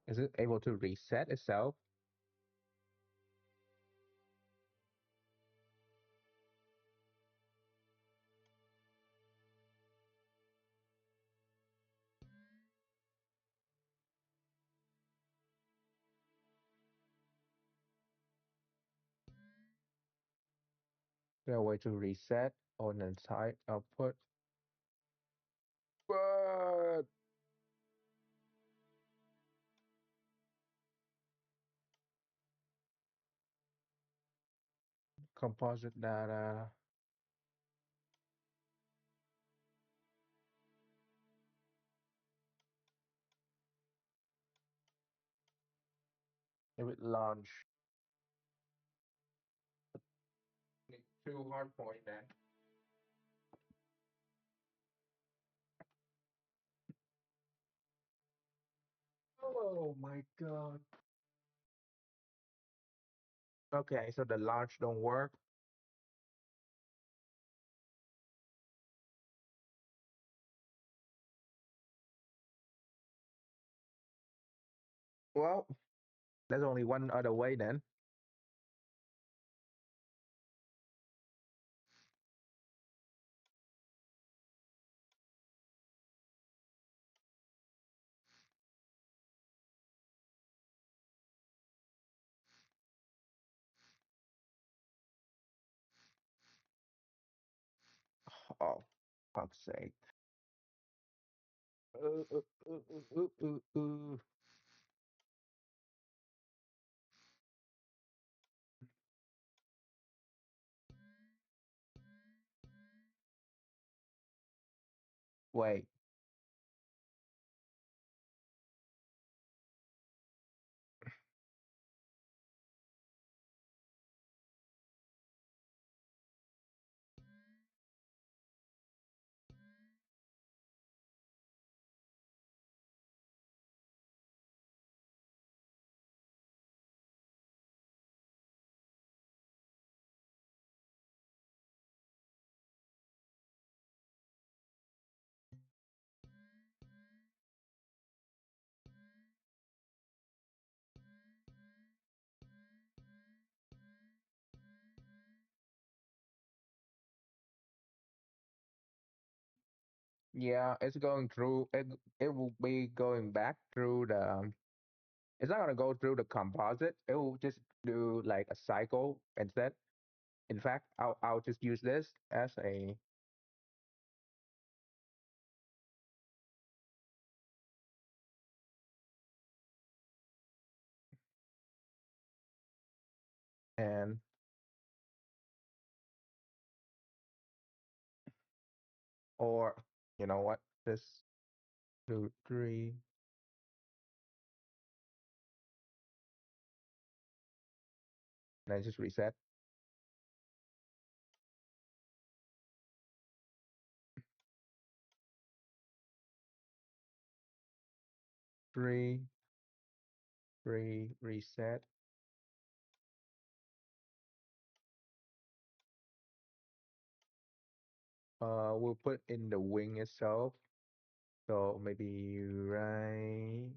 Is it able to reset itself? there a way to reset on the side output? But composite data. If it launch, two hard point then. Oh my god. Okay, so the launch don't work. Well, there's only one other way then. Oh, fuck's sake. Uh, uh, uh. Wait. Yeah, it's going through it. It will be going back through the. It's not gonna go through the composite. It will just do like a cycle instead. In fact, I'll just use this as a and or you know what? Just do three, then just reset. Three, three, reset. We'll put in the wing itself. So maybe right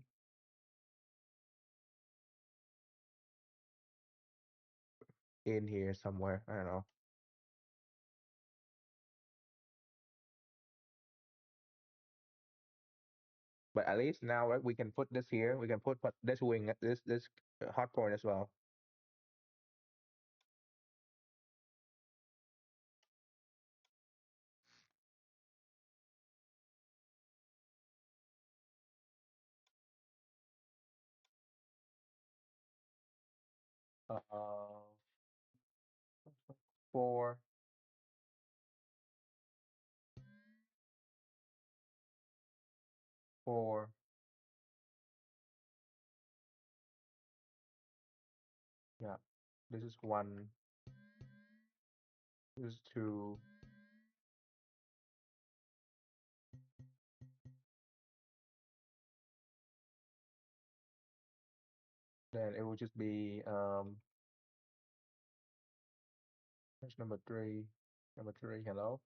in here somewhere. I don't know. But at least now, right, we can put this here. We can put this wing, this hot point as well. Uh, four, four. Yeah, this is one. This is two. Then it will just be that's number three. Number three. Hello,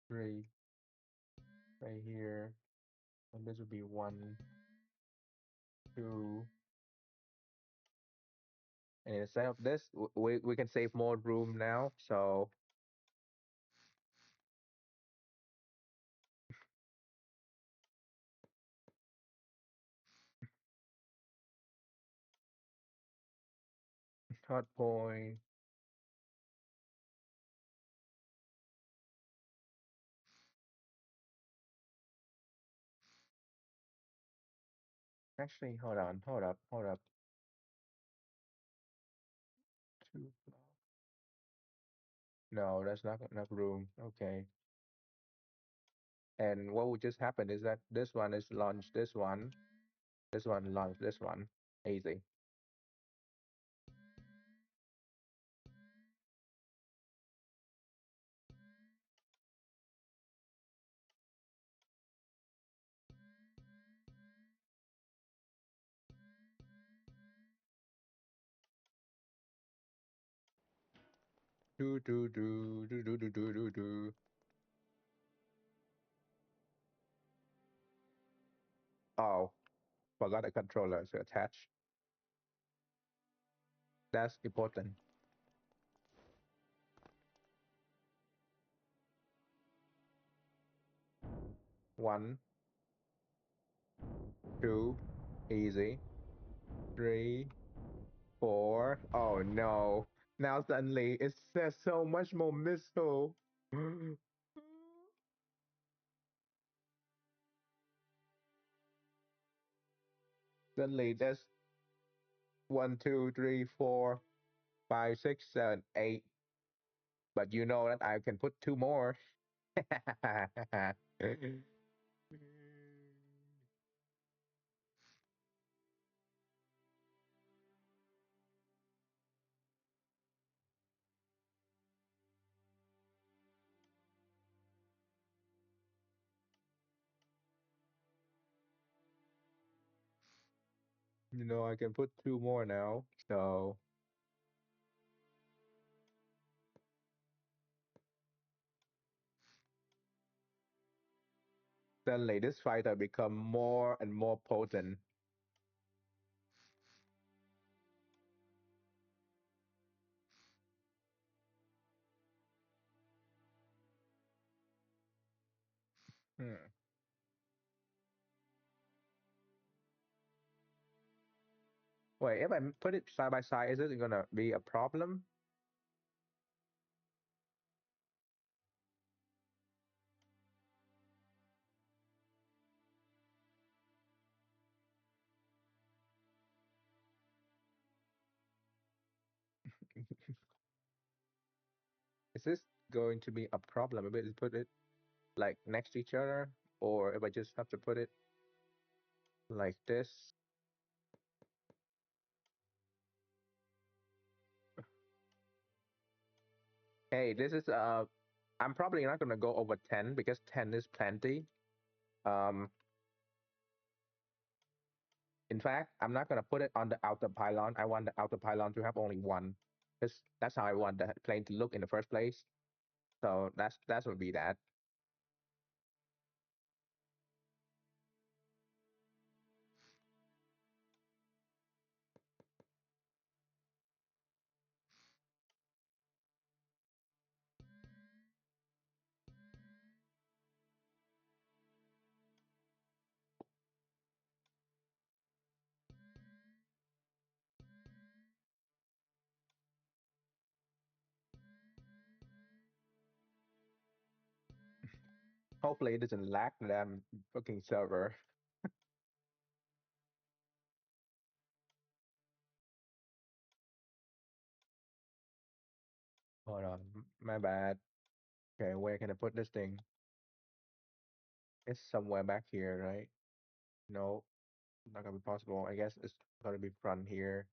three right here, and this would be one, two. And instead of this, we can save more room now. So hot point. Actually, hold on, hold up. Two block. No, that's not enough room. Okay. And what would just happen is that this one is launch this one launch this one. Easy. Do. Oh, forgot the controller to attach. That's important. One, two, easy. Three, four. Oh no. Now suddenly it says so much more missile. Suddenly there's one, two, three, four, five, six, seven, eight. But you know that I can put two more. You know I can put two more now. So suddenly this fighter become more and more potent. Hmm. Wait, if I put it side by side, is it gonna be a problem? Is this going to be a problem if I just put it like next to each other, or if I just have to put it like this? Hey, this is I'm probably not gonna go over 10 because 10 is plenty. Um, in fact, I'm not gonna put it on the outer pylon. I want the outer pylon to have only one, because that's how I want the plane to look in the first place. So that's would be that. Hopefully, it doesn't lag them fucking server. Hold on, my bad. Okay, where can I put this thing? It's somewhere back here, right? No, not gonna be possible. I guess it's gonna be front here.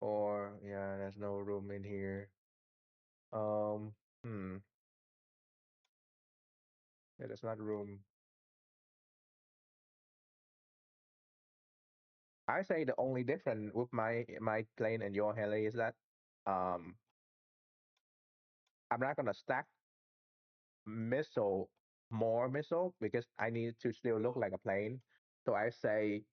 Or yeah, there's no room in here. Um, hmm. Yeah, there's not room. I say the only difference with my plane and your heli is that um I'm not gonna stack missile more missile because I need to still look like a plane. So I say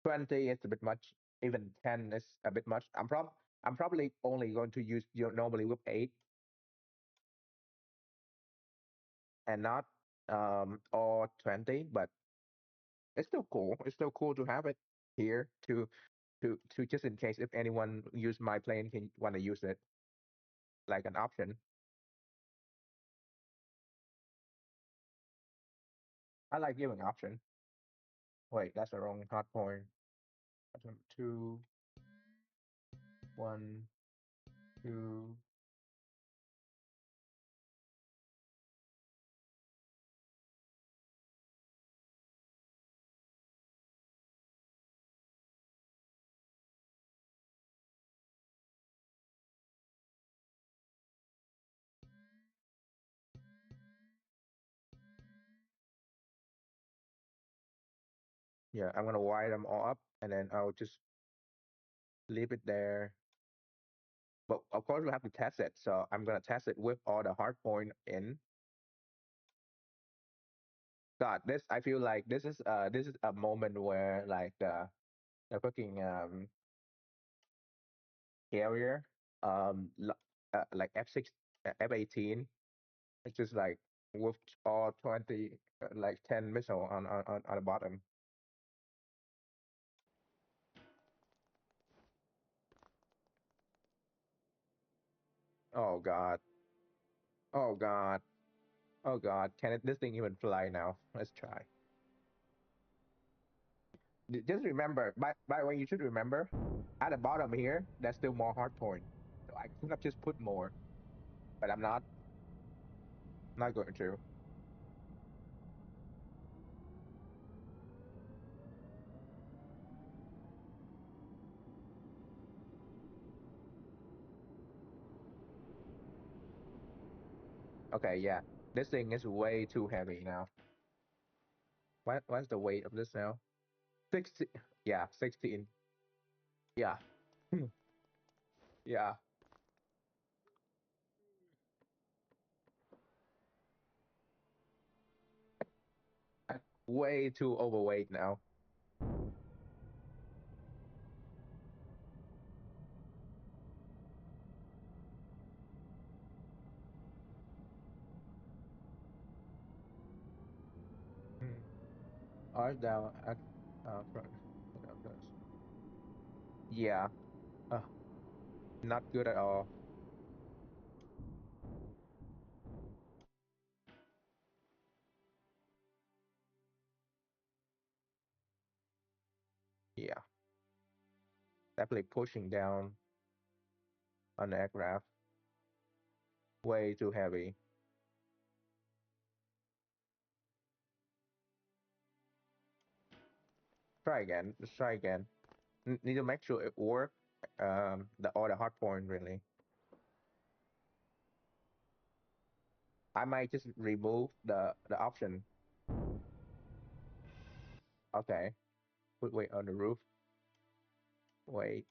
20 is a bit much. Even 10 is a bit much. I'm probably only going to use normally with 8 and not or 20, but it's still cool. It's still cool to have it here to just in case if anyone use my plane can want to use it like an option. I like giving option. Wait, that's the wrong hard point. Button two, one, two. Yeah, I'm gonna wire them all up, and then I'll just leave it there. But of course, we have to test it. So I'm gonna test it with all the hard point in. God, this I feel like this is a moment where like the fucking carrier like F18. It's just like with all 20 like 10 missile on the bottom. Oh God. Oh God. Oh God. Can this thing even fly now? Let's try. Just remember, by the way, you should remember at the bottom here, there's still more hard point. So I could have just put more, but I'm not going to. Okay, yeah. This thing is way too heavy now. What's the weight of this now? 16. Yeah, 16. Yeah. Yeah. Way too overweight now. Hmm. Arch down. Front. Yeah. Uh, not good at all. Yeah. Definitely pushing down on the aircraft. Way too heavy. Try again. Let's try again. Need to make sure it work. The all the hard point really. I might just remove the option. Okay. Put weight on the roof. Wait.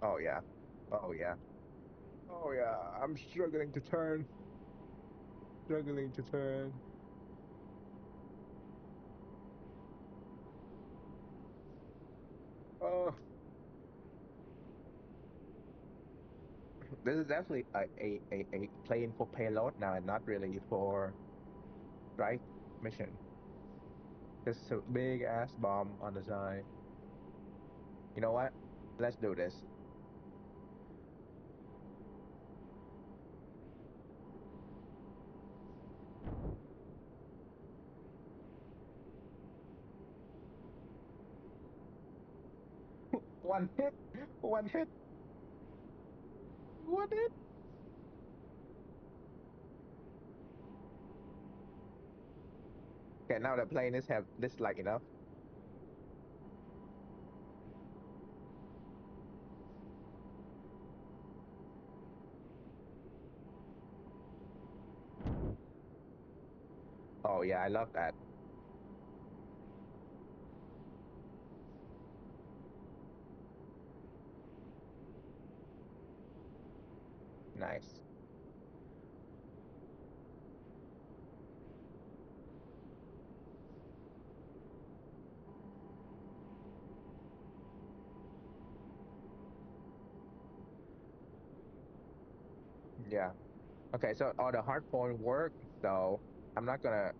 Oh yeah. Oh yeah. Oh yeah. I'm struggling to turn. Struggling to turn. Oh, this is definitely a plane for payload now and not really for strike mission. Just a big ass bomb on the side. You know what? Let's do this. One hit. One hit. One hit. Okay, now the plane is have this like enough. Oh yeah, I love that. Nice. Yeah. Okay, so all the hard point work, so I'm not gonna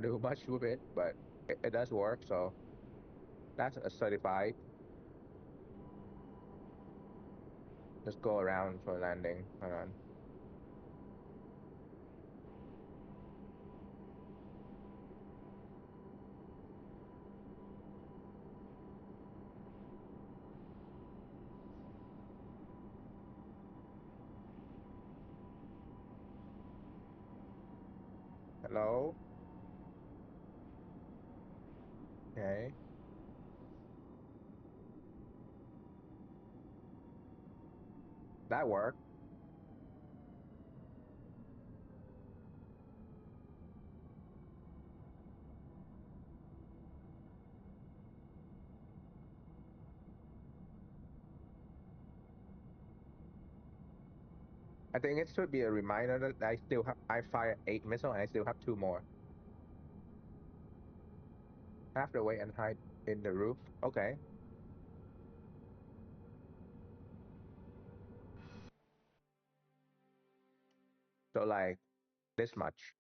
do much with it, but it does work, so that's a certified. Just go around for landing. Hold on. Hello? Okay. That worked. I think it should be a reminder that I fired 8 missiles and I still have 2 more. Have to wait and hide in the roof. Okay. So like this much.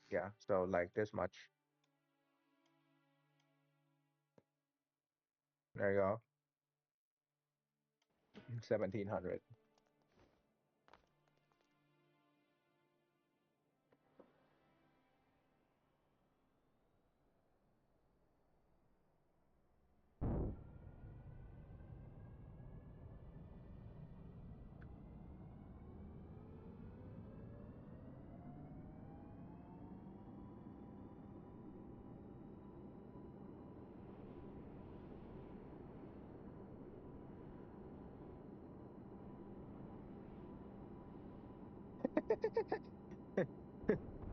Yeah, so like this much. There you go. 1700.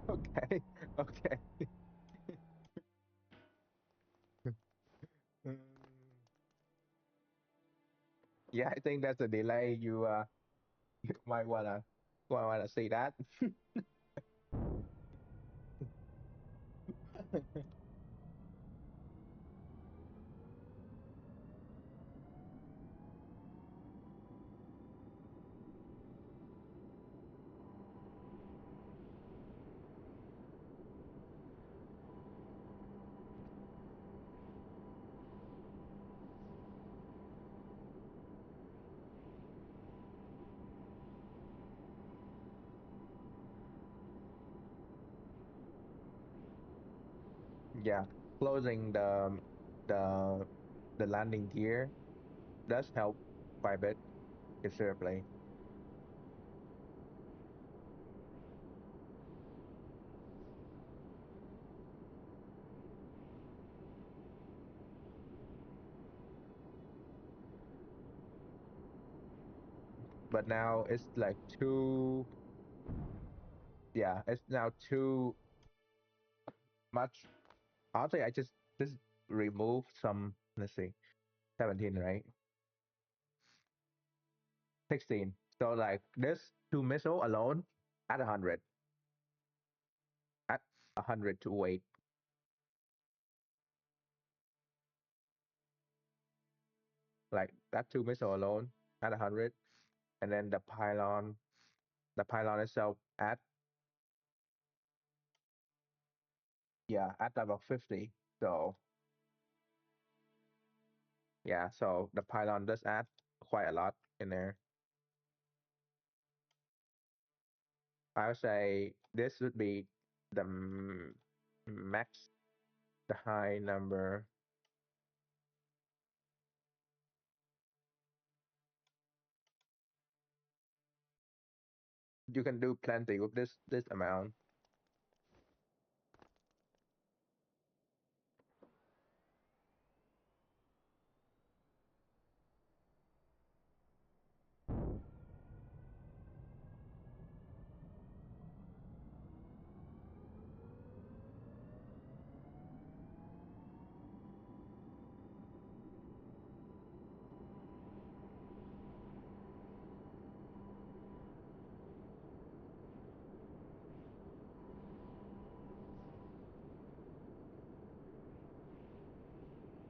Okay. Okay. Mm, yeah, I think that's a delay. You might wanna see that. Yeah, closing the the landing gear does help quite a bit considerably. But now it's like too, yeah, it's now too much. Honestly, I just remove some. Let's see, 17, right? 16. So like this 2 missile alone at 100, at 100 to weight. Like that 2 missile alone at 100, and then the pylon itself at, yeah, at level 50. So yeah, so the pylon does add quite a lot in there. I would say this would be the max, the high number. You can do plenty with this amount.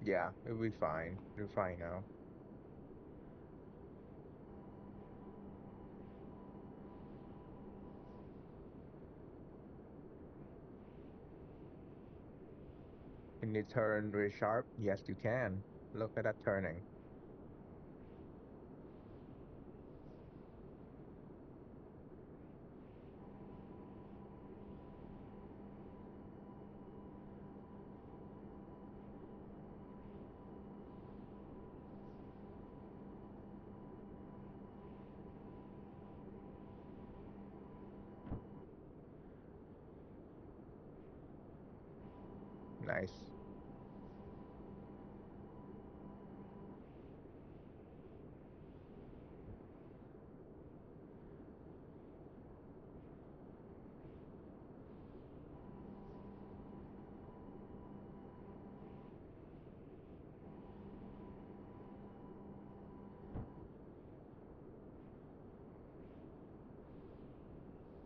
Yeah, it'll be fine. It'll be fine now. Can you turn really sharp? Yes, you can. Look at that turning. Nice.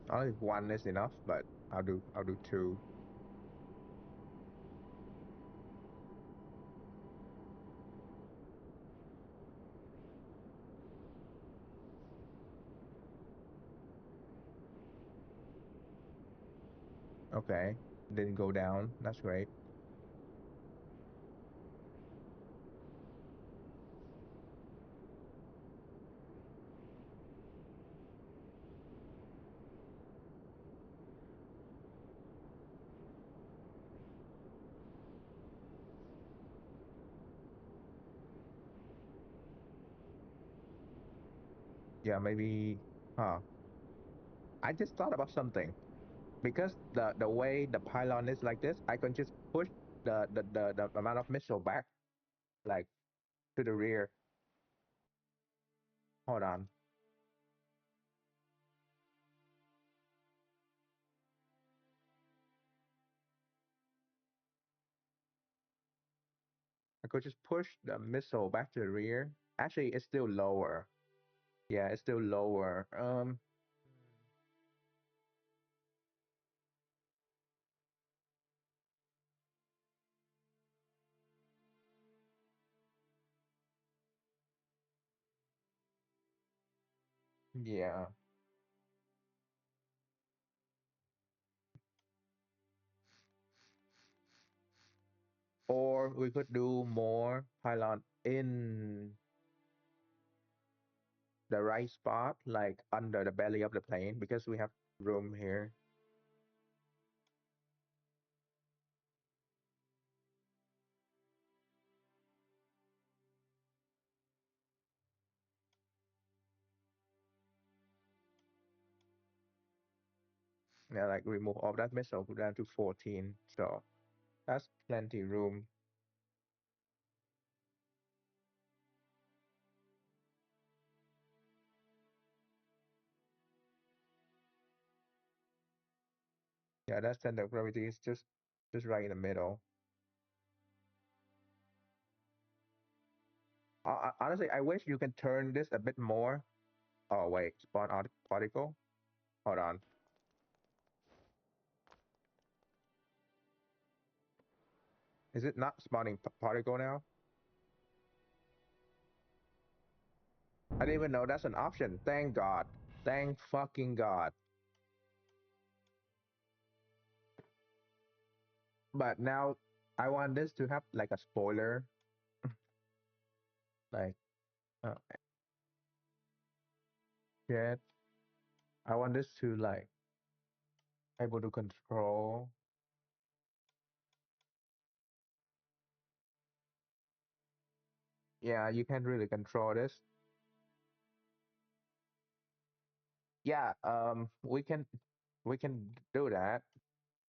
Only one is enough, but I'll do two. Okay. Didn't go down. That's great. Yeah, maybe. Huh. I just thought about something. Because the way the pylon is like this, I can just push the amount of missile back, like to the rear. Hold on. I could just push the missile back to the rear. Actually, it's still lower. Yeah, it's still lower. Yeah. Or we could do more pylon in the right spot, like under the belly of the plane, because we have room here. Yeah, like remove all that missile, put down to 14. So that's plenty room. Yeah, that center of gravity is just right in the middle. Honestly, I wish you can turn this a bit more. Oh wait, spawn particle. Hold on. Is it not spawning particle now? I didn't even know that's an option. Thank God. Thank fucking God. But now I want this to have like a spoiler. Like, uh, jet. I want this to like able to control. Yeah, you can really control this. Yeah, we can do that.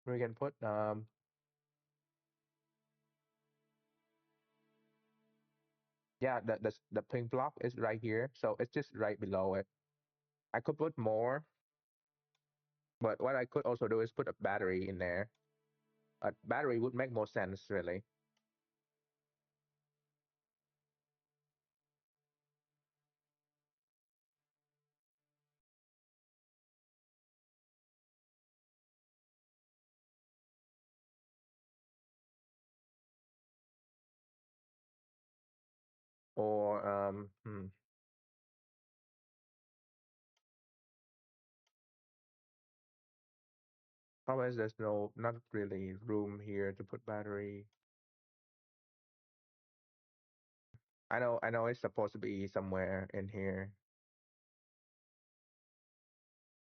We can put yeah, the pink block is right here, so it's just right below it. I could put more, but what I could also do is put a battery in there. A battery would make more sense, really. or problem is there's not really room here to put battery. I know it's supposed to be somewhere in here.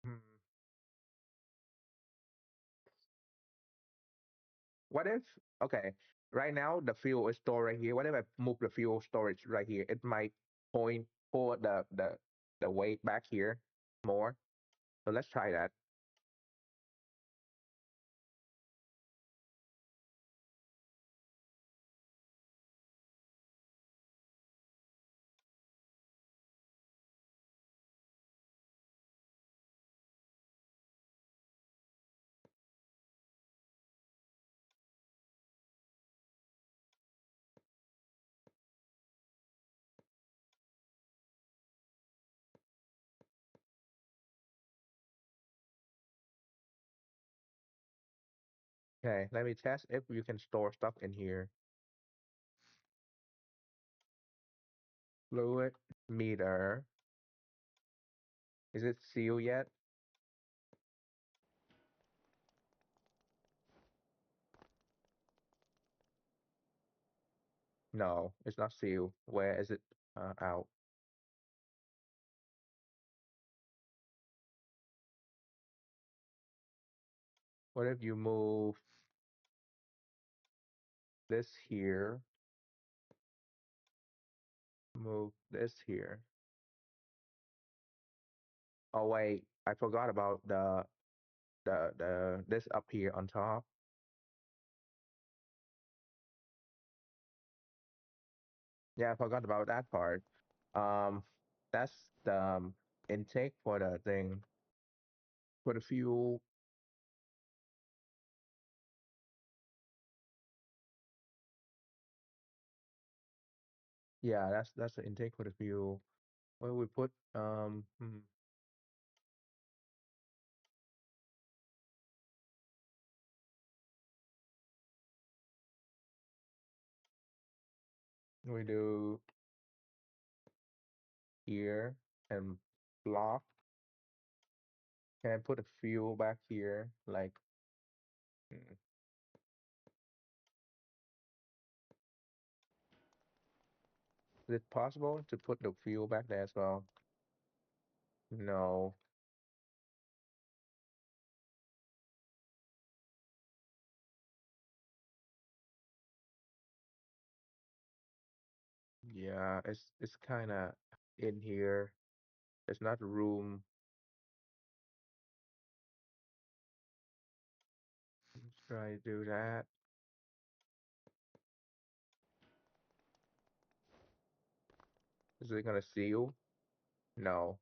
Hmm. What if, okay, right now the fuel is stored right here. What if I move the fuel storage right here? It might point pull the weight back here more. So let's try that. Okay, let me test if you can store stuff in here. Fluid meter. Is it sealed yet? No, it's not sealed. Where is it out? What if you move this here? Move this here. Oh wait, I forgot about the this up here on top. Yeah, I forgot about that part. Um, that's the intake for the thing for the fuel. Yeah, that's the intake for the fuel. Where we put we do here and block. Can I put a fuel back here? Like, mm, is it possible to put the fuel back there as well? No. Yeah, it's kind of in here. There's not room. Let's try to do that. Is it gonna seal? No.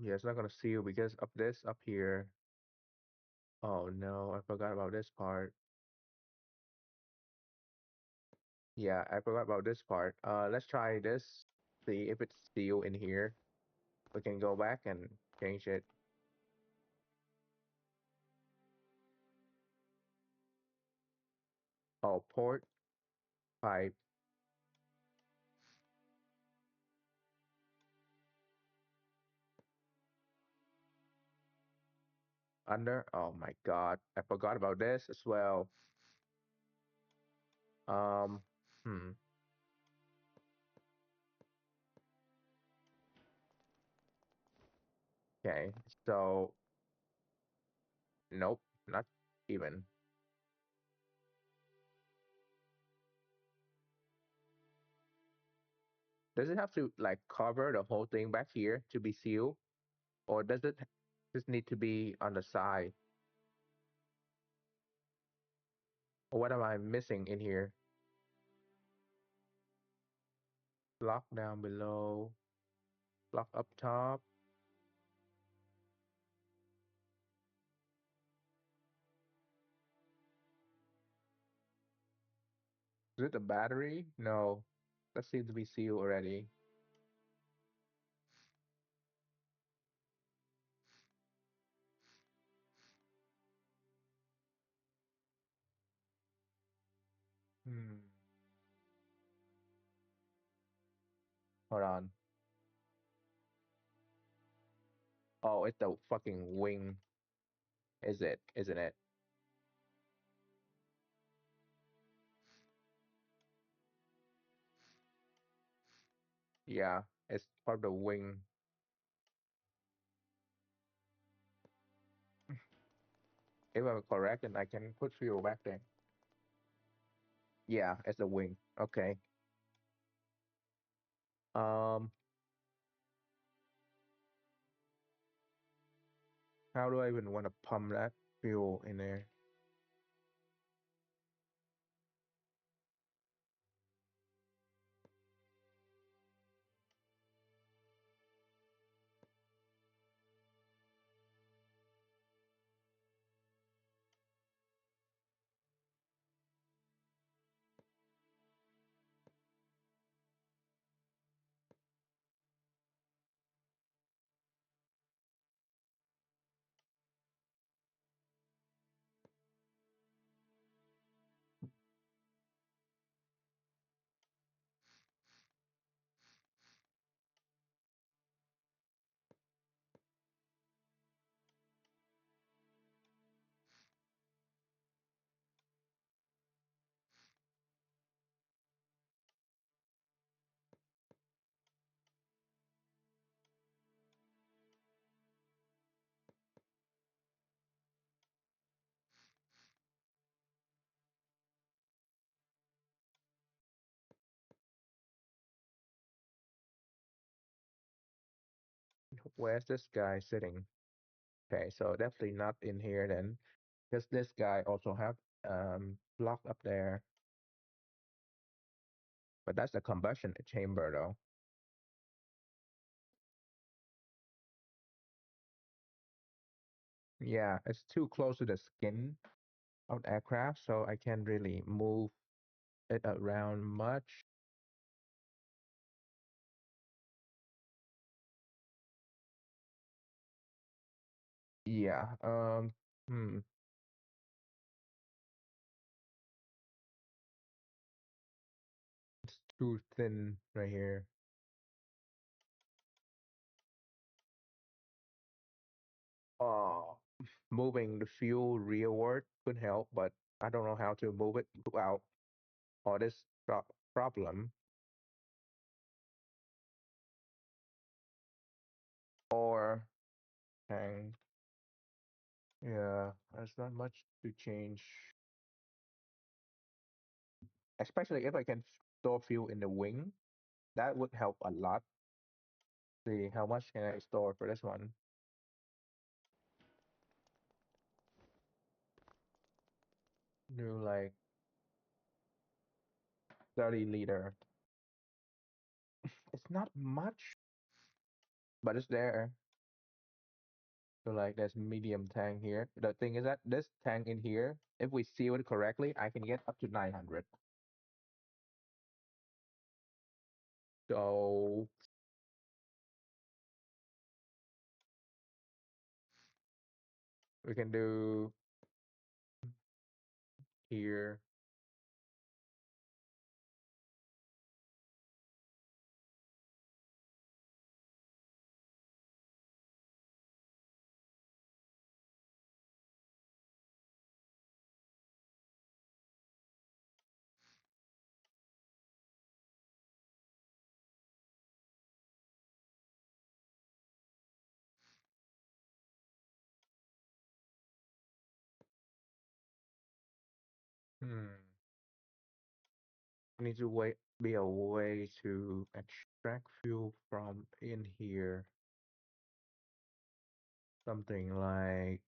Yeah, it's not gonna seal because of this up here. Oh no, I forgot about this part. Yeah, I forgot about this part. Let's try this. See if it's sealed in here. We can go back and change it. Oh, port pipe under. Oh my God, I forgot about this as well. Um, hmm. Okay, so nope, not even. Does it have to like cover the whole thing back here to be sealed, or does it just need to be on the side? Or what am I missing in here? Block down below, block up top. Is it a battery? No. That seems to be sealed already. Hmm. Hold on. Oh, it's the fucking wing. Is it? Isn't it? Yeah, it's part of the wing. If I'm correct, then I can put fuel back there. Yeah, it's the wing. Okay. Um, how do I even want to pump that fuel in there? Where's this guy sitting? Okay, so definitely not in here then, because this guy also have block up there. But that's the combustion chamber though. Yeah, it's too close to the skin of the aircraft, so I can't really move it around much. Yeah, hmm, it's too thin right here. Oh, moving the fuel rearward could help, but I don't know how to move it without all this problem. Or hang, yeah, there's not much to change. Especially if I can store fuel in the wing, that would help a lot. See how much can I store for this one? Do like 30 liter. It's not much, but it's there. So like there's medium tank here. The thing is that this tank in here, if we seal it correctly, I can get up to 900. So we can do here. Hmm. Need to wait be a way to extract fuel from in here. Something like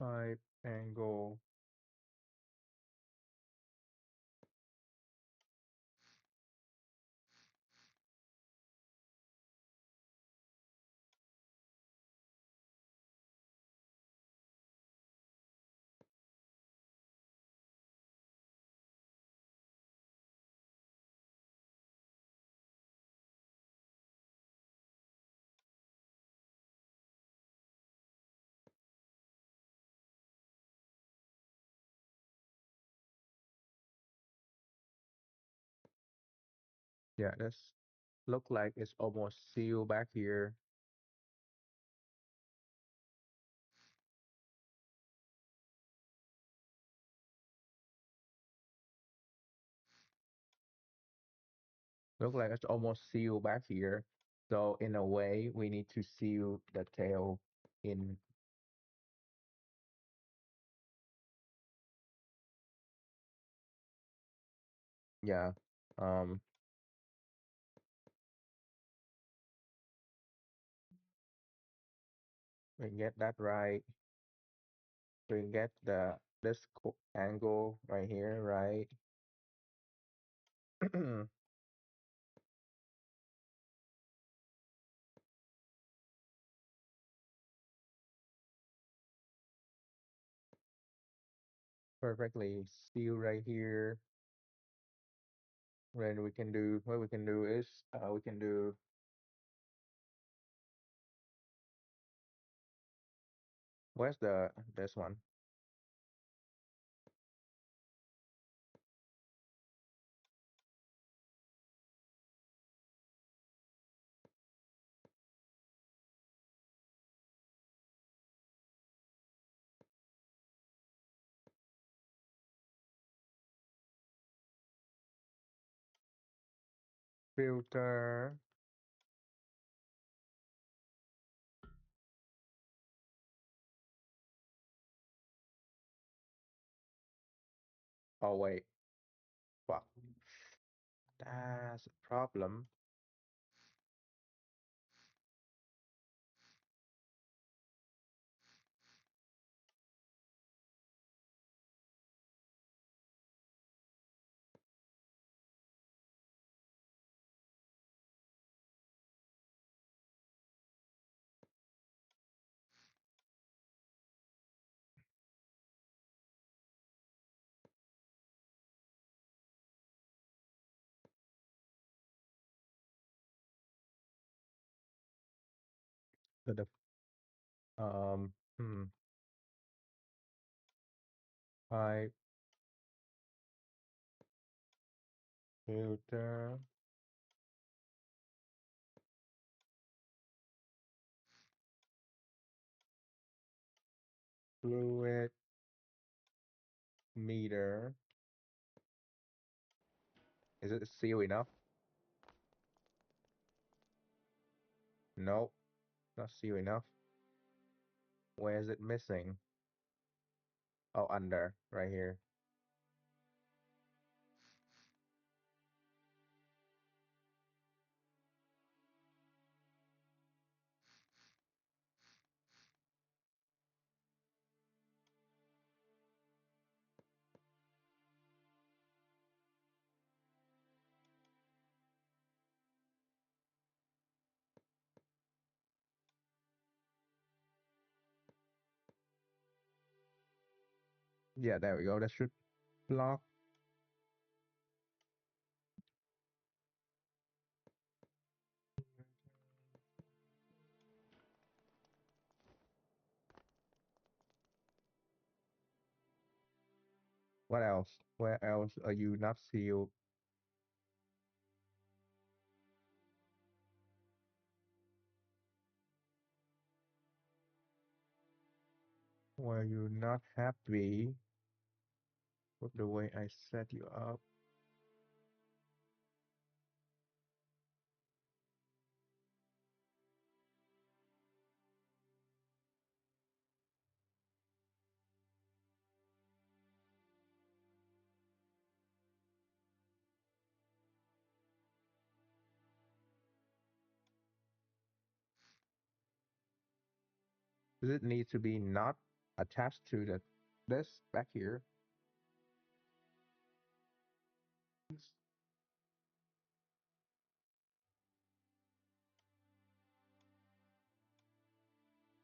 Type angle. Yeah, this look like it's almost sealed back here. Look like it's almost sealed back here. So in a way, we need to seal the tail in. Yeah. Um, we get that right. We get the this angle right here, right? Perfectly sealed right here. Then we can do what we can do is we can do where's the this one? Filter. Oh wait, fuck. That's a problem. So the um hmm, pipe filter fluid meter. Is it seal enough? Nope, not seal enough. Where is it missing? Oh, under, right here. Yeah, there we go. That should block. What else? Where else are you not sealed? Where you not happy with the way I set you up? Does it need to be not attached to this back here.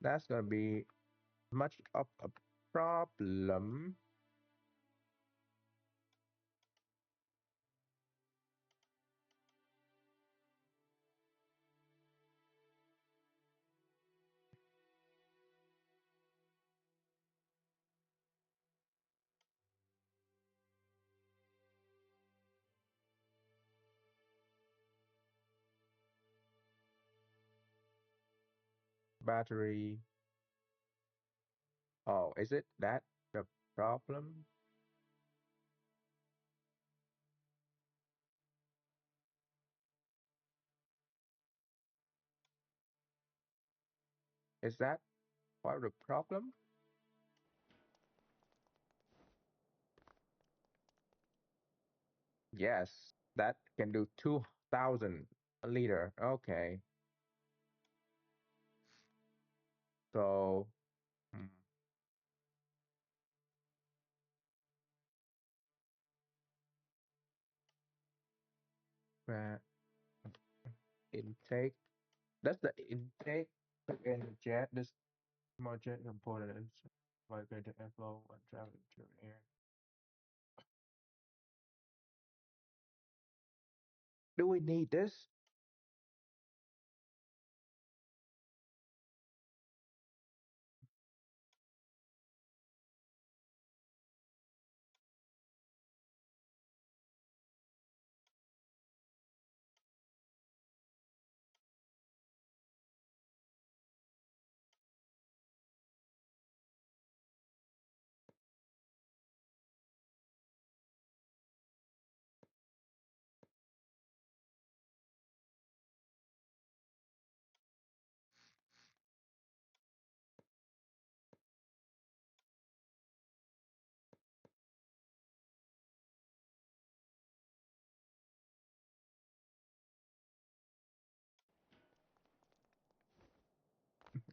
That's gonna be much of a problem. Battery. Oh, is it that the problem? Is that part of the problem? Yes, that can do 2000 a liter. Okay. So, hmm, uh, intake. That's the intake in the jet. This more jet component is vibrated airflow when traveling through air. Do we need this?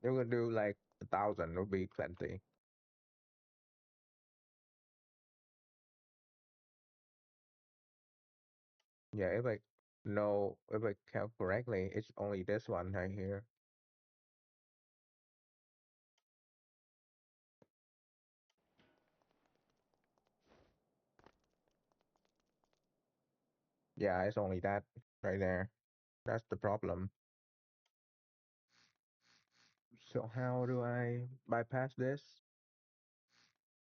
We're gonna do like 1000 would be plenty. Yeah, if I know if I count correctly, it's only this one right here. Yeah, it's only that right there. That's the problem. So how do I bypass this?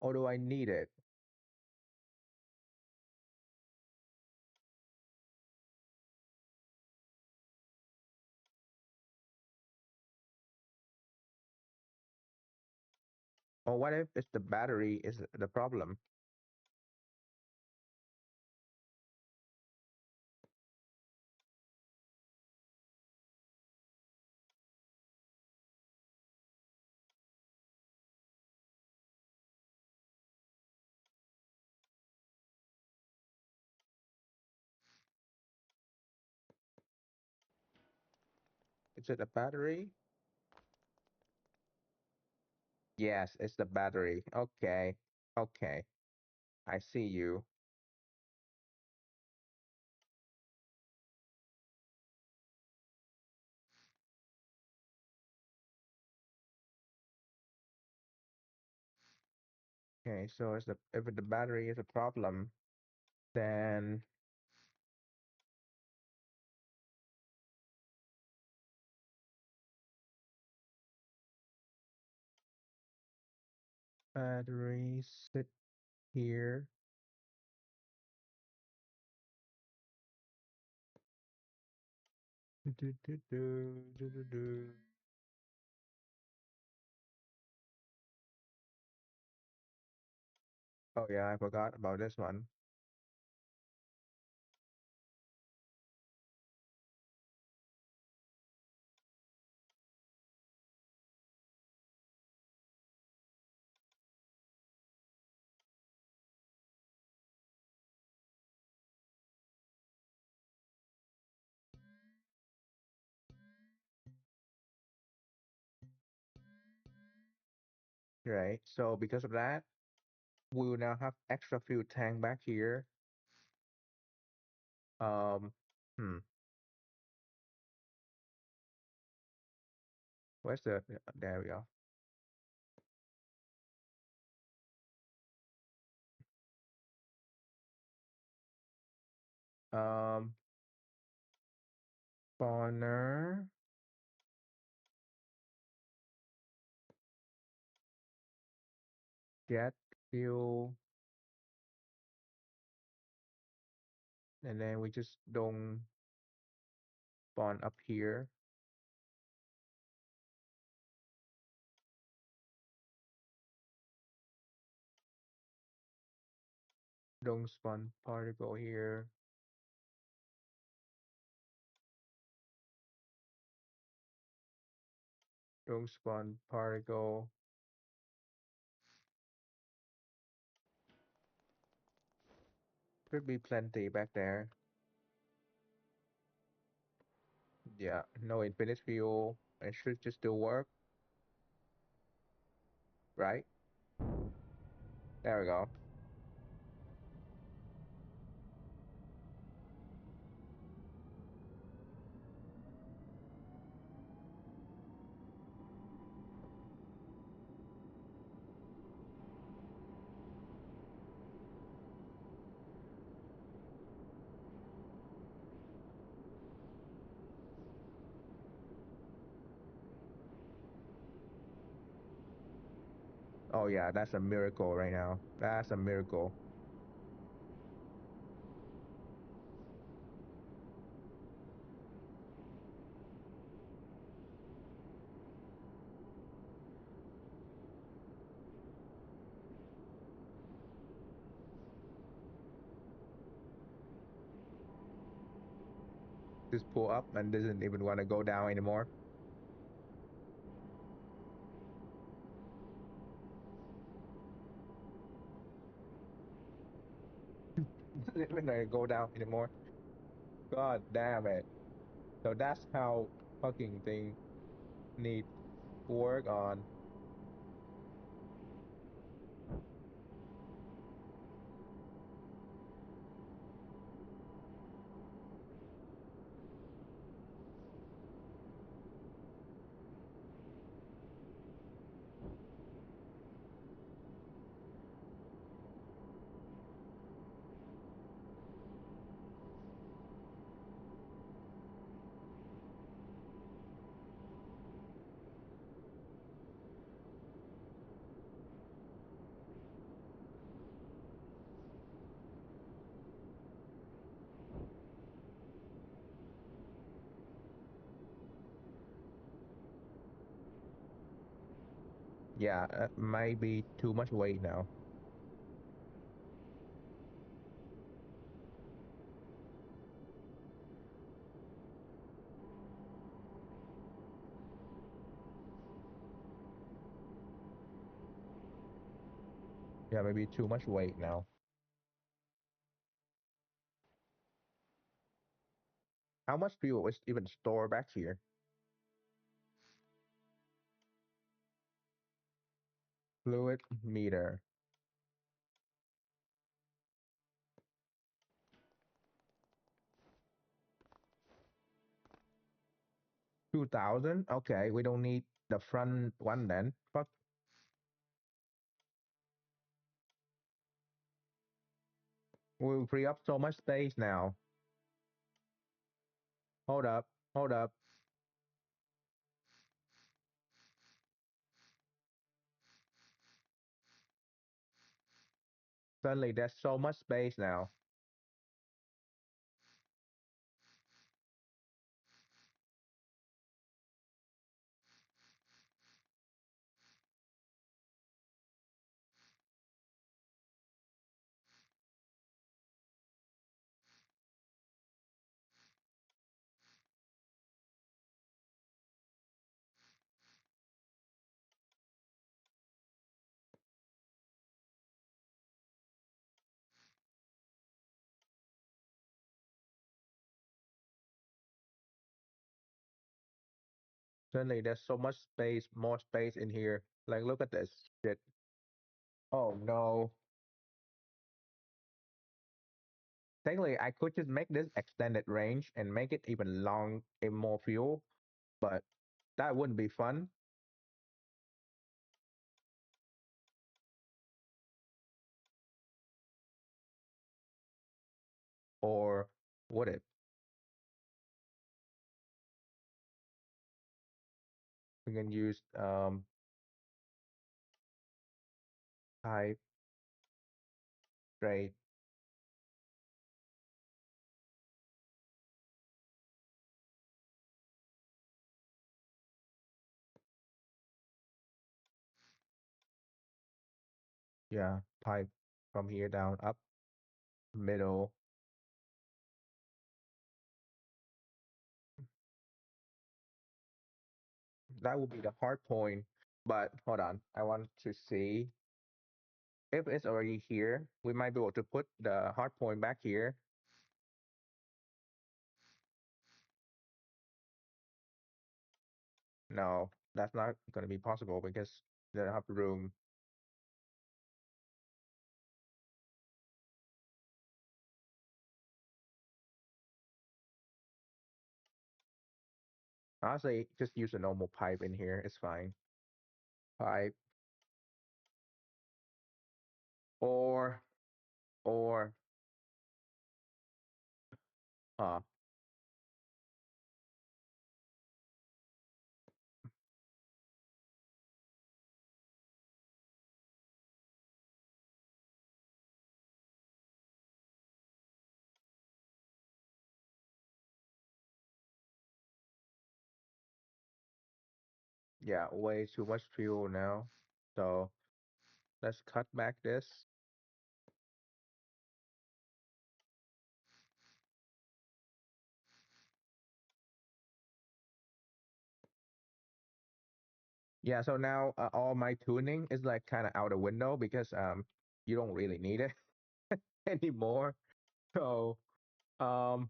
Or do I need it? Or what if it's the battery is the problem? Is it the battery? Yes, it's the battery. Okay. Okay. I see you. Okay, so it's the if the battery is a problem, then battery sit here. Do, do, do, do, do, do, do. Oh yeah, I forgot about this one. right? So because of that, we will now have extra fuel tank back here. Um, hmm, where's the? There we go. Um, spawner, jet fuel, and then we just don't spawn up here. Don't spawn particle here. Don't spawn particle. Should be plenty back there. Yeah, no infinite fuel. It should just do work, right? There we go. Oh yeah, that's a miracle right now. That's a miracle. Just pull up and doesn't even want to go down anymore. Doesn't even want to go down anymore. God damn it. So that's how fucking thing need work on. Yeah, might be too much weight now. Yeah, maybe too much weight now. How much fuel is even stored back here? Fluid meter. 2000? Okay, we don't need the front one then. Fuck. We'll free up so much space now. Hold up. Hold up. Suddenly there's so much space now. Suddenly there's so much space, more space in here. Like, look at this shit. Oh no. Technically, I could just make this extended range and make it even long and more fuel, but that wouldn't be fun. Or would it? We can use pipe, straight. Yeah, pipe from here down, up, middle. That would be the hard point. But hold on, I want to see if it's already here. We might be able to put the hard point back here. No, that's not going to be possible because they don't have room. Honestly, just use a normal pipe in here. It's fine. Pipe or or uh yeah, way too much fuel now. So let's cut back this. Yeah, so now all my tuning is like kind of out the window because you don't really need it anymore. So um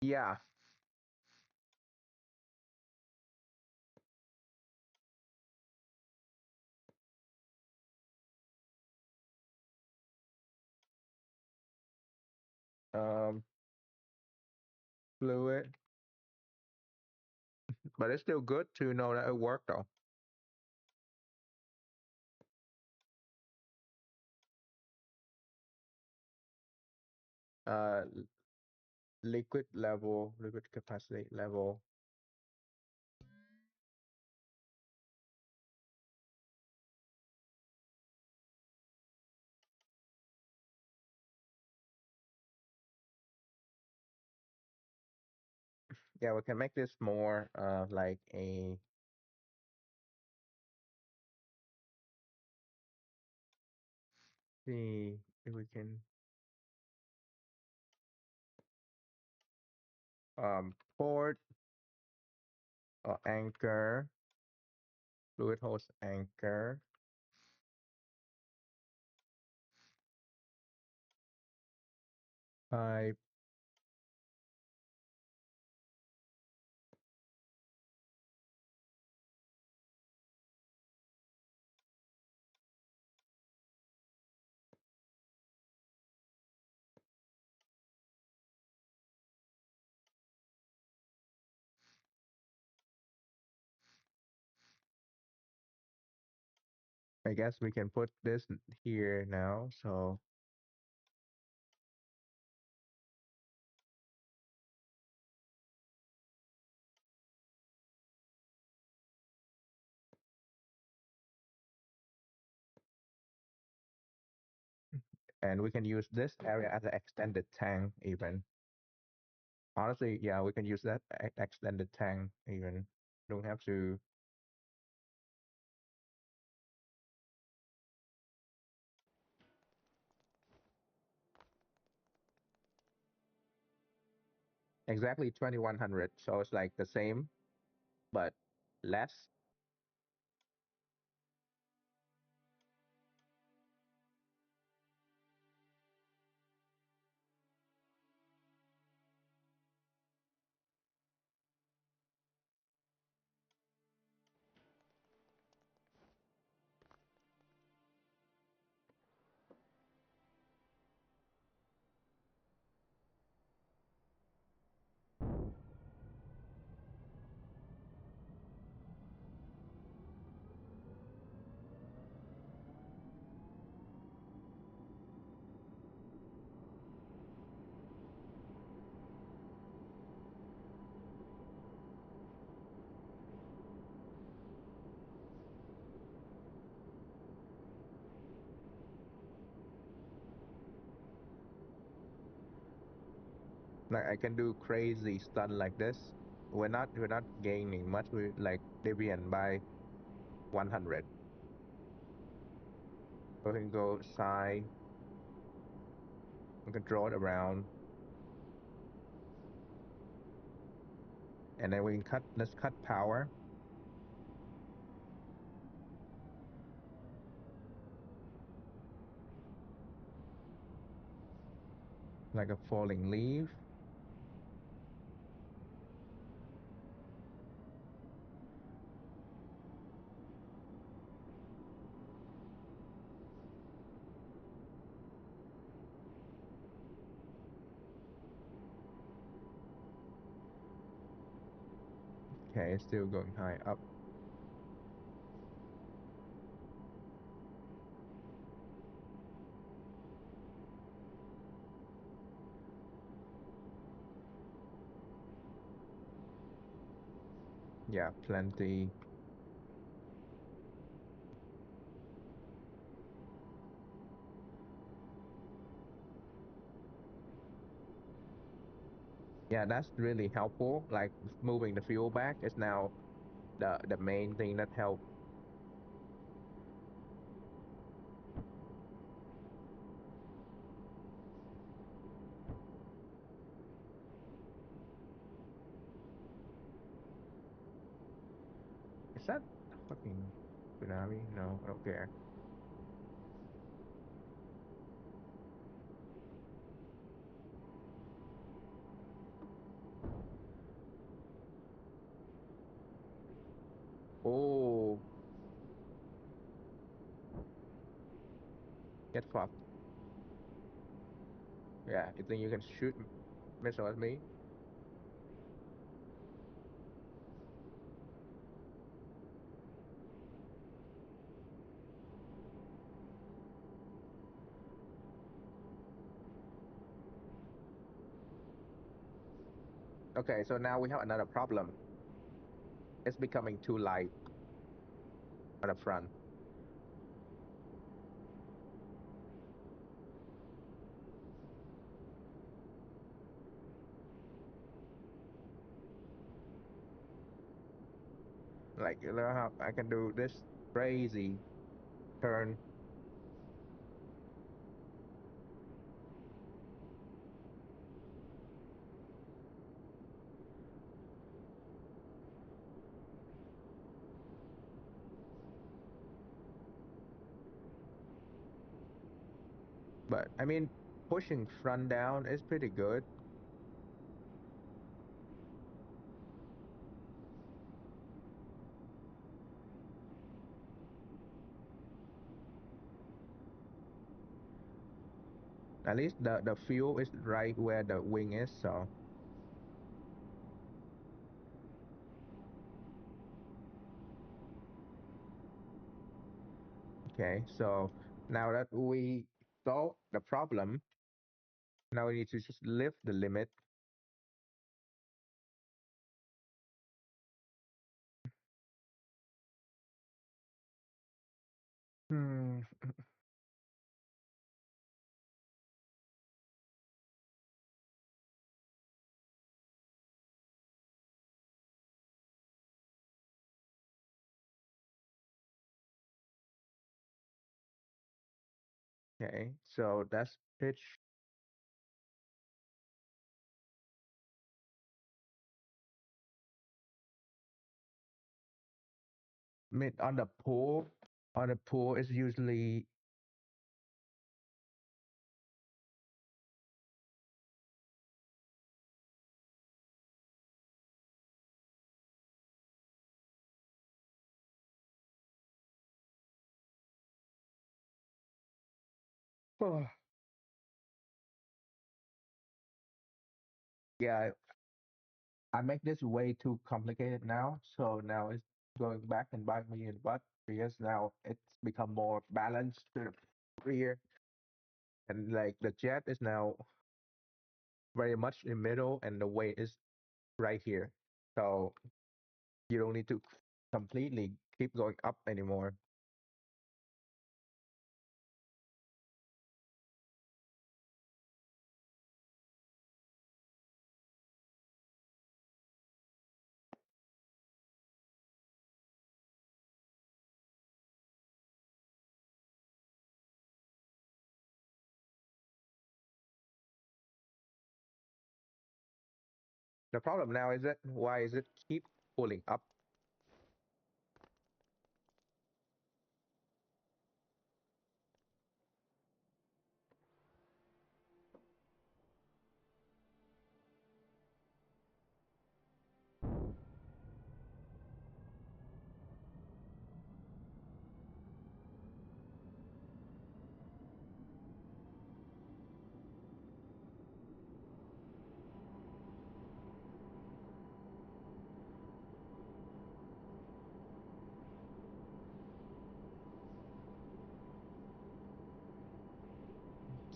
yeah, um fluid, but it's still good to know that it worked though. Uh Liquid level, liquid capacity level. Yeah, we can make this more like a see if we can port or anchor, fluid hose anchor. Pipe. I guess we can put this here now. So and we can use this area as an extended tank even. Honestly, yeah, we can use that extended tank even. Don't have to. Exactly 2100. So it's like the same, but less. Like I can do crazy stun like this. We're not gaining much. We like Debian by 100. We can go side. We can draw it around, and then we can cut. Let's cut power like a falling leaf. Okay, it's still going high up. Yeah, plenty. Yeah, that's really helpful. Like moving the fuel back is now the main thing that help. Is that fucking tsunami? No, I don't care. Oh, get fucked. Yeah, you think you can shoot missile at me? Okay, so now we have another problem. It's becoming too light on the front. Like, you know how I can do this crazy turn, but I mean, pushing front down is pretty good. At least the fuel is right where the wing is. So okay, so now that we solved the problem, now we need to just lift the limit. Hmm. Okay, so that's pitch. Mid on the pool. On the pool is usually yeah, I make this way too complicated now. So now it's going back and bite me in the butt because now it's become more balanced to the rear. And like the jet is now very much in the middle and the weight is right here. So you don't need to completely keep going up anymore. The problem now is that why is it keep pulling up?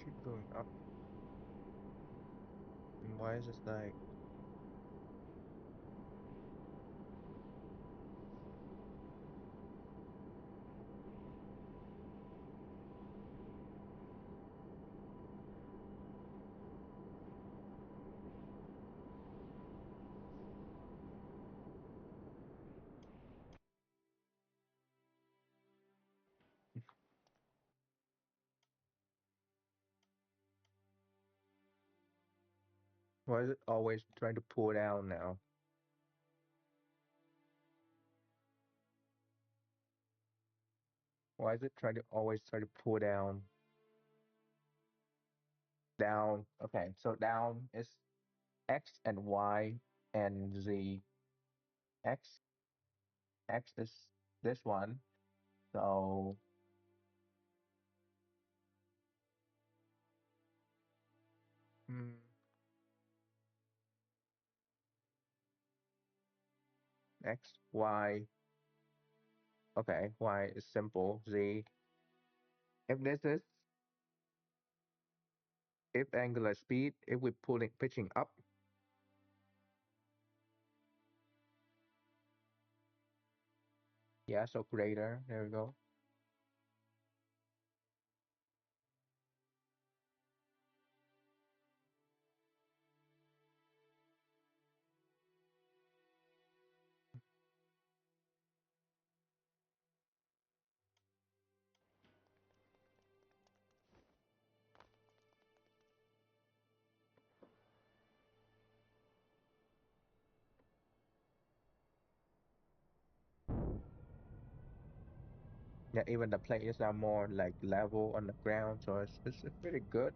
Keep going up. And why is this like why is it always trying to pull down now? Why is it trying to always try to pull down? Down. Okay, so down is X and Y and Z. X X is this one. So mm, X Y. Okay, Y is simple. Z. If this is if angular speed, if we pulling pitching up, yeah, so greater. There we go. Yeah, even the players are more like level on the ground, so it's pretty good.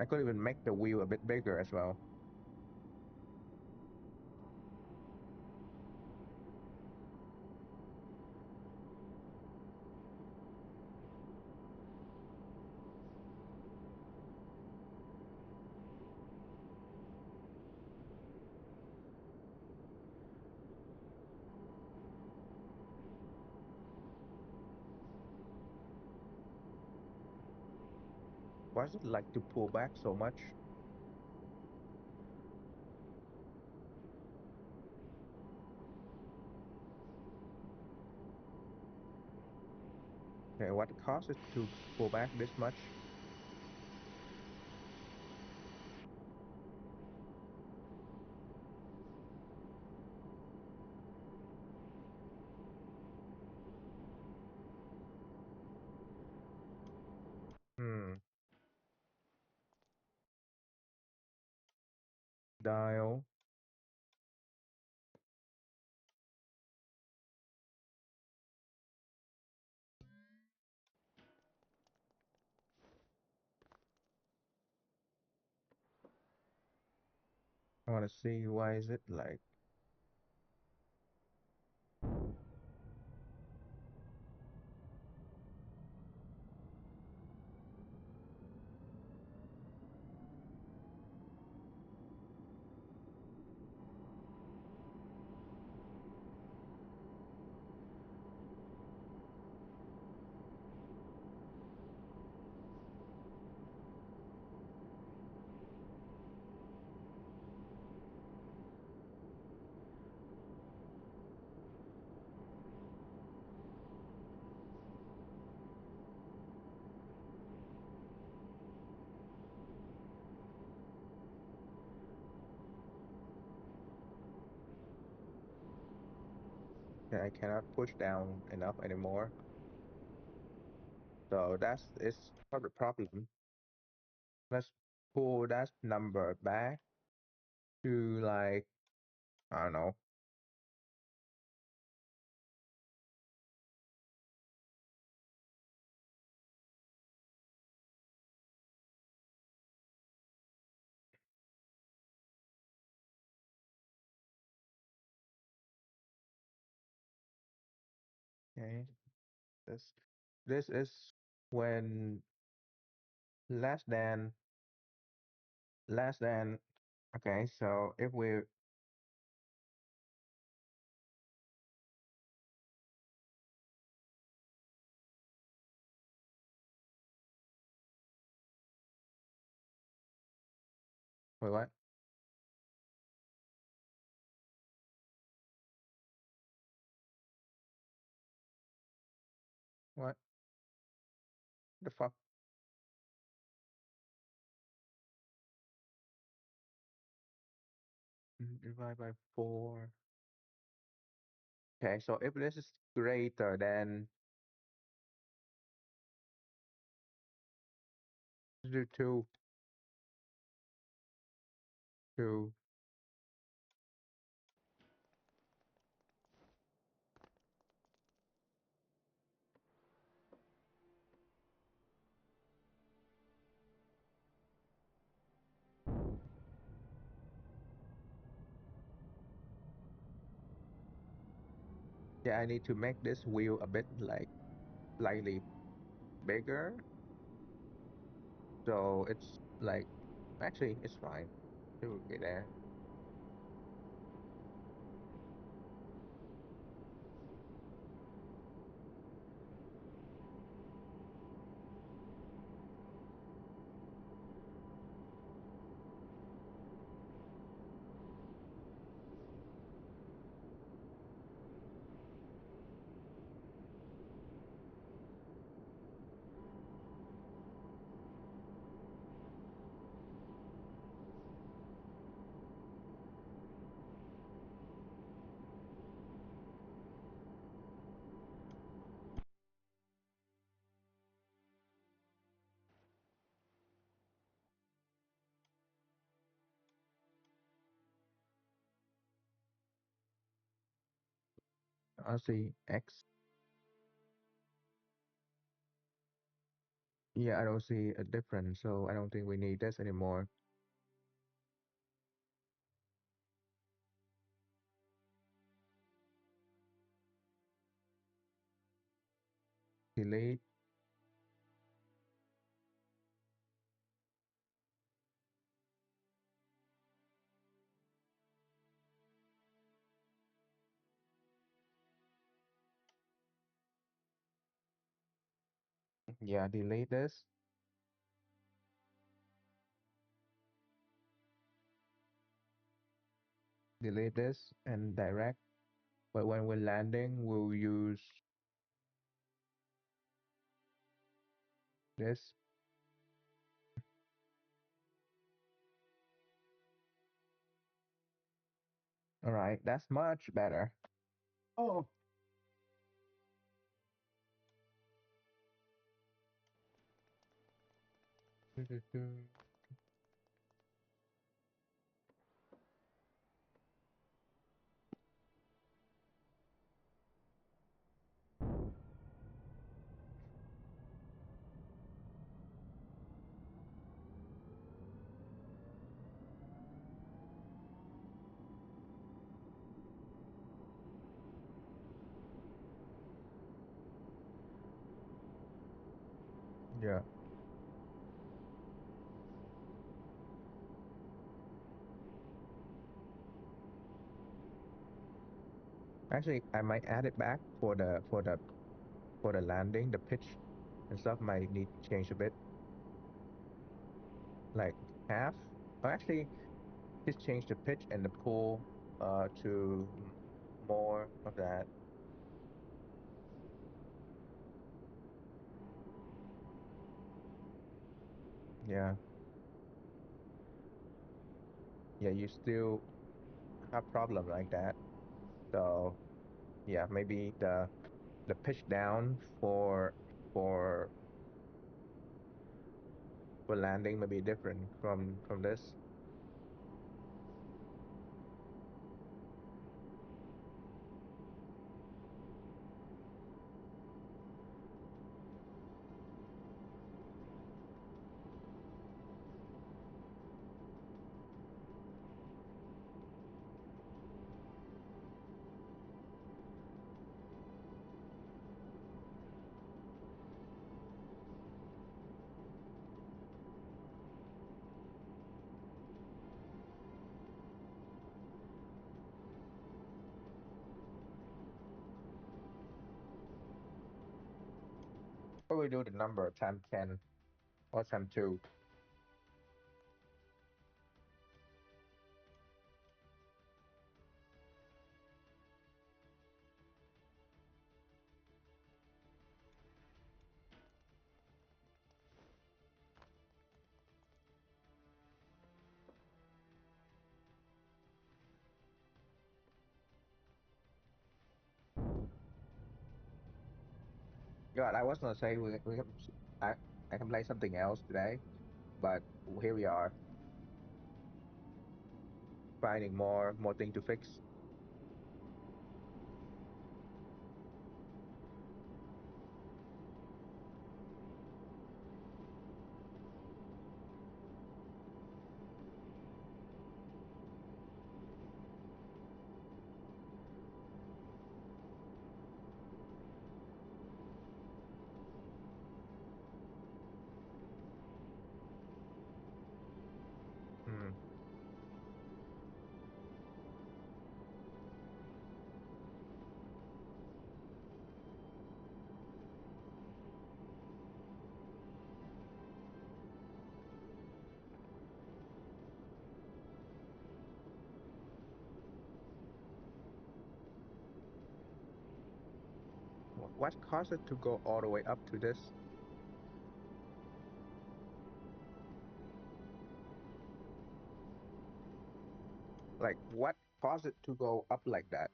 I could even make the wheel a bit bigger as well. Why does it like to pull back so much? Okay, what causes it to pull back this much? Hmm, dial. I want to see why is it like, that I cannot push down enough anymore. So that's it's part of the problem. Let's pull that number back to like, I don't know. Okay. This this is when less than less than. Okay, so if we wait, what the fuck? Divide by 4. Okay, so if this is greater than do 2. Yeah, I need to make this wheel a bit like slightly bigger, so it's like actually it's fine. It will be there. I see X. Yeah, I don't see a difference, so I don't think we need this anymore. Delete. Yeah, delete this. Delete this and direct. But when we're landing, we'll use this. All right, that's much better. Oh. Yeah. Actually, I might add it back for the landing, the pitch and stuff might need to change a bit, like half. Or actually, just change the pitch and the pull to more of that. Yeah. Yeah, you still have problem like that. So yeah, maybe the pitch down for for landing may be different from this. Or we do the number times 10 or times 2. God, I was gonna say we can, I I can play something else today, but here we are finding more thing to fix. Hmm. What caused it to go all the way up to this? Like what caused it to go up like that?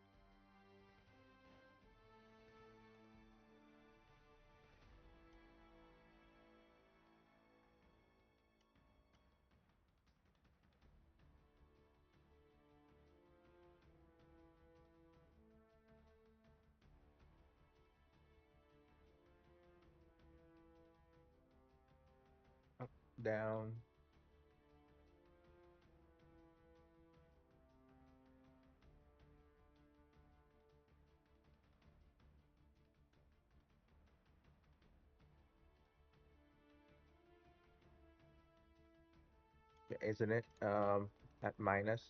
Up, down. Yeah, isn't it? At minus,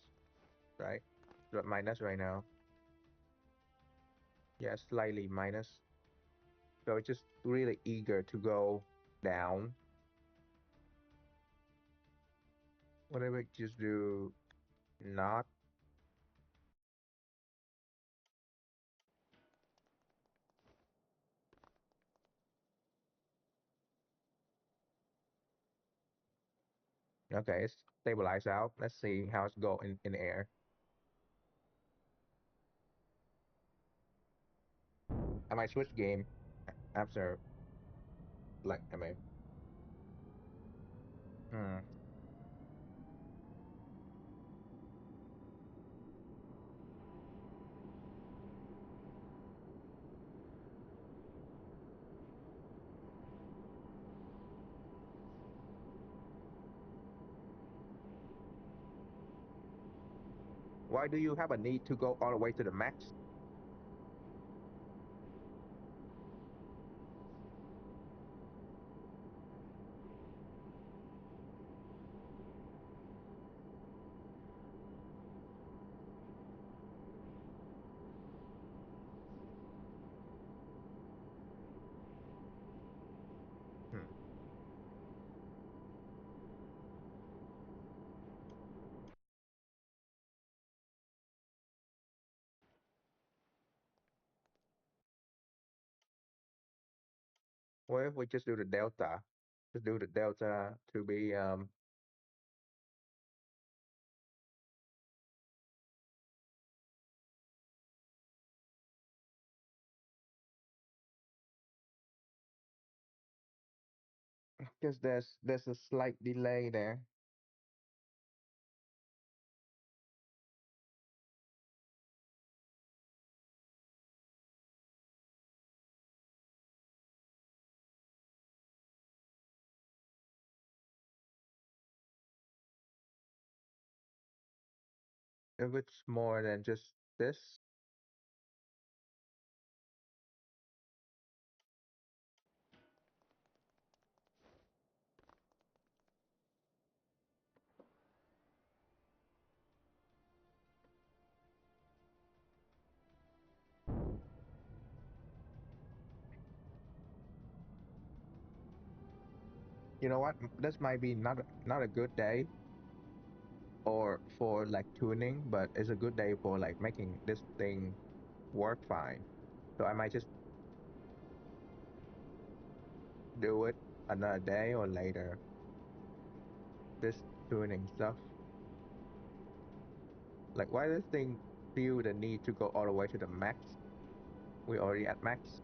right? We're at minus right now. Yeah, slightly minus. So it's just really eager to go down. What if we just do not? Okay, it's stabilized out. Let's see how it's going in air. I might switch game after, like, I mean, hmm. Why do you have a need to go all the way to the max? Hmm. What if we just do the delta? Just do the delta to be because there's a slight delay there. If it's more than just this, you know what? This might be not a good day or for like tuning, but it's a good day for like making this thing work fine. So I might just do it another day or later. This tuning stuff. Like why does this thing feel the need to go all the way to the max? We already at max.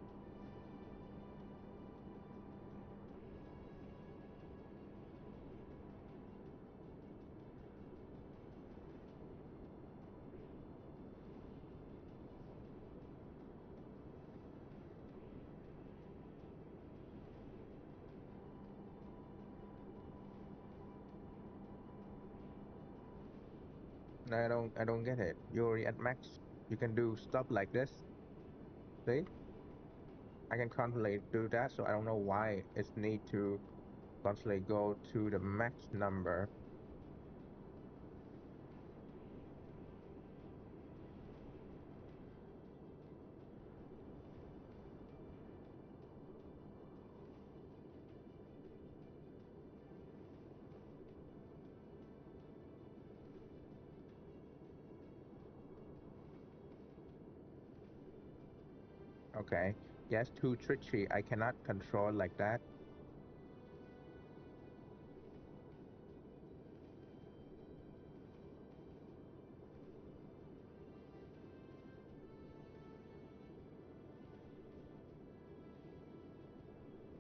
I don't get it. You're already at max. You can do stuff like this. See? I can constantly do that, so I don't know why it's need to constantly go to the max number. Okay. Yes, too tricky. I cannot control like that.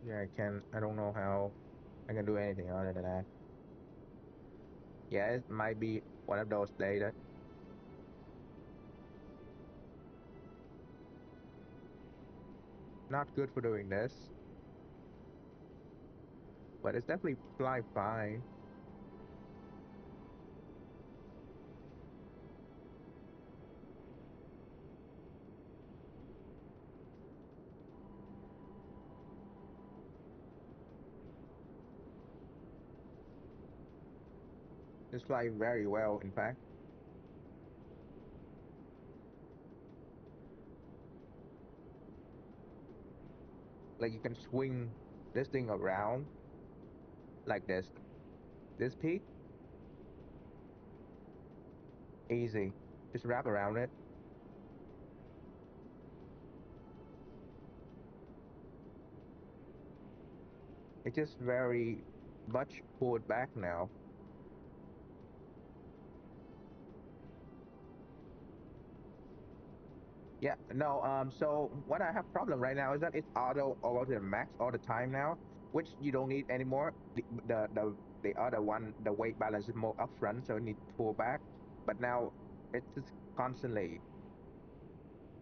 Yeah, I can. I don't know how I can do anything other than that. Yeah, it might be one of those days that not good for doing this, but it's definitely fly fine. It's fly very well, in fact. Like you can swing this thing around like this. This peak, easy. Just wrap around it. It's just very much pulled back now. Yeah, no, so what I have problem right now is that it's auto over to the max all the time now, which you don't need anymore. The other one, the weight balance is more upfront, so you need to pull back. But now it's just constantly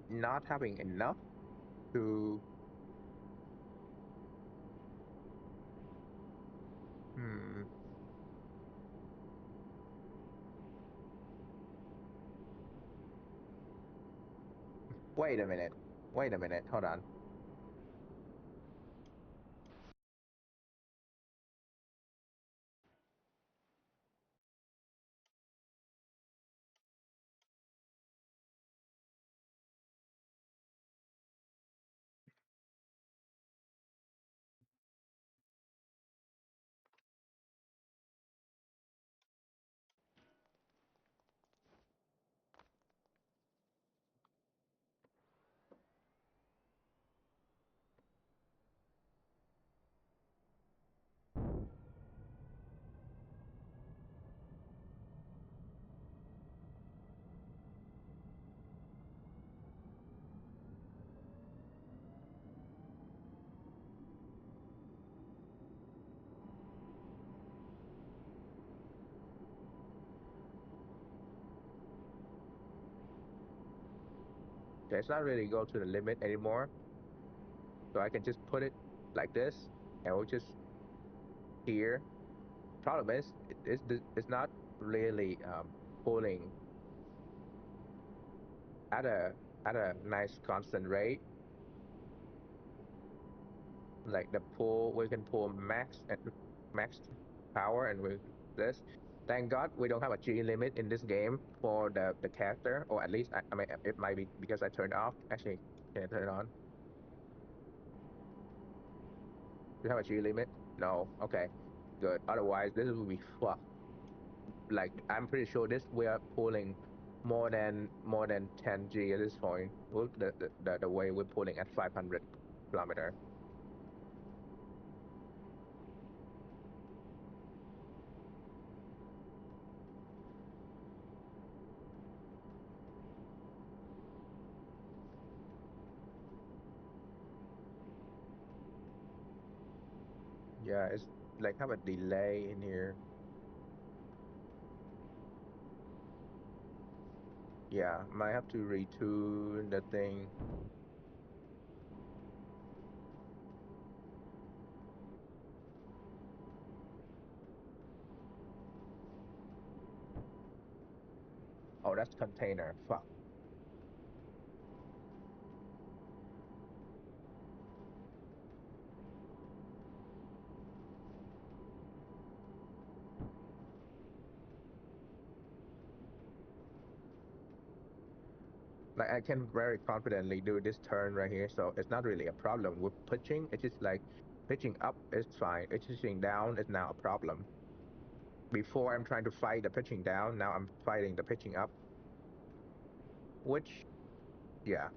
not having enough to, hmm, wait a minute. Wait a minute, hold on. Okay, it's not really go to the limit anymore. So I can just put it like this, and we'll just here. Problem is, it's not really pulling at a nice constant rate. Like the pull, we can pull max power, and with this, thank God we don't have a G limit in this game for the character, or at least I mean it might be because I turned off. Actually, can I turn it on? Do you have a G limit? No. Okay, good. Otherwise, this will be fucked. Like I'm pretty sure this we are pulling more than 10 G at this point. Well, the way we're pulling at 500 kilometer. Yeah, it's like have a delay in here. Yeah, might have to retune the thing. Oh, that's container. Fuck. Like I can very confidently do this turn right here, so it's not really a problem with pitching. It's just like pitching up is fine. It's pitching down is now a problem. Before I'm trying to fight the pitching down, now I'm fighting the pitching up, which yeah,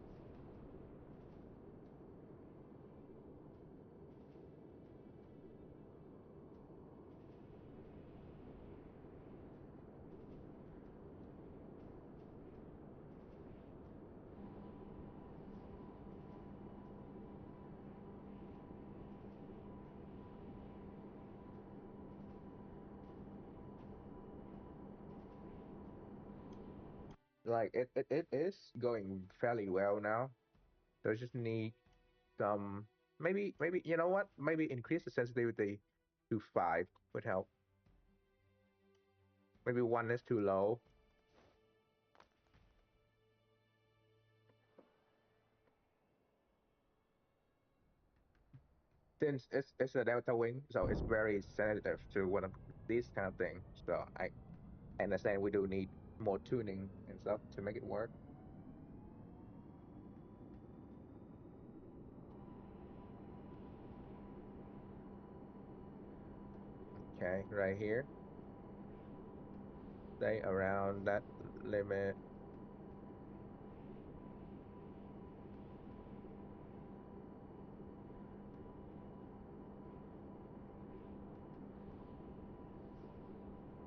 like it is going fairly well now. So I just need some maybe you know what? Maybe increase the sensitivity to 5 would help. Maybe 1 is too low. Since it's a delta wing, so it's very sensitive to one of these kind of things. So I understand we do need more tuning and stuff to make it work. Okay, right here, stay around that limit.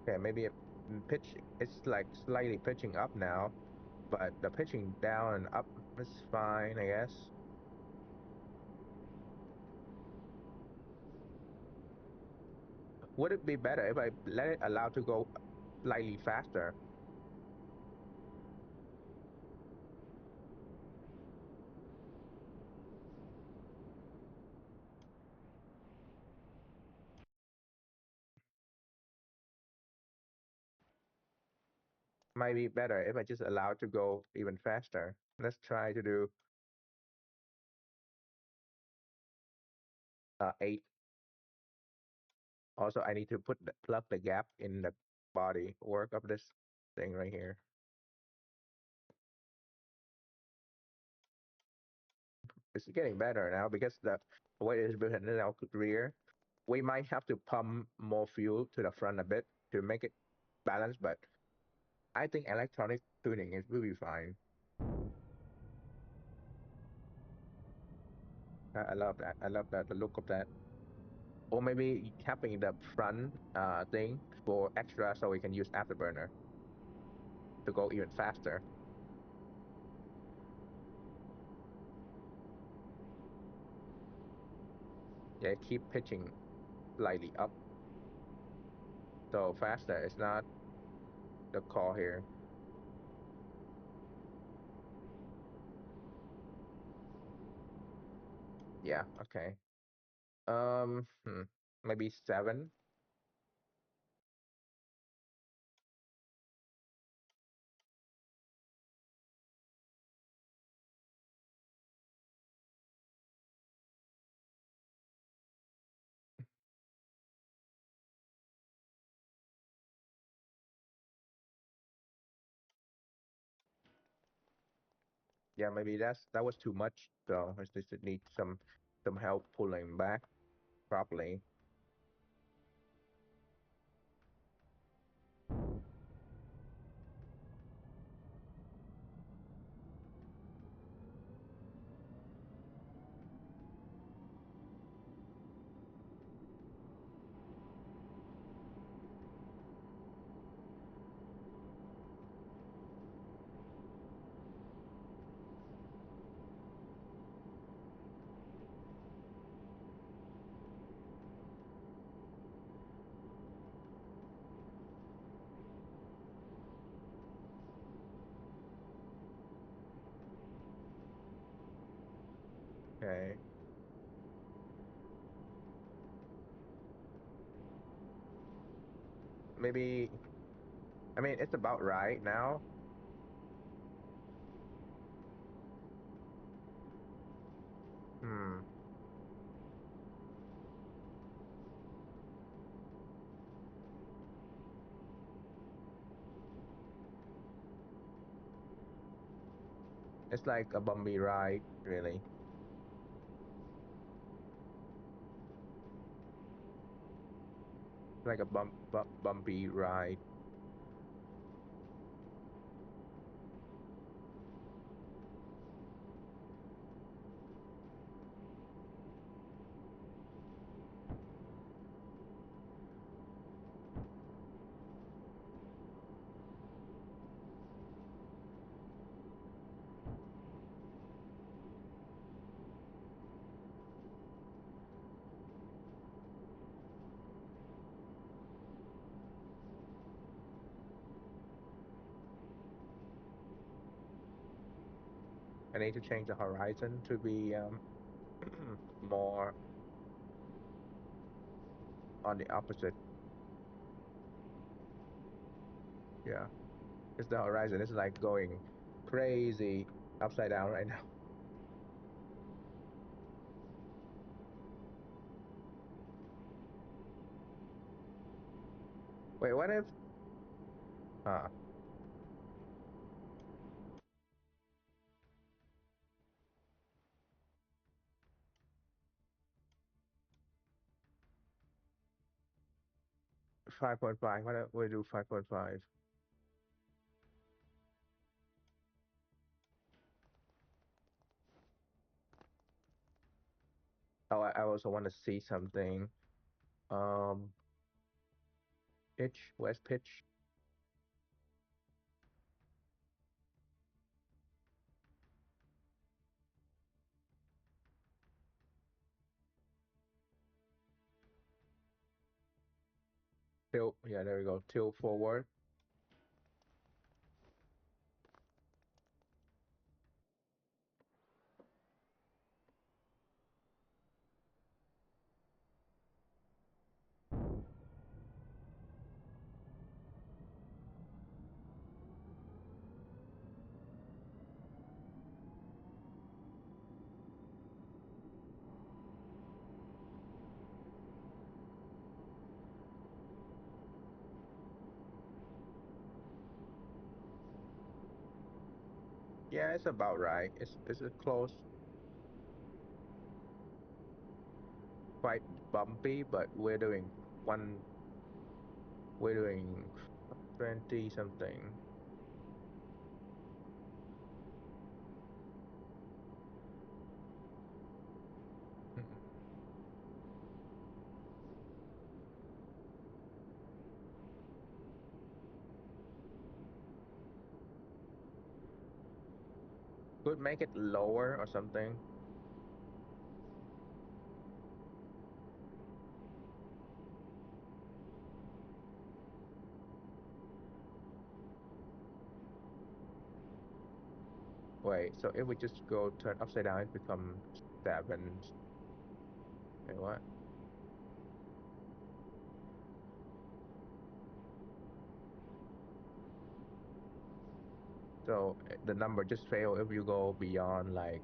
Okay, maybe pitch. It's like slightly pitching up now, but the pitching down and up is fine, I guess. Would it be better if I let it allow to go slightly faster? Might be better if I just allow to go even faster. Let's try to do 8. Also, I need to plug the gap in the body work of this thing right here. It's getting better now because the way it's built in our rear. We might have to pump more fuel to the front a bit to make it balanced, but I think electronic tuning is will be fine. I love that. I love that the look of that. Or maybe having the front thing for extra so we can use afterburner to go even faster. Yeah, keep pitching slightly up. So faster is not the call here. Yeah, okay. Maybe 7. Yeah, maybe that was too much. So I just need some help pulling back properly. Okay. Maybe I mean it's about right now. Hmm. It's like a bumpy ride, really. Like a bumpy ride. I need to change the horizon to be more on the opposite. Yeah, it's the horizon. It's like going crazy upside down right now. Wait, what if? 5.5. What if we do 5.5? Oh, I also want to see something. Um, pitch. Where's pitch? Tilt. Yeah, there we go. Tilt forward. Yeah, it's about right. It's a close, quite bumpy, but one. We're doing 20 something. Mhm. Could make it lower or something. Wait, so if we just go turn upside down, it becomes 7. Okay, what? So the number just fail if you go beyond like.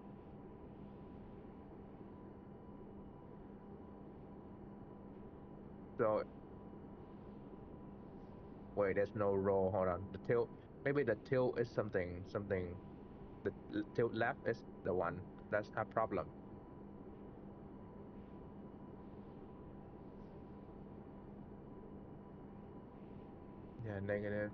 So wait, there's no roll. Hold on. The tilt. Maybe the tilt is something. The tilt left is the one that's a problem. Yeah, negative.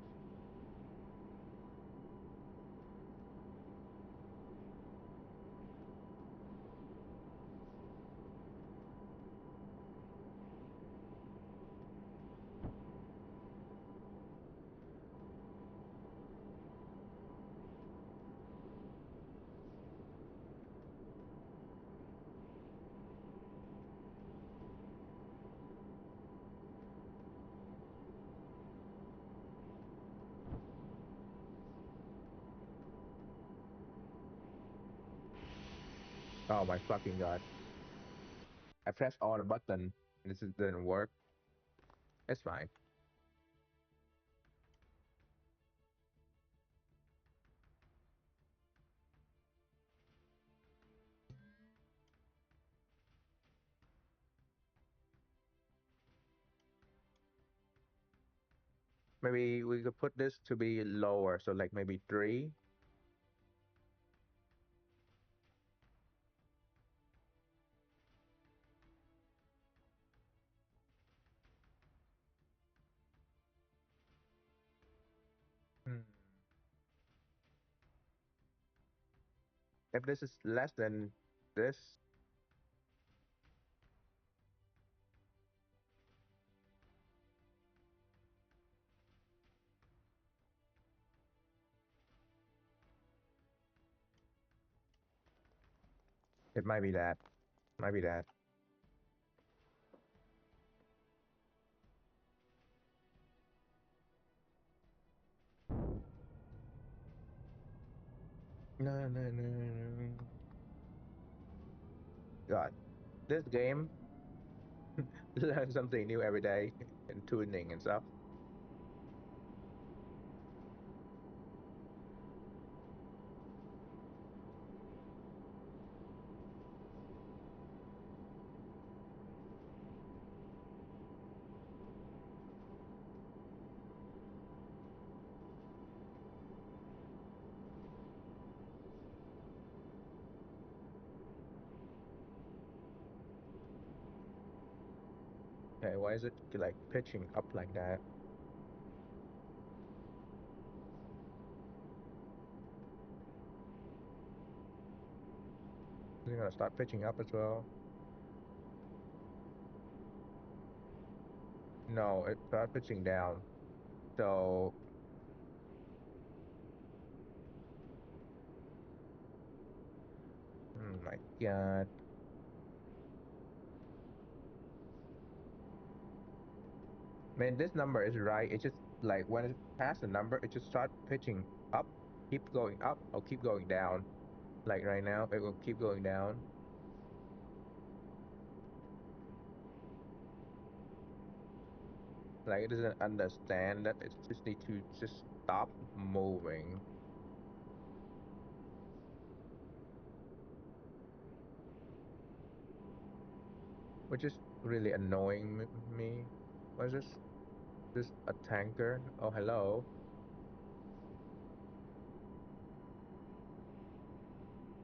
Oh my fucking god! I pressed all the button. This didn't work. It's fine. Maybe we could put this to be lower, so like maybe 3. Hmm. If this is less than this, it might be that. Might be that. No, no, no, no. God, this game learn something new every day in tuning and stuff. Okay, why is it like pitching up like that? Is it gonna start pitching up as well? No, it started pitching down. So, oh my God. Man, this number is right. It's just like when it past the number, it just start pitching up, keep going up, or keep going down. Like right now, it will keep going down. Like it doesn't understand that it just need to just stop moving, which is really annoying me. What is this? This a tanker? Oh, hello.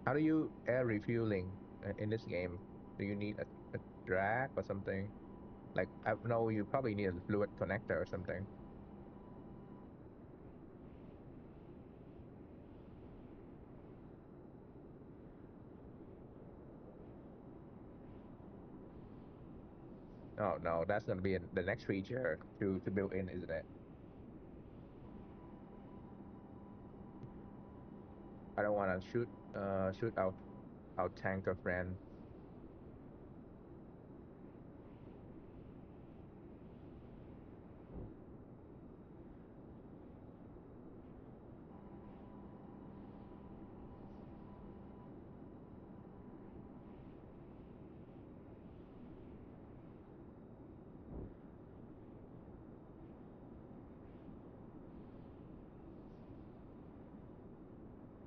How do you air refueling in this game? Do you need a drag or something? Like I know you probably need a fluid connector or something. Oh no, that's gonna be the next feature to build in, isn't it? I don't want to shoot our tanker friend.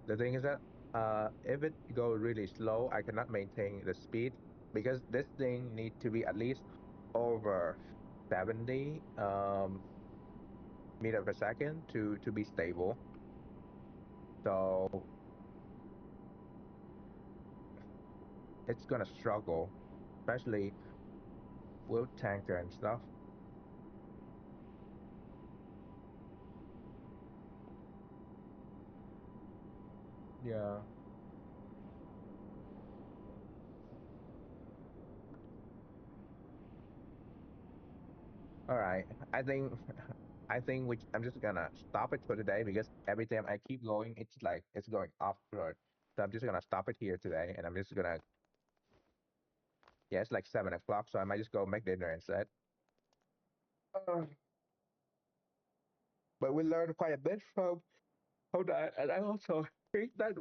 The thing is that if it go really slow, I cannot maintain the speed because this thing need to be at least over 70 meter per second to be stable. So it's gonna struggle, especially with tanker and stuff. Yeah. All right. I think I'm just gonna stop it for today because every time I keep going, it's like it's going off road. So I'm just gonna stop it here today, and I'm just gonna yeah, it's like 7 o'clock, so I might just go make dinner instead. Uh, but we learned quite a bit from that, and I also hate that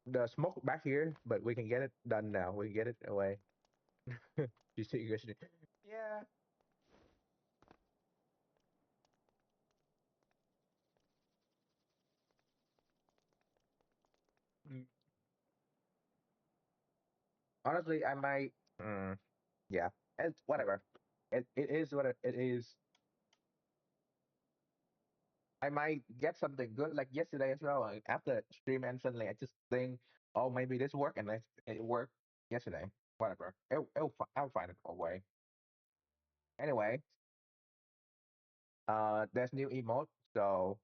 the smoke back here, but we can get it done now. We can get it away. You see, yeah. Mm. Honestly, I might. Yeah, it's whatever. It is what it is. I might get something good like yesterday as well. Like, after stream and suddenly I just think, oh, maybe this work, and it worked yesterday. Whatever. I'll find it a way. Anyway, there's new emote, so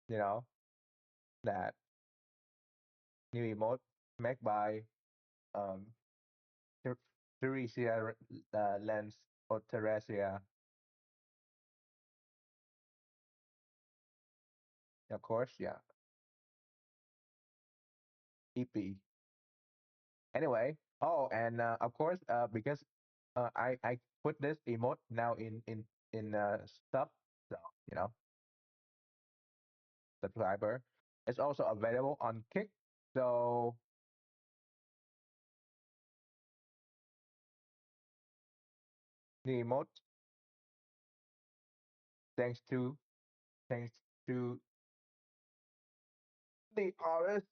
you know that new emote made by um Ter- Theresia Lens or Teresia, of course. Yeah, EP. Anyway, oh, and of course, because I put this emote now in stuff, so you know, subscriber. It's also available on Kick. So the emote, thanks to thanks to the artist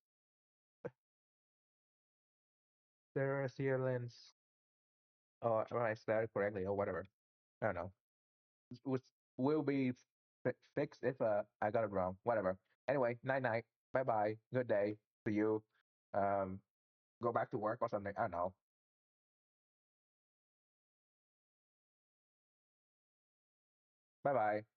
Teresia Lens. Oh, I spelled it correctly or whatever. I don't know. Which will be fixed if I got it wrong. Whatever. Anyway, night night. Bye bye. Good day to you. Um, go back to work or something. I don't know. Bye bye.